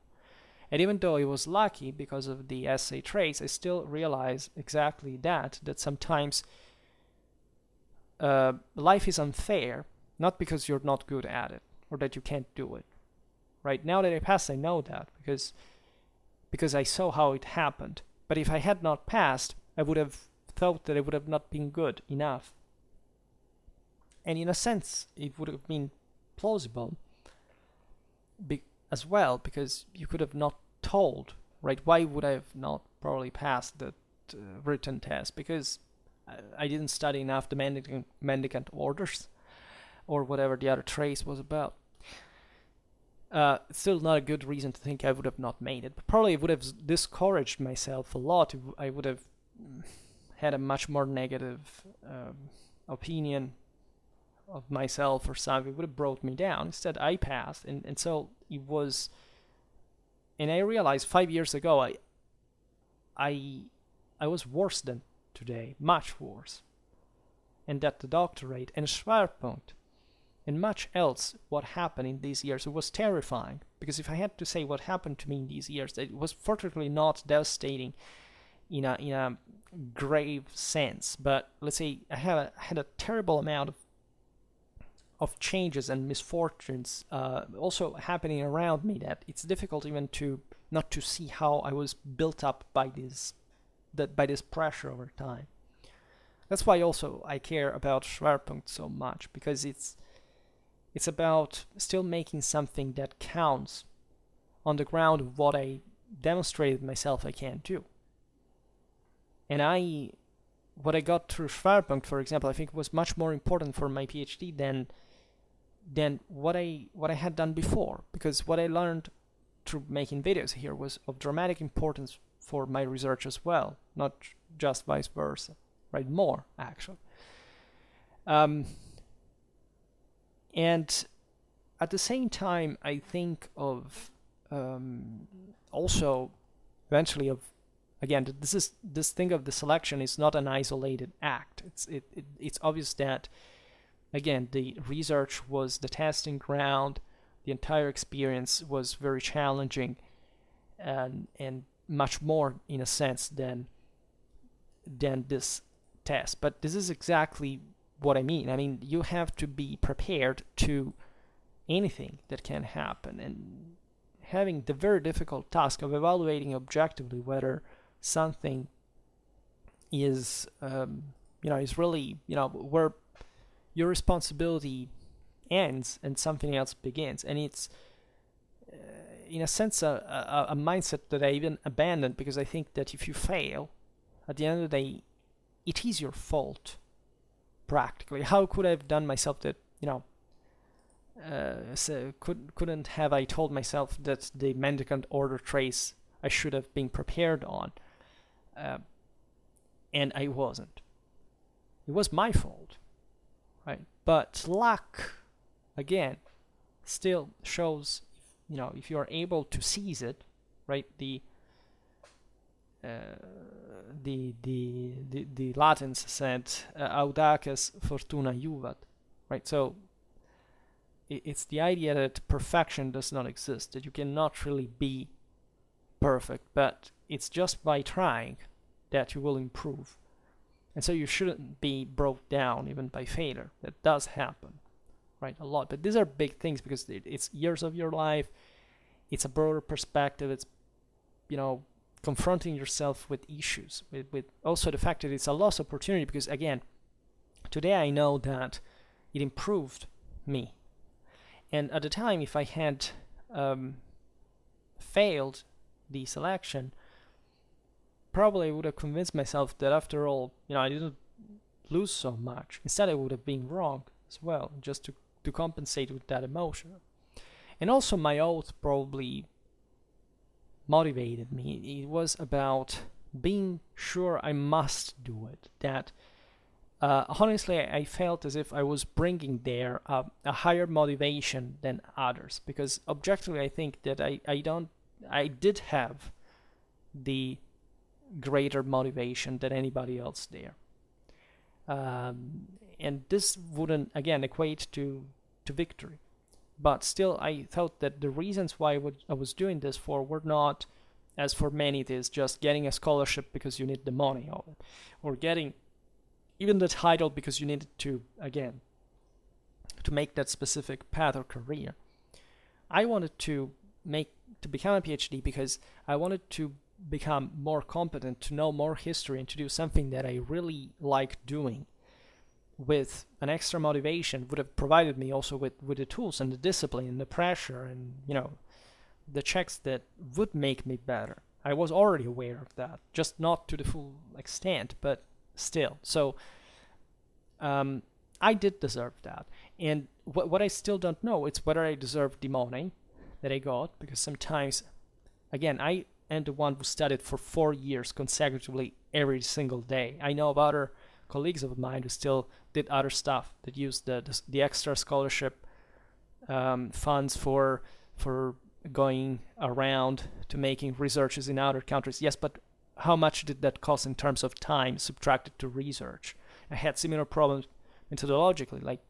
And even though I was lucky because of the essay traits, I still realized exactly that sometimes life is unfair, not because you're not good at it or that you can't do it. Right now that I passed, I know that, because because I saw how it happened. But if I had not passed, I would have thought that it would have not been good enough. And in a sense, it would have been plausible as well, because you could have not told, right? Why would I have not probably passed that written test? Because I didn't study enough the mendicant orders or whatever the other trace was about. Still not a good reason to think I would have not made it, but probably it would have discouraged myself a lot. I would have had a much more negative opinion of myself or something. It would have brought me down. Instead, I passed, and so it was. And I realized 5 years ago, I was worse than today, much worse. And that the doctorate and Schwerpunkt and much else what happened in these years, it was terrifying. Because if I had to say what happened to me in these years, it was fortunately not devastating in a grave sense. But let's say I had a terrible amount of changes and misfortunes also happening around me, that it's difficult even to not to see how I was built up by this pressure over time. That's why also I care about Schwerpunkt so much, because it's about still making something that counts on the ground of what I demonstrated myself I can do. And what I got through Schwerpunkt, for example, I think was much more important for my PhD than what I had done before, because what I learned through making videos here was of dramatic importance for my research as well, not just vice versa, right? More, actually. And at the same time, I think of also eventually of, again, this thing of the selection is not an isolated act. It's obvious that, again, the research was the testing ground. The entire experience was very challenging, and much more in a sense than this test. But this is exactly what I mean. I mean, you have to be prepared to anything that can happen, and having the very difficult task of evaluating objectively whether something is is really where your responsibility ends and something else begins. And it's in a sense a mindset that I even abandoned, because I think that if you fail, at the end of the day, it is your fault practically. How could I have done myself that couldn't have I told myself that the mendicant order trace I should have been prepared on, and I wasn't. It was my fault, right? But luck, again, still shows, if you are able to seize it, right? The Latins said, audaces fortuna juvat, right? So it's the idea that perfection does not exist, that you cannot really be perfect, but it's just by trying that you will improve. And so you shouldn't be brought down even by failure. That does happen, right? A lot. But these are big things, because it's years of your life. It's a broader perspective. It's, confronting yourself with issues, with also the fact that it's a lost opportunity, because again, today I know that it improved me. And at the time, if I had failed the selection, probably I would have convinced myself that after all, I didn't lose so much. Instead, I would have been wrong as well, just to compensate with that emotion. And also my oath probably motivated me. It was about being sure I must do it. That honestly, I felt as if I was bringing there a higher motivation than others, because objectively I think that I did have the greater motivation than anybody else there. And this wouldn't, again, equate to victory. But still, I thought that the reasons why I was doing this for were not, as for many it is, just getting a scholarship because you need the money of it, or getting even the title because you needed to, again, to make that specific path or career. I wanted to become a PhD because I wanted to become more competent, to know more history, and to do something that I really like doing. With an extra motivation, would have provided me also with the tools and the discipline and the pressure and the checks that would make me better. I was already aware of that, just not to the full extent, but still. So I did deserve that. And what I still don't know is whether I deserve the money that I got, because sometimes, again, I am the one who studied for 4 years consecutively every single day. I know of other colleagues of mine who still did other stuff, that used the extra scholarship funds for going around to making researches in other countries. Yes, but how much did that cost in terms of time subtracted to research? I had similar problems methodologically. Like,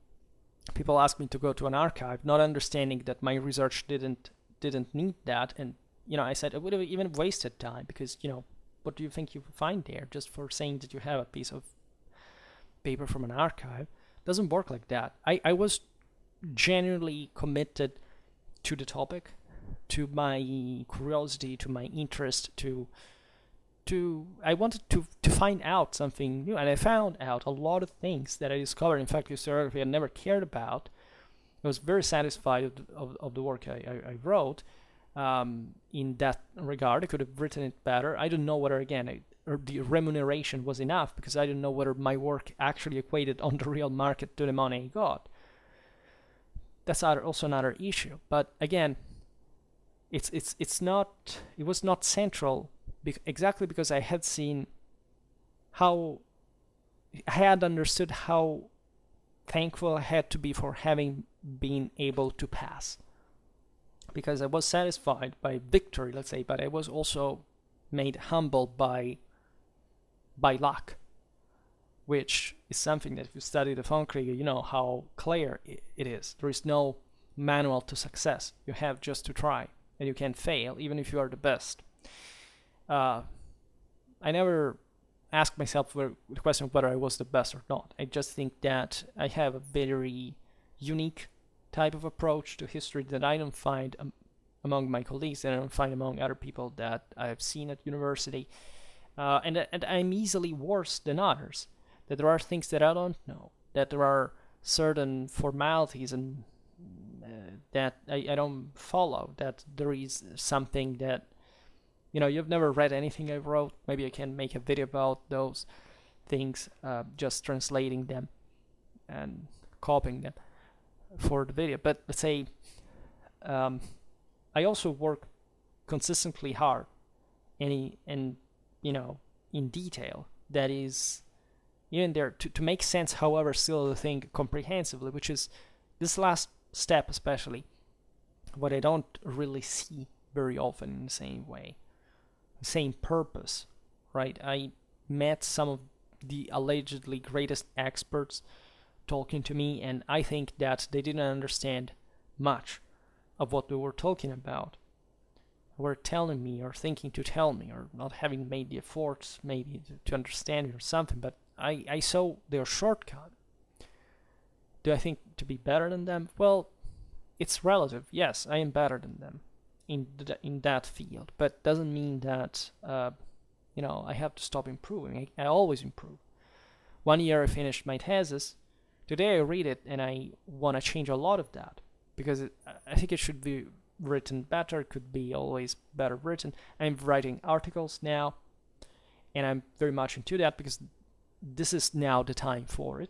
people asked me to go to an archive, not understanding that my research didn't need that, and I said it would have even wasted time, because what do you think you find there just for saying that you have a piece of paper from an archive? Doesn't work like that. I was genuinely committed to the topic, to my curiosity, to my interest, I wanted to find out something new, and I found out a lot of things that I discovered. In fact, historiography I never cared about. I was very satisfied of the work I wrote in that regard. I could have written it better. I don't know whether, again, the remuneration was enough, because I don't know whether my work actually equated on the real market to the money I got. That's also another issue. But again, it was not central, exactly because I had understood how thankful I had to be for having been able to pass. Because I was satisfied by victory, let's say, but I was also made humble by luck, which is something that if you study the von Kriege, you know how clear it is. There is no manual to success. You have just to try, and you can fail, even if you are the best. I never asked myself the question of whether I was the best or not. I just think that I have a very unique type of approach to history that I don't find among my colleagues, that I don't find among other people that I've seen at university. And I'm easily worse than others. That there are things that I don't know. That there are certain formalities and that I don't follow. That there is something that, you've never read anything I wrote. Maybe I can make a video about those things, just translating them and copying them for the video. But let's say I also work consistently hard and in detail. That is even there to make sense, however, still the thing comprehensively, which is this last step, especially what I don't really see very often in the same way, the same purpose, right? I met some of the allegedly greatest experts talking to me, and I think that they didn't understand much of what we were talking about. Were telling me or thinking to tell me, or not having made the efforts maybe to understand it or something, but I saw their shortcut. Do I think to be better than them? Well, it's relative. Yes, I am better than them in that field, but doesn't mean that I have to stop improving. I always improve. 1 year I finished my thesis. Today I read it and I want to change a lot of that, because I think it should be written better. It could be always better written. I'm writing articles now, and I'm very much into that because this is now the time for it.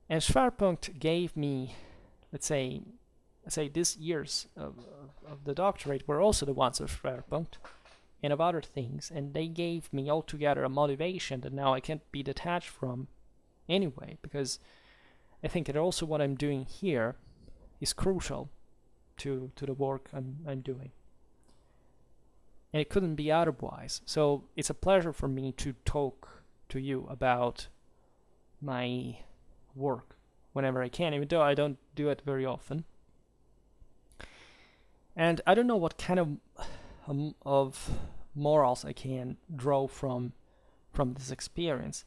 And Schwerpunkt gave me, let's say these years of the doctorate were also the ones of Schwerpunkt and of other things, and they gave me altogether a motivation that now I can't be detached from anyway, because I think that also what I'm doing here is crucial to the work I'm doing. And it couldn't be otherwise. So it's a pleasure for me to talk to you about my work whenever I can, even though I don't do it very often. And I don't know what kind of morals I can draw from this experience.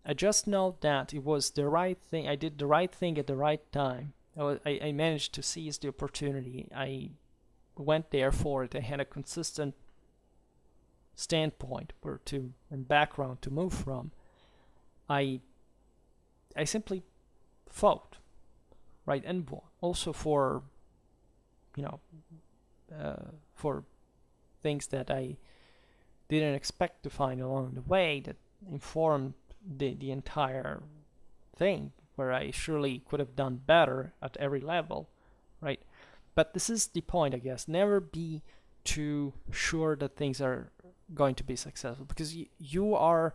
I just know that it was the right thing. I did the right thing at the right time. I managed to seize the opportunity. I went there for it. I had a consistent standpoint and background to move from. I simply fought, right, and won. Also for for things that I didn't expect to find along the way that informed the entire thing, where I surely could have done better at every level, right? But this is the point, I guess. Never be too sure that things are going to be successful, because you are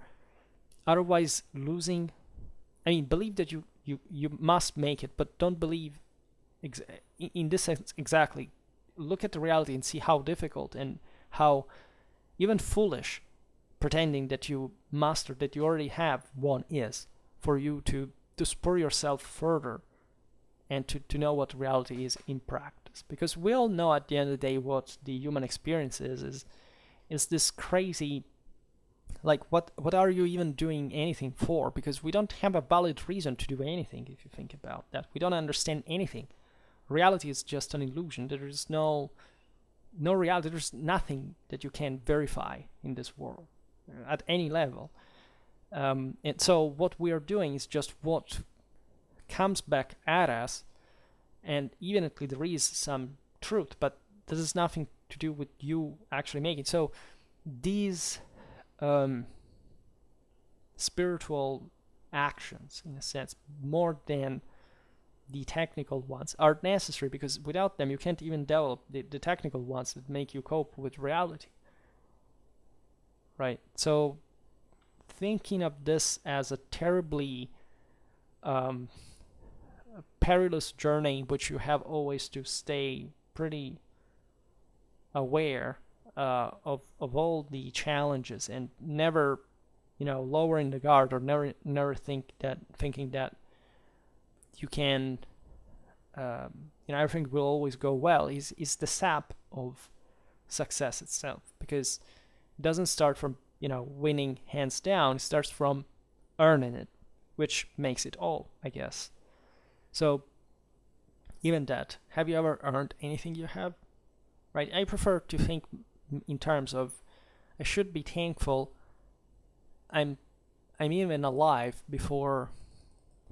otherwise losing. I mean, believe that you must make it, but don't believe in this sense exactly. Look at the reality and see how difficult and how even foolish pretending that you mastered, that you already have one is, for you to spur yourself further and to know what reality is in practice. Because we all know at the end of the day what the human experience is this crazy, like what are you even doing anything for? Because we don't have a valid reason to do anything. If you think about that, we don't understand anything. Reality is just an illusion. There is no reality. There's nothing that you can verify in this world at any level. And so what we are doing is just what comes back at us, and evidently there is some truth, but this has nothing to do with you actually making. So these spiritual actions, in a sense, more than the technical ones, are necessary, because without them you can't even develop the technical ones that make you cope with reality, right? So thinking of this as a terribly perilous journey, which you have always to stay pretty aware of all the challenges, and never lowering the guard, or never thinking that you can everything will always go well, is the sap of success itself, because it doesn't start from winning hands down. It starts from earning it, which makes it all, I guess. So even that, have you ever earned anything you have? Right? I prefer to think in terms of, I should be thankful I'm even alive before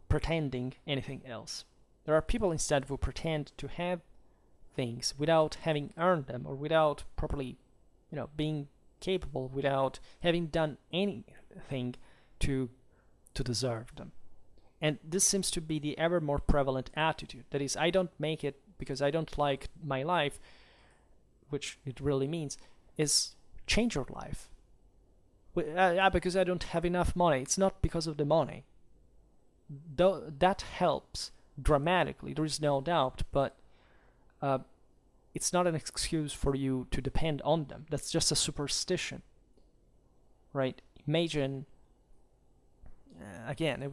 pretending anything else. There are people instead who pretend to have things without having earned them, or without properly being capable, without having done anything to deserve them. And this seems to be the ever more prevalent attitude. That is, I don't make it because I don't like my life, which it really means is change your life. Because I don't have enough money. It's not because of the money. Though that helps dramatically, there is no doubt, but it's not an excuse for you to depend on them. That's just a superstition, right? Imagine, again, I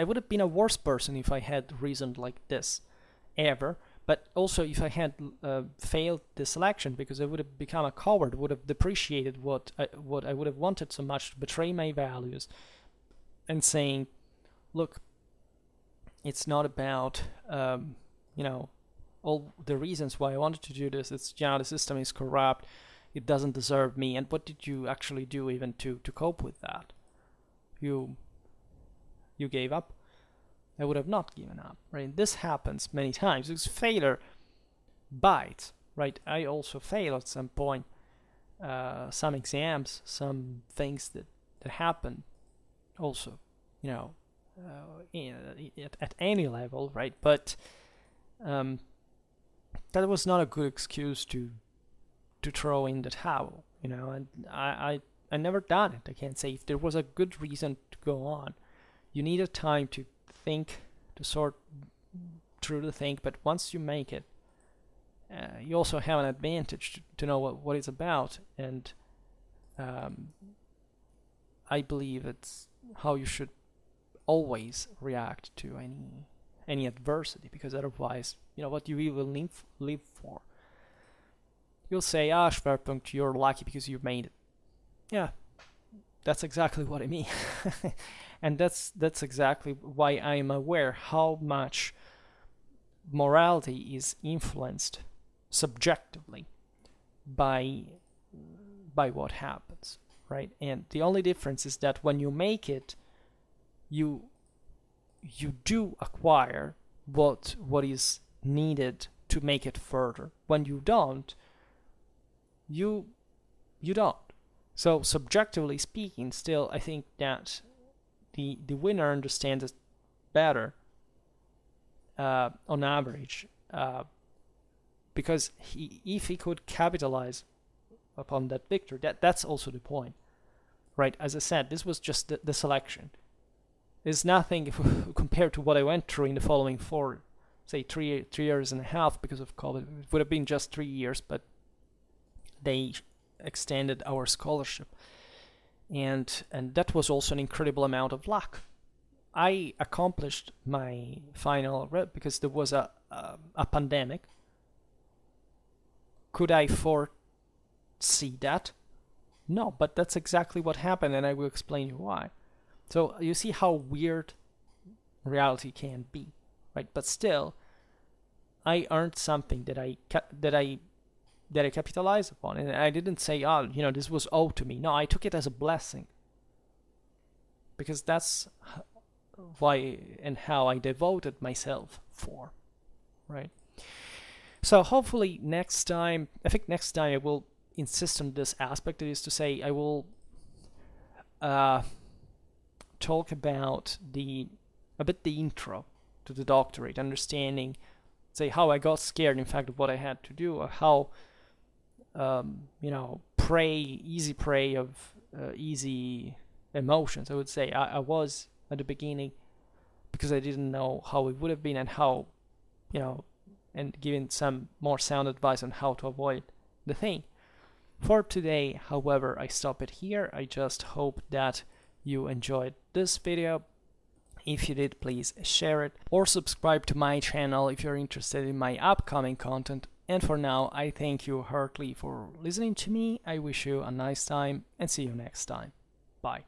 would have been a worse person if I had reasoned like this ever. But also, if I had failed the selection, because I would have become a coward, would have depreciated what I would have wanted so much, to betray my values, and saying, look, it's not about all the reasons why I wanted to do this. It's the system is corrupt, it doesn't deserve me. And what did you actually do even to cope with that? You gave up. I would have not given up, right? This happens many times. Because failure bites, right? I also fail at some point. Some exams, some things that happen also, at any level, right? But that was not a good excuse to throw in the towel, and I never done it. I can't say if there was a good reason to go on. You need a time to think, to sort through the thing, but once you make it, you also have an advantage to know what it's about, and I believe it's how you should always react to any adversity, because otherwise, what you will live for. You'll say, Schwerpunkt, you're lucky because you made it. Yeah, that's exactly what I mean. And that's exactly why I'm aware how much morality is influenced subjectively, by what happens, right? And the only difference is that when you make it, you do acquire what is needed to make it further. When you don't, you don't. So subjectively speaking, still I think that the winner understands it better on average, because if he could capitalize upon that victory, that's also the point, right? As I said, this was just the selection. It's nothing compared to what I went through in the following 3 years and a half because of COVID. It would have been just 3 years, but they extended our scholarship, and that was also an incredible amount of luck. I accomplished my final rep because there was a pandemic. Could I foresee that? No, but that's exactly what happened, and I will explain you why. So you see how weird reality can be, right? But still, I earned something that I capitalized upon, and I didn't say, oh, this was owed to me. No, I took it as a blessing, because that's why and how I devoted myself for, right? So hopefully next time I will insist on this aspect. That is to say, I will talk about the intro to the doctorate, understanding, say, how I got scared, in fact, of what I had to do, or how easy prey of easy emotions, I would say. I was at the beginning, because I didn't know how it would have been, and how, and giving some more sound advice on how to avoid the thing. For today, however, I stop it here. I just hope that you enjoyed this video. If you did, please share it or subscribe to my channel if you're interested in my upcoming content. And for now, I thank you heartily for listening to me. I wish you a nice time and see you next time. Bye.